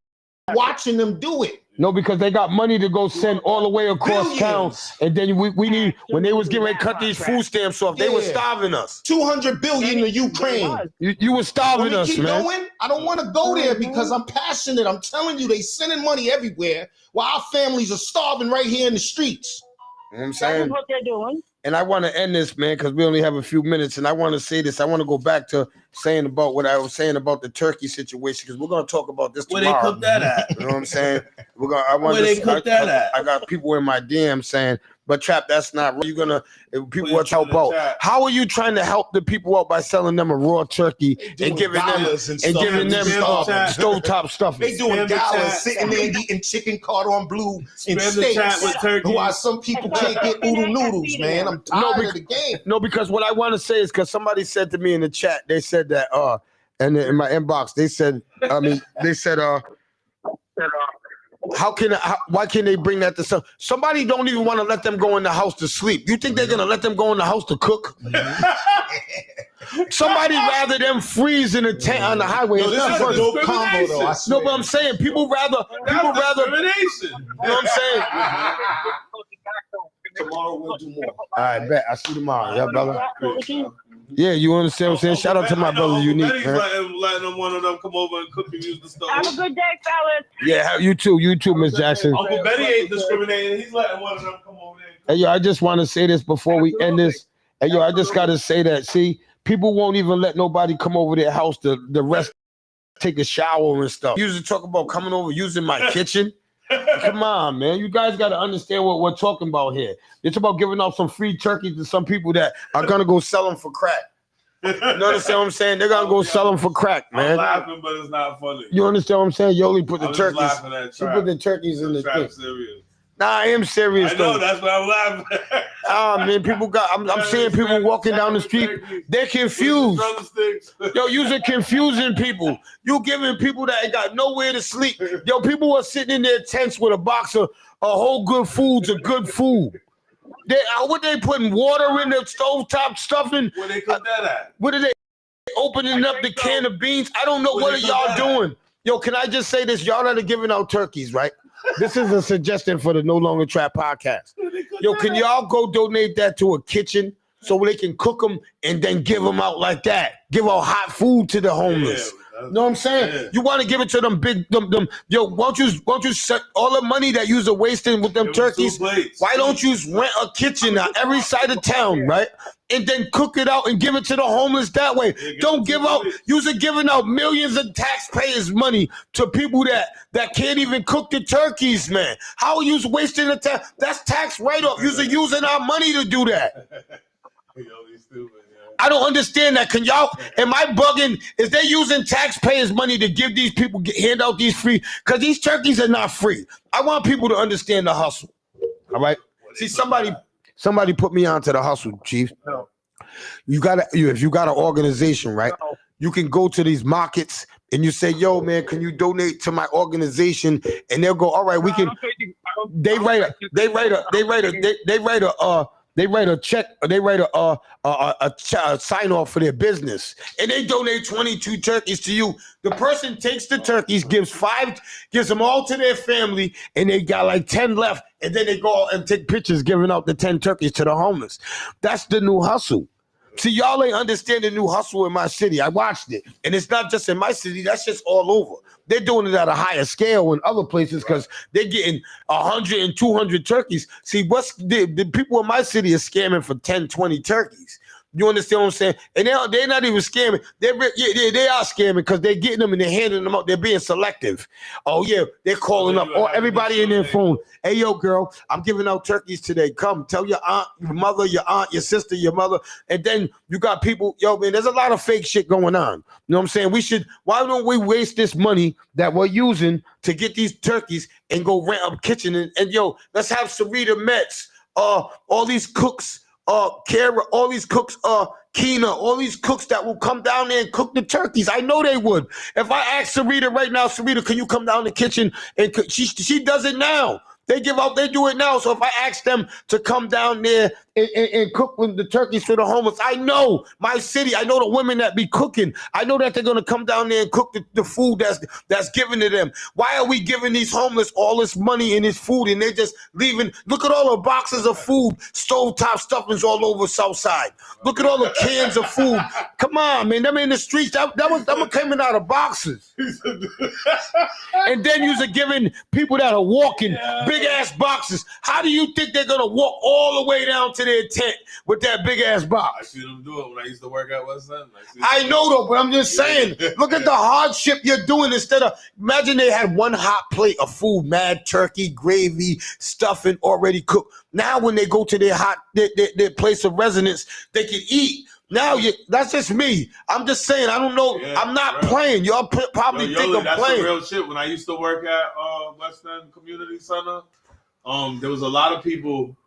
watching them do it. No, because they got money to go send all the way across town, and then we need when they was getting ready to cut these food stamps off, they were starving us. 200 billion to Ukraine. You were starving us, keep man. going. I don't want to go there because I'm passionate. I'm telling you, they sending money everywhere while our families are starving right here in the streets. You know what I'm That saying? is what they're doing. And I want to end this, man, because we only have a few minutes. And I want to say this. I want to go back to saying about what I was saying about the turkey situation, because we're going to talk about this Where tomorrow. they cook that at? You know what I'm saying? Where they cook that at? I got people in my DM saying, but Trap, that's not right. You're going to, people want to help out. Chat. How are you trying to help the people out by selling them a raw turkey and giving them stovetop stuff? They doing galas, sitting there eating chicken cordon bleu and steaks. Why some people can't get oodle noodles, man. I'm tired of the game. No, because what I want to say is because somebody said to me in the chat, they said that, and in my inbox, they said, why can't they bring that to somebody don't even want to let them go in the house to sleep? You think they're gonna let them go in the house to cook? Somebody rather them freeze in a tent on the highway. No, this is a dope combo, though. I No, but I'm saying people rather. You know what I'm saying? Tomorrow we'll do more. All right, bet. I'll see you tomorrow. Yeah, brother. Yeah, you understand what I'm saying? Shout out to my brother Unique. Betty's letting one of them come over and cook and use the stove. Have a good day, fellas. Yeah, you too, Miss Jackson. Uncle Betty ain't discriminating. He's letting one of them come over there. Hey, yo, I just want to say this before we end this. Hey, yo, I just got to say that. See, people won't even let nobody come over their house to the rest take a shower and stuff. Usually talk about coming over using my kitchen. Come on, man. You guys got to understand what we're talking about here. It's about giving out some free turkeys to some people that are going to go sell them for crack. You understand what I'm saying? They're going to go sell them for crack, man. I'm laughing, but it's not funny. You understand what I'm saying? You only put the turkeys. You put the turkeys in the thing. Serious. Nah, I am serious. I know, though. that's why I'm laughing. Man, people got. I'm seeing people walking down the street. They're confused. Yo, you're confusing people. You giving people that ain't got nowhere to sleep. Yo, people are sitting in their tents with a box of whole good foods of good food. What they putting water in the stovetop stuffing? Where they put that at? What are they opening up the can of beans? I don't know. What are y'all doing? Yo, can I just say this? Y'all that are giving out turkeys, right? This is a suggestion for the No Longer Trap podcast. Yo, can y'all go donate that to a kitchen so they can cook them and then give them out like that? Give out hot food to the homeless. You know what I'm saying? Yeah. You want to give it to them big, them. Yo, won't you set all the money that you're wasting with them turkeys? Why don't you rent a kitchen on every side of town, right? And then cook it out and give it to the homeless that way. Don't give out. You're giving out millions of taxpayers' money to people that can't even cook the turkeys, man. How are you wasting the time? That's tax write-off. You're using our money to do that. I don't understand that. Can y'all, am I bugging? Is they using taxpayers' money to give these people, hand out these free? Because these turkeys are not free. I want people to understand the hustle. All right? See, somebody put me onto the hustle, Chief. If you got an organization, right? You can go to these markets and you say, yo, man, can you donate to my organization? And they'll go, all right, we can. They write a check, they write a sign off for their business, and they donate 22 turkeys to you. The person takes the turkeys, gives them all to their family, and they got like 10 left, and then they go and take pictures giving out the 10 turkeys to the homeless. That's the new hustle. See, y'all ain't understand the new hustle in my city. I watched it, and it's not just in my city. That's just all over. They're doing it at a higher scale in other places because they're getting 100 and 200 turkeys. See, the people in my city are scamming for 10, 20 turkeys. You understand what I'm saying? And they're not even scamming. They are scamming because they're getting them and they're handing them out. They're being selective. Oh, yeah, they're calling up everybody in their phone. Hey, yo, girl, I'm giving out turkeys today. Come, tell your aunt, your mother, your aunt, your sister, your mother. And then you got people, yo, man, there's a lot of fake shit going on. You know what I'm saying? Why don't we waste this money that we're using to get these turkeys and go rent a kitchen? And yo, let's have Sarita Metz, all these cooks, Kara, all these cooks, Keena, all these cooks that will come down there and cook the turkeys. I know they would. If I ask Sarita right now, Sarita, can you come down the kitchen and cook? She does it now. They do it now. So if I ask them to come down there and cook with the turkeys for the homeless, I know my city. I know the women that be cooking. I know that they're gonna come down there and cook the food that's given to them. Why are we giving these homeless all this money and this food and they're just leaving? Look at all the boxes of food, stovetop stuffings all over Southside. Look at all the cans of food. Come on, man. Them in the streets. That was coming out of boxes. And then you're giving people that are walking big ass boxes. How do you think they're gonna walk all the way down to their tent with that big ass box? I see them do it when I used to work at West End. I know though, but I'm just saying, look at the hardship you're doing imagine they had one hot plate of food, mad turkey, gravy, stuffing already cooked. Now when they go to their place of residence, they can eat. Now that's just me. I'm just saying. I don't know. Yeah, I'm not playing. Y'all probably think I'm playing. That's real shit. When I used to work at West End Community Center, there was a lot of people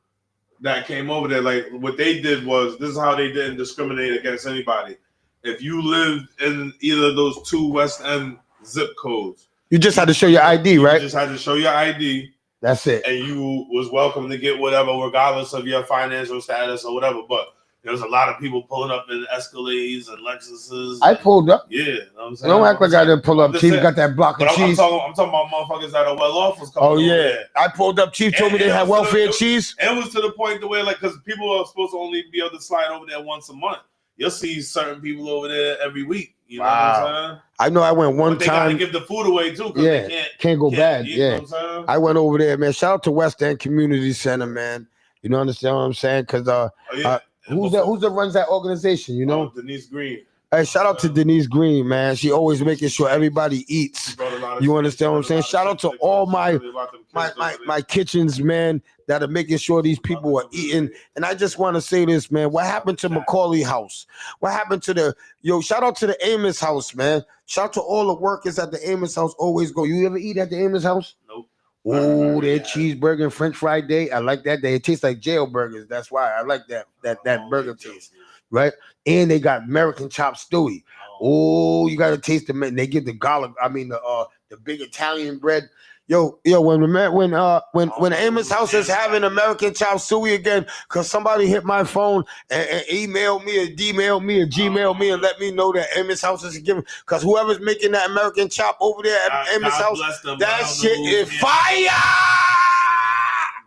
that came over there. Like what they did was, this is how they didn't discriminate against anybody. If you lived in either of those two West End zip codes, you just had to show your ID, right? You just had to show your ID. That's it. And you was welcome to get whatever, regardless of your financial status or whatever. But there was a lot of people pulling up in Escalades and Lexuses. I pulled up. Yeah, you know what I'm saying? Don't act like I didn't pull up. Chief got that block of cheese. I'm talking about motherfuckers that are well off. Oh yeah, I pulled up. Chief told me they had welfare cheese. It was to the point the way, like, because people are supposed to only be able to slide over there once a month. you'll see certain people over there every week. You know Wow. what I'm saying? I know I went one But they gotta time. give the food away too, because Yeah, they can't go bad. You know Yeah, what I'm saying? I went over there, man. Shout out to West End Community Center, man. You know, understand what I'm saying? Because Oh, yeah. who's that runs that organization? You know, Denise Green. Hey, shout out to Denise Green, man. She always making sure everybody eats. You understand what I'm saying? Shout out to all my kitchens, man, that are making sure these people are eating. And I just want to say this, man. What happened to Macaulay House? What happened to shout out to the Amos House, man. Shout out to all the workers at the Amos House. Always go. You ever eat at the Amos House? Nope. Oh, their cheeseburger and French fry day. I like that day. It tastes like jail burgers. That's why I like that burger taste. Right? And they got American chopped stewie. Oh, you gotta taste them. They give the garlic. I mean the big Italian bread. Yo, when Amos House is having American chopped stewie again, cause somebody hit my phone and emailed me or D-mailed me or Gmailed me and let me know that Amos House is giving. Cause whoever's making that American chop over there at Amos House, that shit is fire.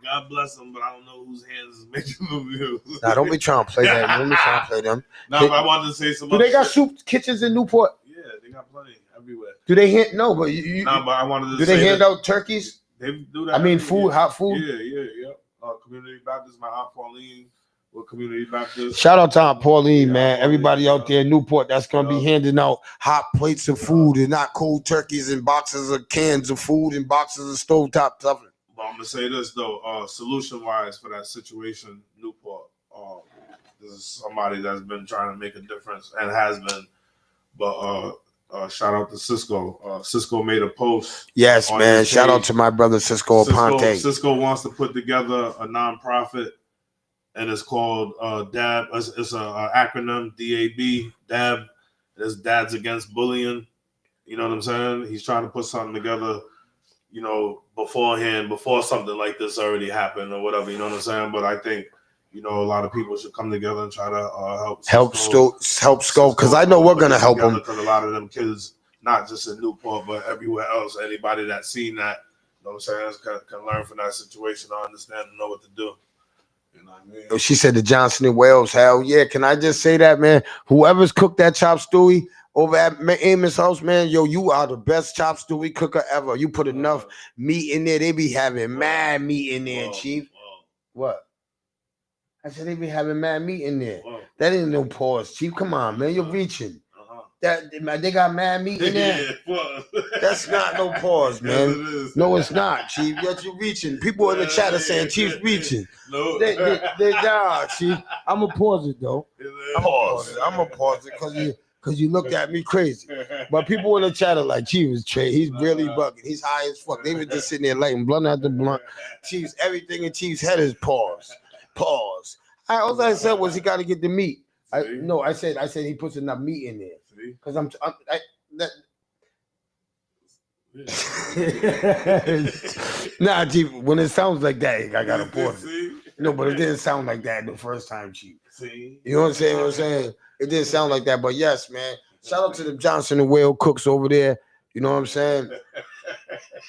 God bless them, but I don't know whose hands is making the view. Nah, don't be trying to play that. Don't be trying to play them. But I wanted to say some. Do they got soup kitchens in Newport? Yeah, they got plenty everywhere. Do they hand? No, but but I wanted to. Do they hand out turkeys? They do that. I mean, food, hot food. Yeah. Community Baptist, my Aunt Pauline with Community Baptist. Shout out to Aunt Pauline, man. Everybody out there in Newport that's gonna be handing out hot plates of food and not cold turkeys and boxes of cans of food and boxes of stovetop stuff. But I'm gonna say this though, solution wise for that situation, Newport. This is somebody that's been trying to make a difference and has been. But shout out to Cisco. Cisco made a post. Yes, man. Shout out to my brother Cisco Aponte. Cisco wants to put together a nonprofit, and it's called DAB. It's an acronym, DAB. DAB. It's Dads Against Bullying. You know what I'm saying? He's trying to put something together, you know, beforehand, before something like this already happened or whatever. You know what I'm saying? But I think, you know, a lot of people should come together and try to help Scope, because I know we're gonna help them. Because a lot of them kids, not just in Newport, but everywhere else, anybody that's seen that, you know what I'm saying, can learn from that situation, or understand and know what to do. You know what I mean? She said the Johnson and Wales. Hell yeah! Can I just say that, man? Whoever's cooked that chop stewie over at Amos House, man, yo, you are the best chop stewie cooker ever. You put enough meat in there. They be having mad meat in there, Chief. What? I said they be having mad meat in there. That ain't no pause, Chief. Come on, man. You're reaching. That they got mad meat in there. That's not no pause, man. No, it's not, Chief. You're reaching. People in the chat are saying Chief's reaching. No, they nah, Chief. I'm gonna pause it though. I'm gonna pause it because you looked at me crazy. But people in the chat are like, Chief is Trey. He's really bugging. He's high as fuck. They were just sitting there lighting blunt after blunt. Chief's everything in Chief's head is pause. Pause. All I said was he got to get the meat. I said he puts enough meat in there. Because nah, Chief. When it sounds like that, I gotta pause it. No, but it didn't sound like that the first time, Chief. You know what I'm saying? It didn't sound like that, but yes, man. Shout out to the Johnson and Whale cooks over there. You know what I'm saying?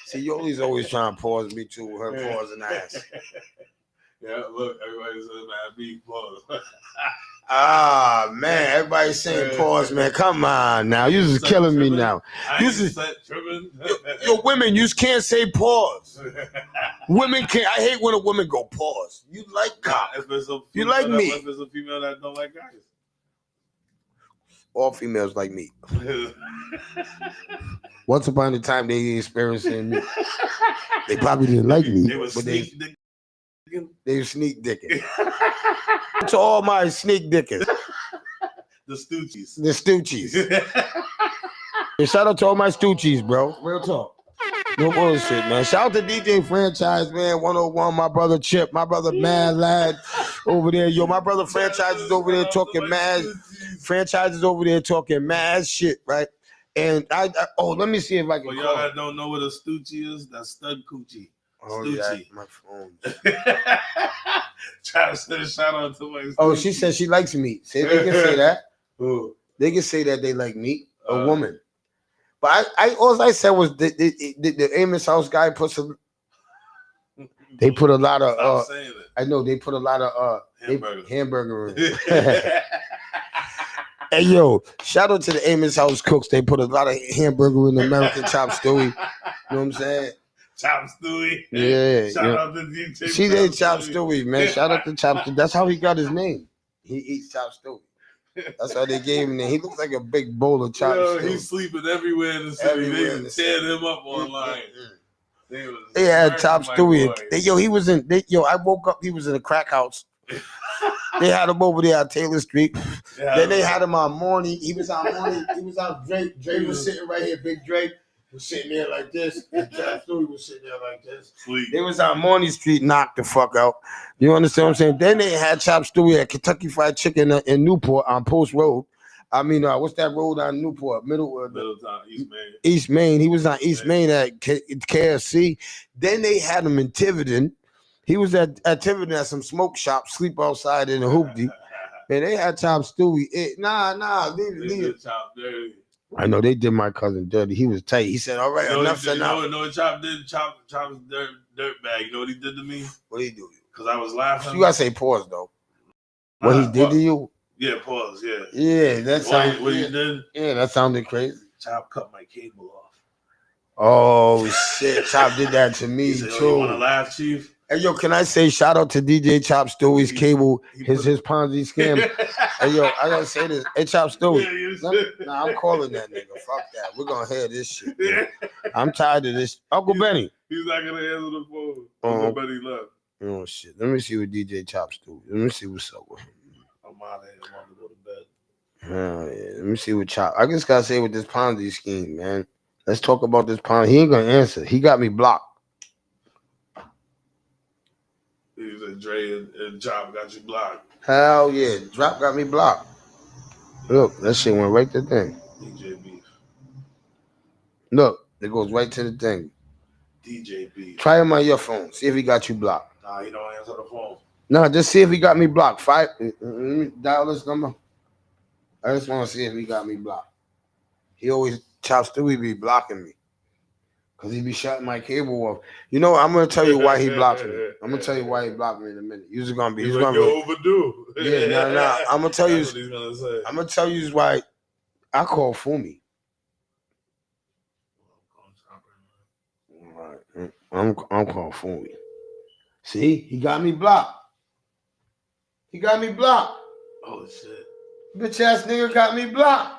See, Yoli's always trying to pause me too with her pausing ass. Yeah, look, everybody's saying that big pause. Ah, man, everybody's saying pause, man. Come on now. You just killing me now. Yo, women, you can't say pause. Women can't. I hate when a woman go pause. You like God. You like me. If it's a female that don't like guys. All females like me. Once upon a time, they experiencing me. They probably didn't like me. They were sneak dicking. To all my sneak dickers. The Stoochies. And shout out to all my Stoochies, bro. Real talk. No bullshit, man. Shout out to DJ Franchise, man. 101, my brother Chip, my brother Mad Lad over there. Yo, my brother Franchise is over there talking mad. Franchise is over there talking mad shit, right? And let me see if I can. For y'all that don't know what a Stoochie is, that's stud coochie. Oh, yeah, my phone. Try to send a shout out to my Stoochie. Oh, she said she likes meat. See, they can say that. They can say that they like meat, a woman. But all I said was the Amos House guy puts a. They put a lot of. I know they put a lot of hamburger in. Hey yo, shout out to the Amos House cooks. They put a lot of hamburger in the American chop stewie. You know what I'm saying? Chop Stewie. Yeah. Shout out to DJ. See, they Chop Stewie, man. Shout out to Chop Stewie. That's how he got his name. He eats Chop Stewie. That's how they gave him the name. He looks like a big bowl of chop stewie. He's sleeping everywhere in the city. Everywhere in They the teared city. him up online. They had Chop Stewie. He was in. I woke up. He was in a crack house. They had him over there on Taylor Street. Then they had him on Morning. He was on Morning. He was on Drake. Drake was sitting right here. Big Drake was sitting there like this. And Chop Stewie was sitting there like this. They was on Morning Street, knocked the fuck out. You understand what I'm saying? Then they had Chop Stewie at Kentucky Fried Chicken in Newport on Post Road. I mean, what's that road on Newport? Middletown, East Main. East Main. He was on East Main at KFC. Then they had him in Tiverton. He was at Tiverton at some smoke shop, sleep outside in a hoopty. And they had Chop Stewie. Leave it. Chop dirty. I know they did my cousin dirty. He was tight. He said, "All right, enough said now." No, Chop did. Chop's dirt bag. You know what he did to me? What did he do? Because I was laughing. You gotta say pause though. What he did to you? Yeah, pause. Yeah. Yeah, that sounded. What he did? Yeah, that sounded crazy. Chop cut my cable off. Oh shit! Chop did that to me He said, too. You want to laugh, Chief? Hey yo, can I say shout out to DJ Chop Stewie's cable, his Ponzi scam. Hey yo, I gotta say this. Hey Chop Stewie, I'm calling that nigga. Fuck that. We're gonna hear this shit. Man. I'm tired of this. Uncle Benny. He's not gonna answer the phone. Uncle Benny left. Oh shit. Let me see what DJ Chop Stewie. Let me see what's up with him. I'm out of here. I'm about to go to bed. Oh yeah. Let me see what Chop. I just gotta say with this Ponzi scheme, man. Let's talk about this Ponzi. He ain't gonna answer. He got me blocked. He said Dre and Chop got you blocked. Hell yeah. Drop got me blocked. Look, that shit went right to the thing. DJ Beef. Look, it goes right to the thing. DJ Beef. Try him on your phone. See if he got you blocked. Nah, he don't answer the phone. No, just see if he got me blocked. Let me dial this number. I just want to see if he got me blocked. He always Chop Stewie be blocking me. Because he be shutting my cable off. You know, I'm going to tell you why he blocked me. I'm going to tell you why he blocked me in a minute. You're going to be. You're overdue. Yeah, no. I'm going to tell you. That's what he's gonna say. I'm going to tell you why I call Fumi. I'm calling Fumi. See? He got me blocked. He got me blocked. Oh, shit. Bitch ass nigga got me blocked.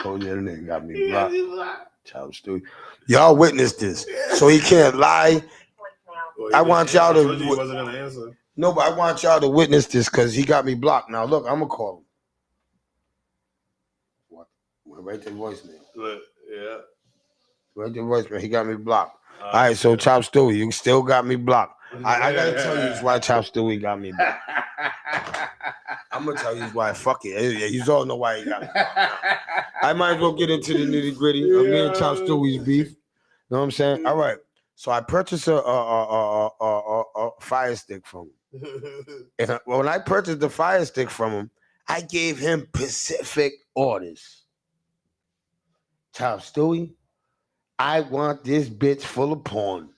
Oh yeah, that nigga got me blocked. Chop Stewie. Y'all witnessed this, so he can't lie. Well, I want y'all to. He wasn't gonna answer. No, but I want y'all to witness this because he got me blocked. Now look, I'm gonna call him. What? Went right to voicemail. Look, yeah. Right to voicemail. He got me blocked. All right, so Chop Stewie, you still got me blocked. I gotta tell you why Chop Stewie got me blocked. I'm gonna tell you why. Fuck it. You all know why he got me blocked. I might as well get into the nitty gritty of me and Chop Stewie's beef. You know what I'm saying? All right. So I purchased a Fire Stick from him. And when I purchased the Fire Stick from him, I gave him specific orders. Chop Stewie, I want this bitch full of porn.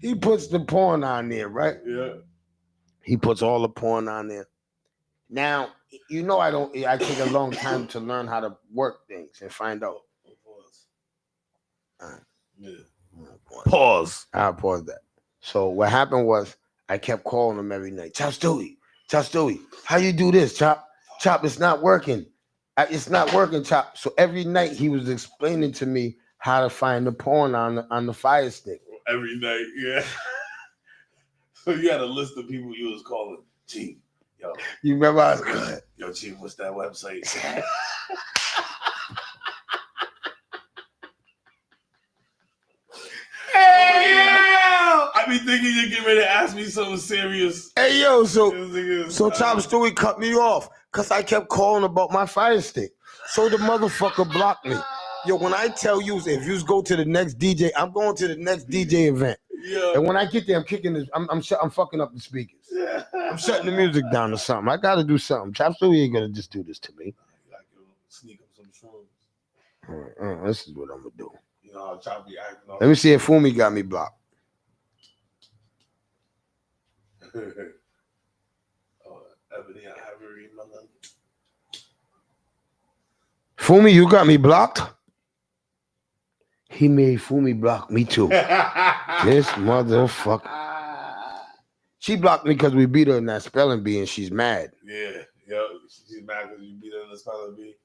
He puts the porn on there, right? Yeah. He puts all the porn on there. Now, you know I take a long time to learn how to work things and find out. All right. Yeah. Pause. I'll pause that. So what happened was I kept calling him every night. Chop Stewie, how you do this, Chop? Chop, it's not working. It's not working, Chop. So every night he was explaining to me how to find the porn on the Fire Stick. Every night, yeah. So you had a list of people you was calling. Chief, yo. You remember I was good. Yo, Chief, what's that website? I be thinking you're getting ready to ask me something serious. Hey yo, so Chop Stewie cut me off because I kept calling about my Fire Stick. So the motherfucker blocked me. Yo, when I tell you, if you go to the next DJ, I'm going to the next DJ event. Yeah. And when I get there, I'm kicking this. I'm fucking up the speakers. Yeah. I'm shutting the music down or something. I got to do something. Chop Stewie ain't gonna just do this to me. Sneak up some shrooms. This is what I'm gonna do. You know, Chop be acting. Let me see if Fumi got me blocked. Ebony Ivory, mother. Fumi, you got me blocked? He made Fumi block me too. This motherfucker. She blocked me because we beat her in that spelling bee and she's mad. Yeah, she's mad because you beat her in the spelling bee.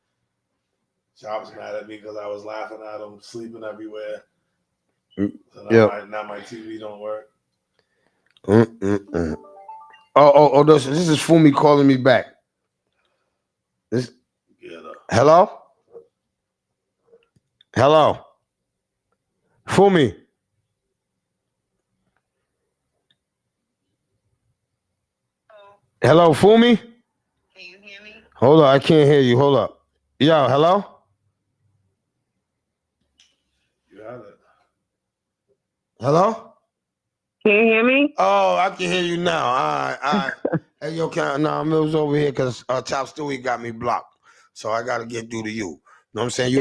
Chop's mad at me because I was laughing at him, sleeping everywhere. So now my TV don't work. Oh, this is Fumi calling me back. Hello? Fumi. Hello, Fumi? Can you hear me? Hold on, I can't hear you. Hold up. Yo, hello? You have it. Hello? Can you hear me? Oh, I can hear you now. All right. Hey, yo, it was over here because Chop Stewie got me blocked. So I got to get through to you. You know what I'm saying?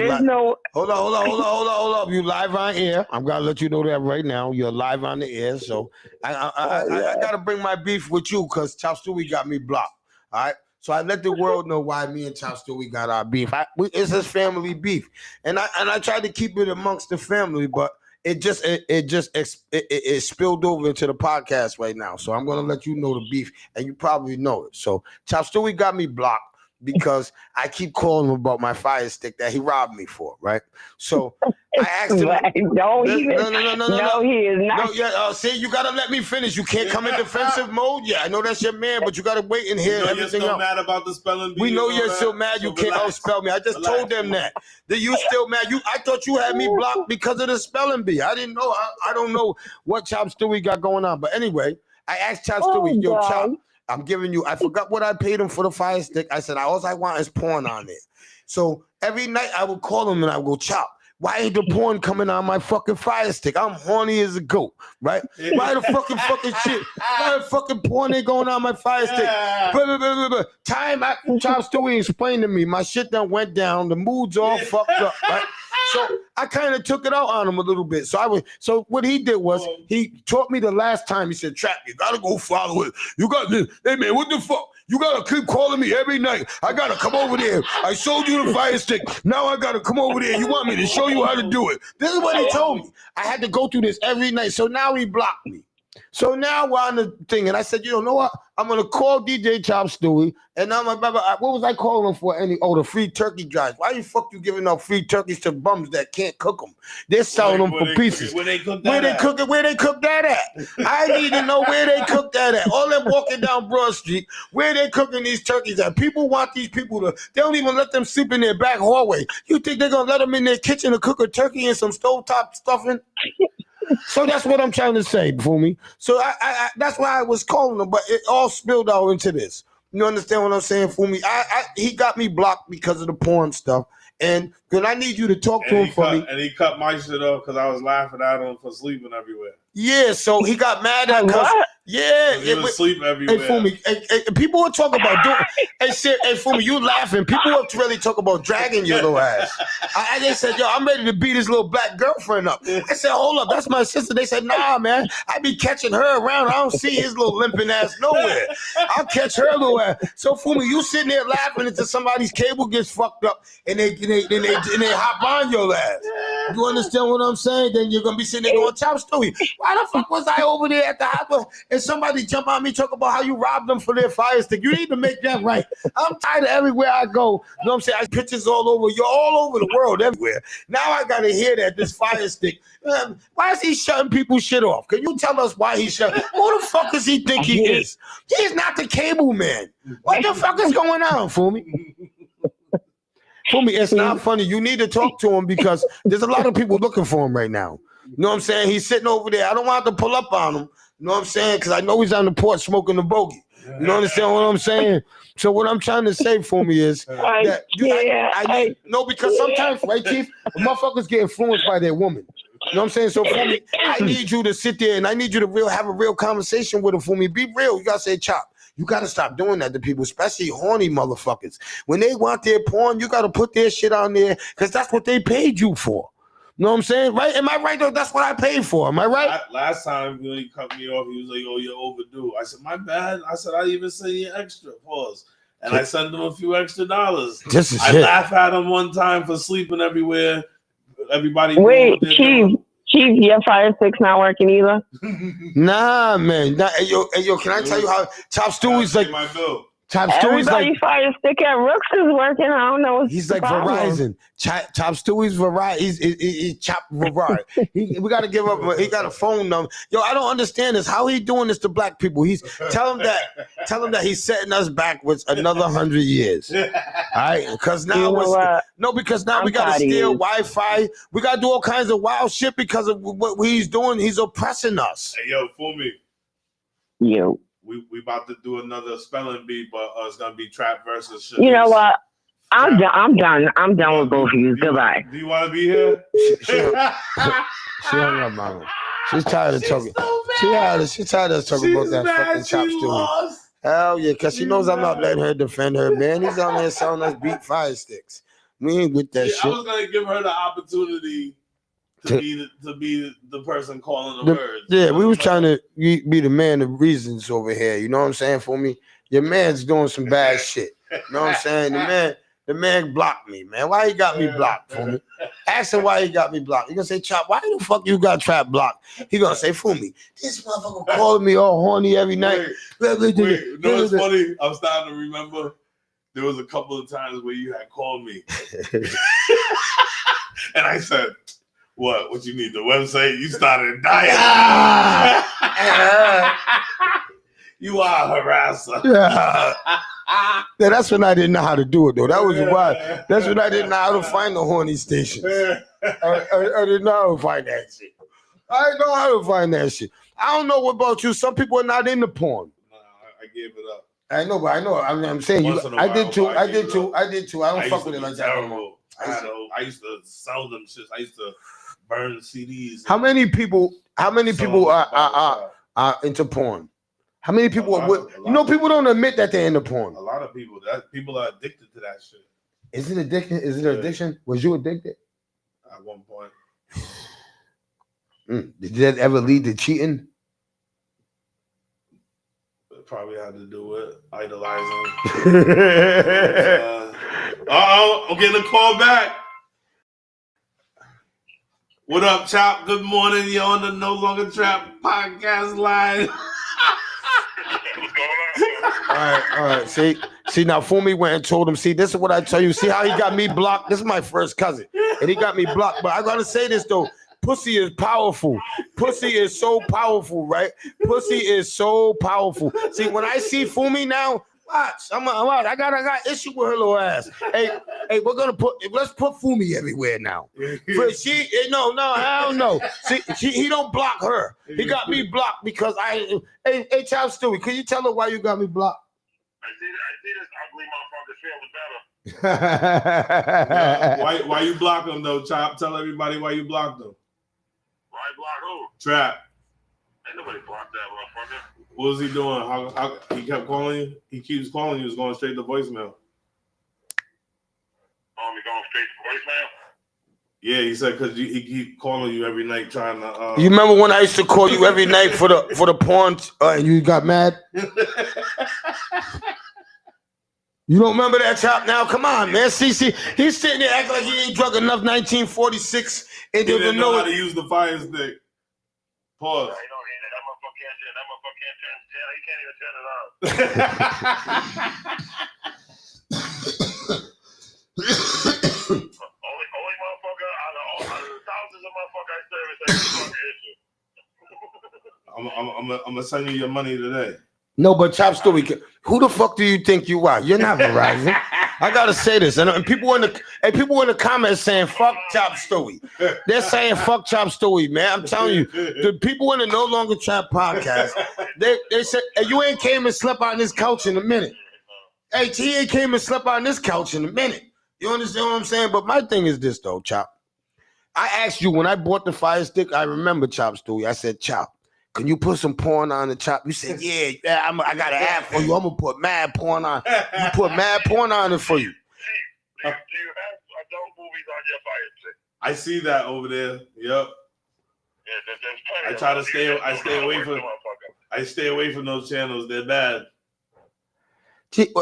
Hold on. You live on air. I'm going to let you know that right now. You're live on the air. So I got to bring my beef with you because Chop Stewie got me blocked. All right? So I let the world know why me and Chop Stewie got our beef. It's his family beef. And I tried to keep it amongst the family, but it spilled over into the podcast right now. So I'm going to let you know the beef, and you probably know it. So Chop Stewie got me blocked because I keep calling him about my fire stick that he robbed me for, right? So I asked him. No, he is not. See, you gotta let me finish. You can't come in defensive mode. Yeah, I know that's your man, but you gotta wait and hear everything else. You're still mad about the spelling bee. We know you're still mad. You can't outspell me. I just told them that you still mad. I thought you had me blocked because of the spelling bee. I didn't know. I don't know what Chop Stewie got going on. But anyway, I asked Chop Stewie, yo, Chop, I'm giving you, I forgot what I paid him for the fire stick. I said, all I want is porn on it. So every night I would call him and I would go, Chop, why ain't the porn coming on my fucking fire stick? I'm horny as a goat, right? Why the fucking shit? Why the fucking porn ain't going on my fire stick? Time Chop Stewie explained to me, my shit done went down, the mood's all fucked up, right? So I kind of took it out on him a little bit. So what he did was he taught me the last time. He said, Trap, you gotta go follow it. You got this. Hey man, what the fuck? You gotta keep calling me every night. I gotta come over there. I showed you the fire stick. Now I gotta come over there. You want me to show you how to do it? This is what he told me. I had to go through this every night. So now he blocked me. So now we're on the thing, and I said, you know what? I'm gonna call DJ Chop Stewie, and I'm like, what was I calling for? The free turkey drives. Why the fuck you giving out free turkeys to bums that can't cook them? They're selling them for pieces. Where they cook that at? I need to know where they cook that at. All them walking down Broad Street, where they cooking these turkeys at? People want these people to. They don't even let them sleep in their back hallway. You think they're gonna let them in their kitchen to cook a turkey and some stovetop stuffing? So that's what I'm trying to say, Fumi. So I that's why I was calling him, but it all spilled out into this. You understand what I'm saying, Fumi? He got me blocked because of the porn stuff, and then I need you to talk to him for me. And he cut my shit off because I was laughing at him for sleeping everywhere. Yeah, so he got mad at us. Yeah, he was sleep everywhere. Hey, Fumi, people were talking about doing. Hey, Fumi, you laughing? People were really talking about dragging your little ass. They said, yo, I'm ready to beat his little black girlfriend up. I said, hold up, that's my sister. They said, nah, man, I be catching her around. I don't see his little limping ass nowhere. I'll catch her little ass. So Fumi, you sitting there laughing until somebody's cable gets fucked up and they hop on your ass. You understand what I'm saying? Then you're gonna be sitting there going, Chop Stewie, why the fuck was I over there at the hospital and somebody jump on me talk about how you robbed them for their fire stick? You need to make that right. I'm tired of everywhere I go. You know what I'm saying? I pictures all over. You're all over the world, everywhere. Now I gotta hear that this fire stick. Why is he shutting people's shit off? Can you tell us why he's shutting? Who the fuck does he think he is? He's not the cable man. What the fuck is going on, Fumi? Fumi, it's not funny. You need to talk to him because there's a lot of people looking for him right now. You know what I'm saying? He's sitting over there. I don't want to pull up on him. You know what I'm saying? Because I know he's on the porch smoking the bogey. You know understand what I'm saying? So what I'm trying to say for me is that because sometimes, right, Chief, motherfuckers get influenced by their woman. You know what I'm saying? So for me, I need you to sit there and I need you to have a real conversation with him for me. Be real. You gotta say, Chop, you gotta stop doing that to people, especially horny motherfuckers. When they want their porn, you gotta put their shit on there because that's what they paid you for. You know what I'm saying? Right? Am I right though? That's what I paid for. Am I right? Last time when he cut me off, he was like, "Oh, you're overdue." I said, "My bad." I said, "I even sent you extra." Pause. And I sent him a few extra dollars. This is I shit. laughed at him one time for sleeping everywhere. Everybody. Wait, Chief, your fire stick's not working either? Nah, man. Nah, hey, yo, can I tell you how Chop Stewie's like my bill. Chop Stewie's Everybody's like fire stick at Rooks is working. I don't know what's he's the like problem. Verizon. Chop Stewie's Verizon. He's Chop Verizon. We got to give up. He got a phone number. Yo, I don't understand this. How he doing this to black people? He's tell him that he's setting us backwards another 100 years. All right, because now because now we got to steal Wi-Fi. We got to do all kinds of wild shit because of what he's doing. He's oppressing us. Hey, yo, fool me. Yo. We about to do another spelling bee, but it's gonna be trap versus shit. You know what? I'm done. I'm done with both of you. Goodbye. Do you want to be here? She hung up, mama. She's tired of talking. She's tired of talking about that fucking Chop Stewie. Hell yeah, because she knows I'm not letting her defend her, man. He's out there selling us beat fire sticks. We ain't with that shit. I was gonna give her the opportunity to be the person calling the words. Yeah, we was trying to be the man of reasons over here. You know what I'm saying? For me, your man's doing some bad shit. You know what I'm saying? The man blocked me, man. Why he got me blocked, for me? Ask him why he got me blocked. He gonna say, Chop, why the fuck you got Trap blocked? He gonna say, fool me, this motherfucker calling me all horny every night. Wait, you know what's funny? I'm starting to remember there was a couple of times where you had called me. And I said, what you need, the website? You started dying. You are a harasser. Yeah, that's when I didn't know how to do it, though. That was why. That's when I didn't know how to find the horny stations. I didn't know how to find that shit. I didn't know how to find that shit. I don't know about you. Some people are not into porn. No, I gave it up. I know, but I know. I'm saying you. I did too. I did too. I don't fuck with it like that. Terrible. I used to sell them shit. I used to burn CDs. How many people are into porn? How many people people don't admit that they're into porn. A lot of people. People are addicted to that shit. Is it addiction? Is it an addiction? Was you addicted? At one point. Did that ever lead to cheating? It probably had to do with idolizing. I'm getting a call back. What up, Chop? Good morning. You're on the No Longer Trap podcast line. All right. See, now Fumi went and told him, see, this is what I tell you. See how he got me blocked? This is my first cousin, and he got me blocked. But I gotta say this though. Pussy is powerful. Pussy is so powerful, right? Pussy is so powerful. See, when I see Fumi now, watch. I got issue with her little ass. Hey, let's put Fumi everywhere now. Hell no. See, he don't block her. He got me blocked because hey, Chop Stewie, can you tell her why you got me blocked? I see this ugly motherfucker feeling better. Why you block him though, Chop? Tell everybody why you blocked him. Why block who? Trap. Ain't nobody blocked that motherfucker. What was he doing? How he kept calling you? He keeps calling you. He was going straight to voicemail. Only going straight to voicemail? Yeah, he said because he keep calling you every night trying to. You remember when I used to call you every night for the porn and you got mad? You don't remember that, Chop? Now, come on, man. See, he's sitting there acting like he ain't drunk enough 1946 and he didn't know how to use the fire stick. Pause. He can't even turn it on. Only motherfucker out of thousands of motherfuckers I service that's a fucking issue. I'm gonna send you your money today. No, but Chop Stewie, who the fuck do you think you are? You're not Verizon. I gotta say this, and people in the comments saying fuck Chop Stewie. They're saying fuck Chop Stewie, man. I'm telling you, the people in the No Longer Trap podcast, they said, hey, you ain't came and slept on this couch in a minute. Hey, he ain't came and slept on this couch in a minute. You understand what I'm saying? But my thing is this though, Chop. I asked you when I bought the fire stick. I remember Chop Stewie. I said, Chop, can you put some porn on the Chop? You said, yeah, I got an app for you. I'm gonna put mad porn on. You put mad porn on it for you. Do you have adult movies on your fire stick? I see that over there. Yep. Yeah, there's plenty. I try to stay away from those channels. They're bad.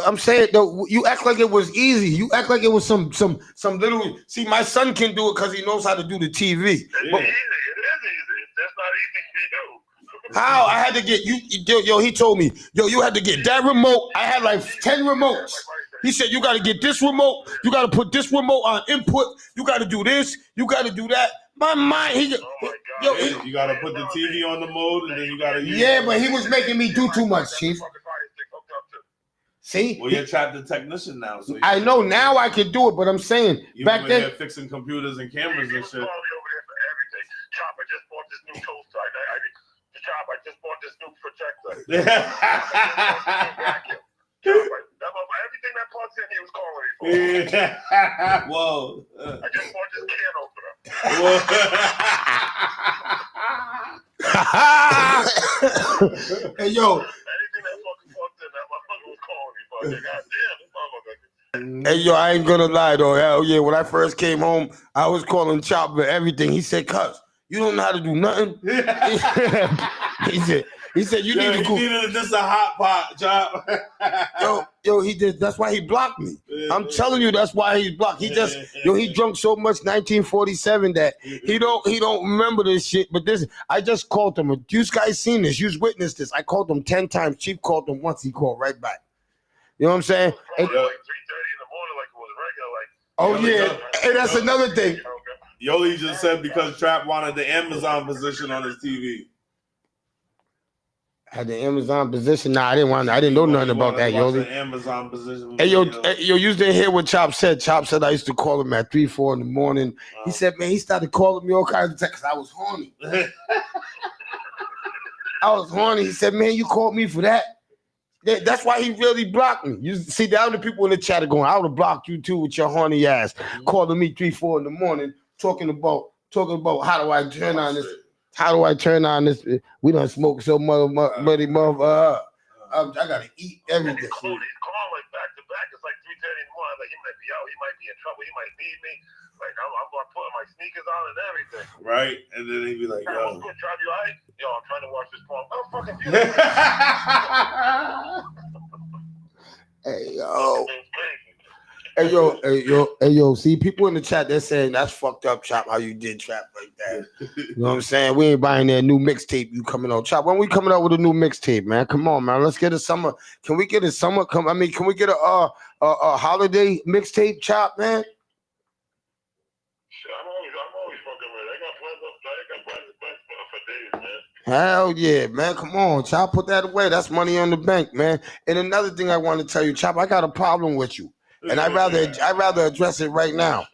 I'm saying though, you act like it was easy. You act like it was some little. See, my son can do it because he knows how to do the TV. It's But easy. It is easy. That's not easy for you. how I had to get you? Yo, he told me, you had to get that remote. I had like 10 remotes. He said you got to get this remote. You got to put this remote on input. You got to do this. You got to do that. My mind. You got to put the TV on the mode, and then you got to. Yeah, but he was making me do too much, Chief. See? Well, you're trapped the technician now. So I know now I can do it, but I'm saying back then. They're fixing computers and cameras and shit. Chop, I just bought this new toaster. Chop, I just bought this new projector. Everything that plugs in, he was calling me for. Whoa. I just bought this can opener. Hey, yo. Anything that fucking plugs in, that motherfucker was calling me for. Goddamn, this motherfucker. Hey, yo, I ain't gonna lie, though. Hell yeah, when I first came home, I was calling Chop for everything. He said, "Cuz, you don't know how to do nothing." He said, you need to go. He needed just a hot pot, Chop. Yo, he did. That's why he blocked me. I'm telling you, that's why he's blocked. He just, he drunk so much 1947 that he don't remember this shit. But this, I just called him. You guys seen this? You witnessed this. I called him 10 times. Chief called him once. He called right back. You know what I'm saying? Like 3:30 in the morning, like it was regular. Like, oh yeah, hey, that's another thing. Yoli just said because Trap wanted the Amazon position on his TV. Had the Amazon position? Nah, I didn't know nothing about that, Yoli. The Amazon position. Hey, yo, you didn't hear what Chop said. Chop said I used to call him at 3, 4 in the morning. He said, man, he started calling me all kinds of texts. I was horny. He said, man, you called me for that? That's why he really blocked me. You see, the other people in the chat are going, I would have blocked you too with your horny ass. Calling me 3, 4 in the morning, talking about how do I turn on this? How do I turn on this? We don't smoke so much, buddy, mother. I gotta eat everything. He's calling like back to back. It's like 3:30 in the morning. Like he might be out. He might be in trouble. He might need me. Like I'm putting my sneakers on and everything. Right, and then he'd be like, "Yo, good job, you alright? Yo, I'm trying to watch this porn. Oh, fucking Hey yo. Hey yo, see people in the chat, they're saying that's fucked up, Chop, how you did Trap like that. You know what I'm saying? We ain't buying that new mixtape you coming out. Chop, when we coming out with a new mixtape, man? Come on, man. Let's get a summer. Can we get a summer? Can we get a holiday mixtape, Chop, man? I'm always fucking ready. I got plans for days, man. Hell yeah, man. Come on, Chop, put that away. That's money on the bank, man. And another thing I want to tell you, Chop, I got a problem with you. And I'd rather address it right now.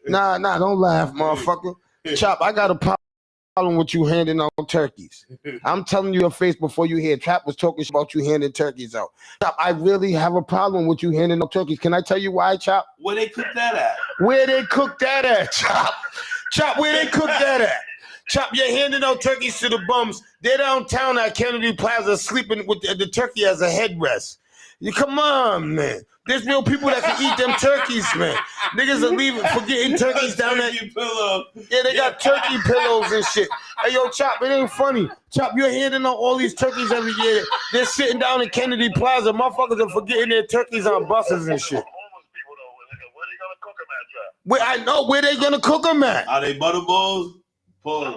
Nah, don't laugh, motherfucker. Chop, I got a problem with you handing out turkeys. I'm telling you your face before you hear. Trap was talking about you handing turkeys out. Chop, I really have a problem with you handing out turkeys. Can I tell you why, Chop? Where they cook that at? Where they cook that at, Chop? Chop, where they cook that at? Chop, you're handing out turkeys to the bums. They're downtown at Kennedy Plaza sleeping with the turkey as a headrest. Come on, man. There's real people that can eat them turkeys, man. Niggas are forgetting turkeys down there. Yeah, they got turkey pillows and shit. Hey, yo, Chop, it ain't funny. Chop, you're handing out all these turkeys every year. They're sitting down in Kennedy Plaza. Motherfuckers are forgetting their turkeys on buses and shit. Where I know where they gonna cook them at. Are they butter balls? Pull.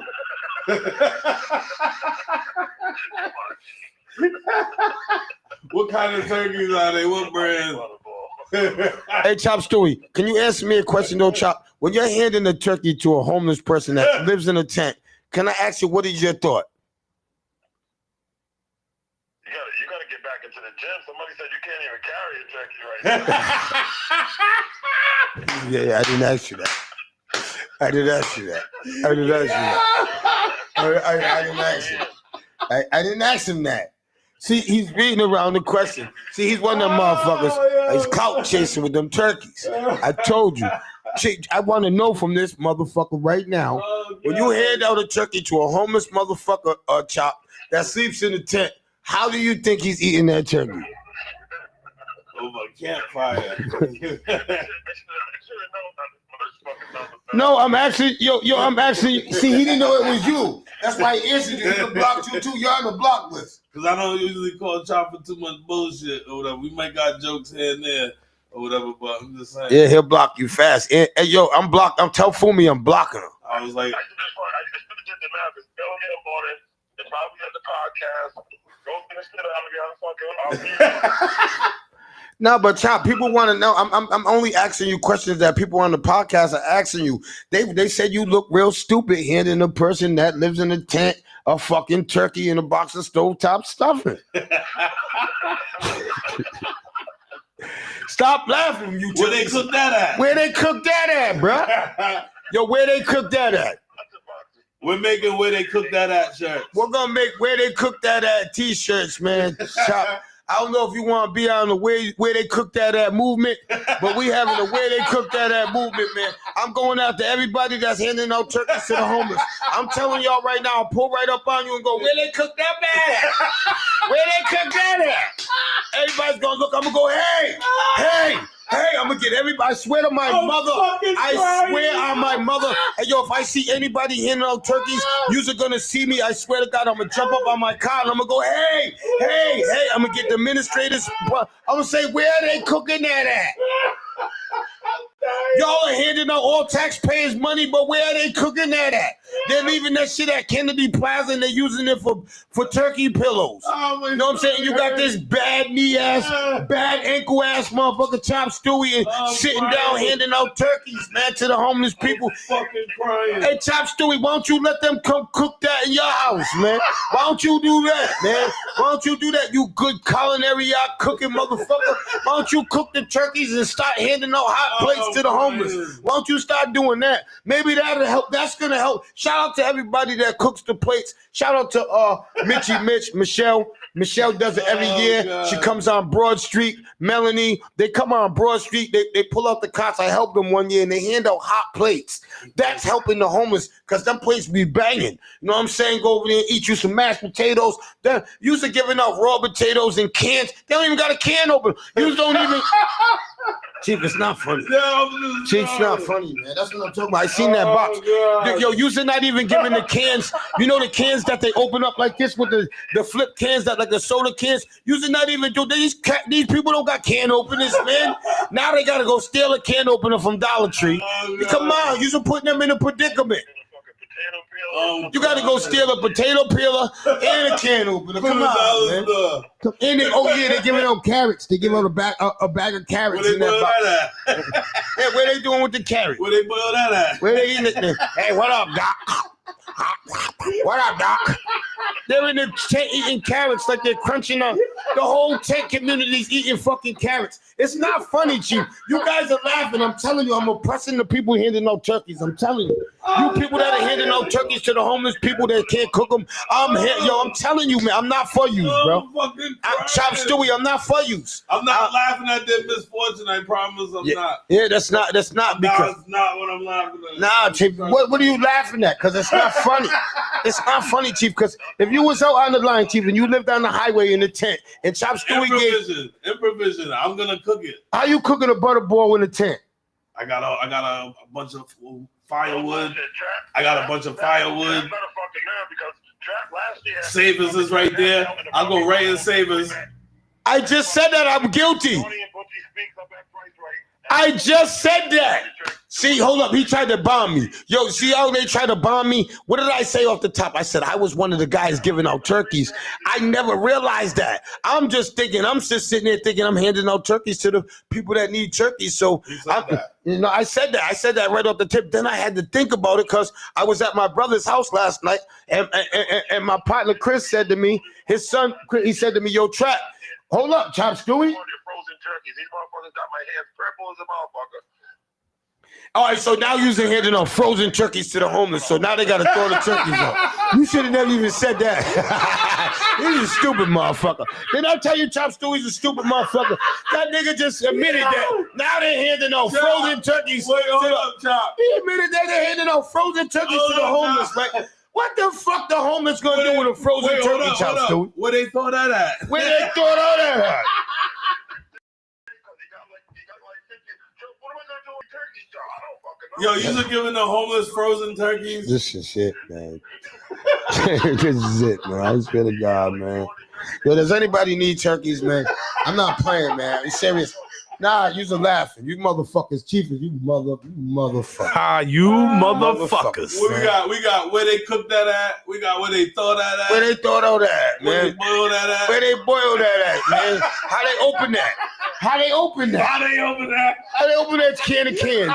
What kind of turkeys are they? What brand? Hey, Chop Stewie, can you answer me a question though, Chop? When you're handing a turkey to a homeless person that lives in a tent, can I ask you what is your thought? You gotta get back into the gym. Somebody said you can't even carry a turkey right now. Yeah, I didn't ask you that. I didn't ask you that. I didn't ask him that. See, he's beating around the question. See, he's one of them motherfuckers. He's clout chasing with them turkeys. I told you. I want to know from this motherfucker right now. When you hand out a turkey to a homeless motherfucker, Chop, that sleeps in the tent, how do you think he's eating that turkey? Over a campfire. No, I'm actually, I'm actually. See, he didn't know it was you. That's why he answered you. He blocked you too. You're on the block list. Because I don't usually call Chopper too much bullshit or whatever. We might got jokes here and there or whatever, but I'm just saying. Yeah, he'll block you fast. Hey, yo, I'm blocked. Tell Fumi I'm blocking him. I was like, I just did the math. It's still in the morning. It's probably at the podcast. Go finish it out. Fucking. No, but Chop, people want to know. I'm only asking you questions that people on the podcast are asking you. They said you look real stupid handing a person that lives in a tent a fucking turkey in a box of stovetop stuffing. Stop laughing, you. Where they cook that at? Where they cook that at, bro? Yo, where they cook that at? We're making where they cook that at shirts. We're gonna make where they cook that at t-shirts, man. Chop. I don't know if you want to be on the where they cook that at movement, but we having a where they cook that at movement, man. I'm going out to everybody that's handing out turkeys to the homeless. I'm telling y'all right now, I'll pull right up on you and go, where they cook that at? Where they cook that at? Everybody's gonna look, I'm gonna go, hey, I'm gonna get everybody. I swear to my mother. I swear on my mother. Hey, yo, if I see anybody handing out turkeys, you're gonna see me. I swear to God, I'm gonna jump up on my car and I'm gonna go, hey. I'm gonna get the administrators. I'm gonna say, where are they cooking that at? Y'all are handing out all taxpayers' money, but where are they cooking that at? They're leaving that shit at Kennedy Plaza and they're using it for turkey pillows. Oh, you know what I'm saying? You got this bad knee ass, bad ankle ass motherfucker Chop Stewie and sitting down handing out turkeys, man, to the homeless people. Fucking crying. Hey, Chop Stewie, why don't you let them come cook that in your house, man? Why don't you do that, man? Why don't you do that, you good culinary out cooking motherfucker? Why don't you cook the turkeys and start handing out hot plates to the homeless? Why don't you start doing that? Maybe that'll help. That's gonna help. Shout out to everybody that cooks the plates. Shout out to Michelle. Michelle does it every year. God. She comes on Broad Street. Melanie, they come on Broad Street. They pull out the cots. I helped them one year and they hand out hot plates. That's helping the homeless because them plates be banging. You know what I'm saying? Go over there and eat you some mashed potatoes. They're used to giving out raw potatoes in cans. They don't even got a can open. You don't even. Chief, it's not funny. Chief, it's not funny, man. That's what I'm talking about. I seen that box. God. Yo, you're not even giving the cans. You know the cans that they open up like this with the flip cans that like the soda cans. You're not even do these people don't got can openers, man. Now they gotta go steal a can opener from Dollar Tree. Come on, you're putting them in a predicament. You gotta go steal a potato peeler and a can opener. Come on, man. And they're giving out carrots. They give out a bag of carrots in that box. Hey, where they doing with the carrots? Where they boil that at? Where they eating it? Hey, what up, Doc? What up, Doc? They're in the tent eating carrots like they're crunching up. The whole tent community's eating fucking carrots. It's not funny, Chief. You guys are laughing. I'm telling you, I'm oppressing the people handing out turkeys. I'm telling you. You people that are handing out turkeys to the homeless people that can't cook them, I'm telling you, man, I'm not for you, bro. I'm Chop Stewie, I'm not for you. I'm not laughing at their misfortune, I promise I'm not. Yeah, that's not because that's not what I'm laughing at. Nah, Chief, what are you laughing at? Because it's not funny. It's not funny, Chief, because if you was out on the line, Chief, and you lived on the highway in the tent, and Chop Stewie Improvision, I'm gonna cook it. How you cooking a butter ball in the tent? I got a bunch of firewood. I got a bunch of firewood. Savers is right there. I'll go right in Savers. I just said that I'm guilty. I just said that. See, hold up. He tried to bomb me. Yo, see how they tried to bomb me? What did I say off the top? I said I was one of the guys giving out turkeys. I never realized that. I'm just sitting there thinking I'm handing out turkeys to the people that need turkeys. So, I said that. I said that right off the tip. Then I had to think about it because I was at my brother's house last night, and my partner Chris said to me, his son, he said to me, yo, Trap, hold up, Chop Stewie. All right, so now you're handing out frozen turkeys to the homeless. So now they got to throw the turkeys out. You should have never even said that. He's a stupid motherfucker. Didn't I tell you Chop Stewie's a stupid motherfucker? That nigga just admitted that. Now they're handing out frozen turkeys. Wait, hold up, Chop. He admitted that they're handing out frozen turkeys to the homeless. Like, what the fuck the homeless gonna do with a frozen turkey, Chop Stewie? Where they throw that at? Where they throw that at? Yo, you are giving the homeless frozen turkeys? This is it, man. This is it, man. I swear to God, man. Yo, does anybody need turkeys, man? I'm not playing, man. I'm serious. Nah, you're laughing. You motherfuckers, chiefers. You motherfuckers. Ah, you motherfuckers. We got where they cooked that at. We got where they thought that at. Where they thought all that, man. Where they boiled that at. Where they boiled that at, man. How they open that? How they open that? How they open that? How they open that can of cans?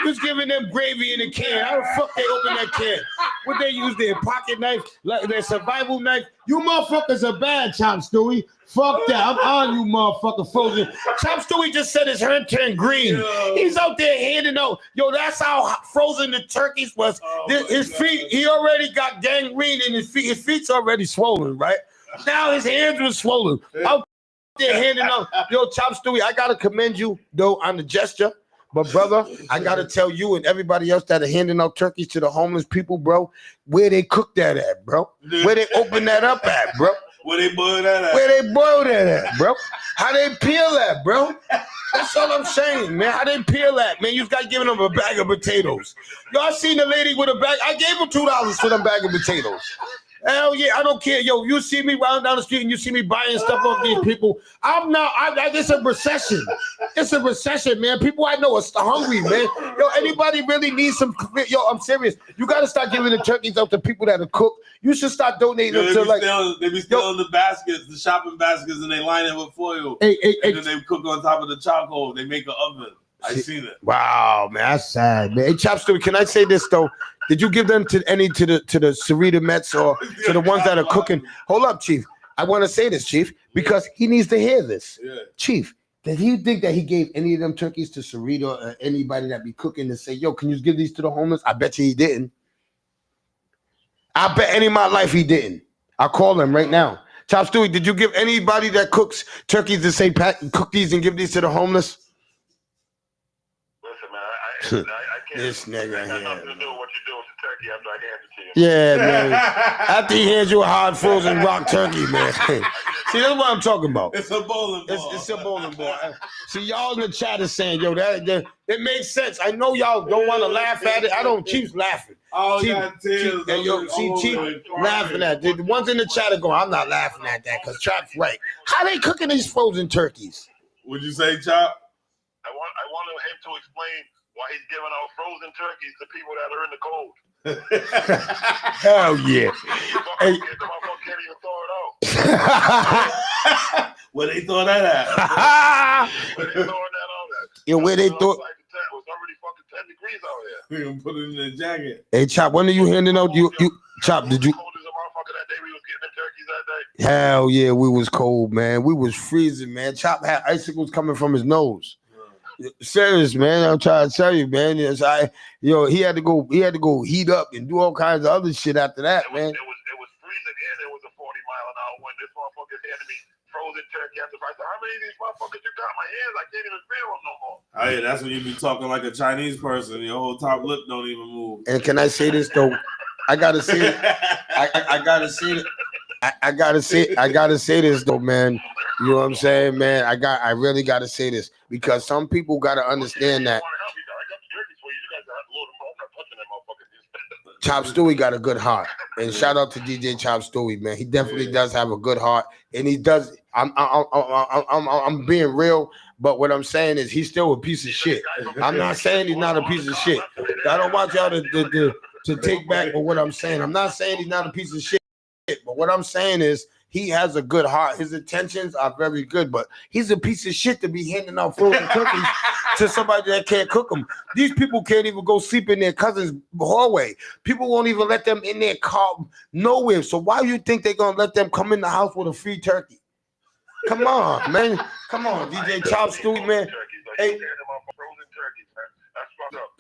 Who's giving them gravy in a can? How the fuck they open that can? What they use, their pocket knife, like their survival knife? You motherfuckers are bad, Chop Stewie. Fuck that. I'm on you, motherfucker, frozen. Chop Stewie just said his hair turned green. He's out there handing out. Yo, that's how frozen the turkeys was. His feet, he already got gangrene in his feet. His feet's already swollen, right? Now his hands were swollen. Out there handing out. Yo, Chop Stewie, I gotta commend you, though, on the gesture. But, brother, I got to tell you and everybody else that are handing out turkeys to the homeless people, bro, where they cook that at, bro? Where they open that up at, bro? Where they boil that at? Where they boil that at, bro? How they peel that, bro? That's all I'm saying, man. How they peel that, man? You got giving them a bag of potatoes. Yo, I seen the lady with a bag. I gave her $2 for them bag of potatoes. Hell yeah, I don't care. Yo, you see me riding down the street and you see me buying stuff off these people. It's a recession. It's a recession, man. People I know are hungry, man. Yo, anybody really needs some? Yo, I'm serious. You got to start giving the turkeys out to people that are cooked. You should start donating them to like. They be stealing the baskets, the shopping baskets, and they line it with foil. And then they cook on top of the charcoal. They make an oven. I seen it. Wow, man, that's sad, man. Hey, Chop Stewie, can I say this though? Did you give them to the Sarita Mets or to the ones that are cooking? Hold up, Chief. I want to say this, Chief, because he needs to hear this. Yeah. Chief, did he think that he gave any of them turkeys to Sarita or anybody that be cooking to say, yo, can you give these to the homeless? I bet you he didn't. I bet any of my life he didn't. I'll call him right now. Chop Stewie, did you give anybody that cooks turkeys to say, Pat, cook these and give these to the homeless? Listen, man, I can't. This nigga It has here. nothing to do with what you do with the turkey after I hand it to you. Yeah, man. After he hands you a hard frozen rock turkey, man. See, that's what I'm talking about. It's a bowling ball. It's a bowling ball. See, y'all in the chat is saying, yo, that makes sense. I know y'all don't want to laugh at it. I don't. Chief's laughing. Oh, Chief, got tears. Chief laughing at it. The ones in the chat are going, I'm not laughing at that because Chop's right. How they cooking these frozen turkeys? Would you say, Chop? I want him to explain why he's giving out frozen turkeys to people that are in the cold. Hell yeah. The motherfucker can't even throw it out. Where they throw that at? Where they throwing that out at? Yeah, where they It throw. was already fucking 10 degrees out here. We gonna put it in the jacket. Hey, Chop, when are you handing out? You Chop, did you? Cold as a motherfucker that day we was getting the turkeys that day. Hell yeah, we was cold, man. We was freezing, man. Chop had icicles coming from his nose. Serious, man. I'm trying to tell you, man. Yes, he had to go heat up and do all kinds of other shit after that, man. It was freezing and it was a 40-mile-an-hour wind. This motherfucker's handing me frozen turkey after I said, how many of these motherfuckers you got in my hands? I can't even feel them no more. Oh yeah, that's when you be talking like a Chinese person. Your whole top lip don't even move. And can I say this though? I gotta say it. I gotta say it. I gotta say this though, man. You know what I'm saying, man? I really gotta say this because some people gotta understand that Chop Stewie got a good heart, and shout out to DJ Chop Stewie, man. He definitely does have a good heart, and he does. I'm being real, but what I'm saying is he's still a piece of shit. I'm not saying he's not a piece of shit. I don't want y'all to take back what I'm saying. I'm not saying he's not a piece of shit, but what I'm saying is he has a good heart. His intentions are very good, but he's a piece of shit to be handing out frozen cookies to somebody that can't cook them. These people can't even go sleep in their cousin's hallway. People won't even let them in their car nowhere. So why do you think they're going to let them come in the house with a free turkey? Come on, man. Come on, DJ Chop Stewie, man. Hey.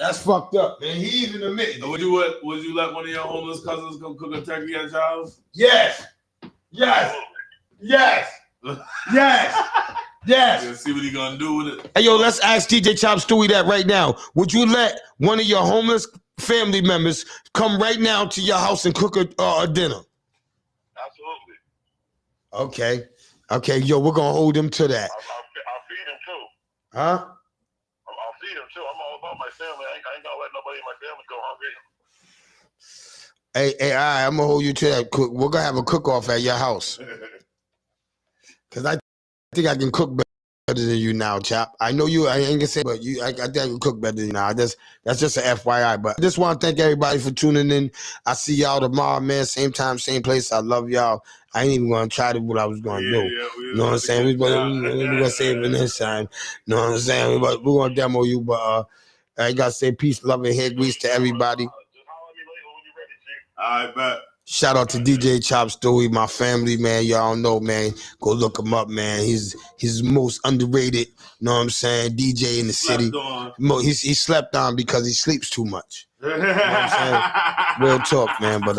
That's fucked up, man. He even admitted it. Would you let one of your homeless cousins go cook a turkey at your house? Yes. Yes. Yes. Yes. Yes. See what he gonna do with it. Hey, yo, let's ask DJ Chop Stewie that right now. Would you let one of your homeless family members come right now to your house and cook a dinner? Absolutely. Okay, yo, we're gonna hold him to that. I'll feed him too. Huh? I'll feed feed them too. I'm all about my family. I ain't gonna let nobody in my family go hungry. Hey, all right, I'm gonna hold you to that. We're gonna have a cook-off at your house. Cause I think I can cook better than you now, Chop. I know you. I ain't gonna say, but you. I think I can cook better than you now. That's just an FYI. But I just want to thank everybody for tuning in. I see y'all tomorrow, man. Same time, same place. I love y'all. I ain't even gonna try to what I was gonna do. You know what I'm saying? We're gonna save it this time. You know what I'm saying? We're gonna demo you, but I gotta say peace, love, and hair grease to everybody. I bet. Shout out to DJ Chop Stewie, my family, man. Y'all know, man. Go look him up, man. He's the most underrated, you know what I'm saying, DJ in the city. He slept on because he sleeps too much. You know what I'm saying? Real talk, man. But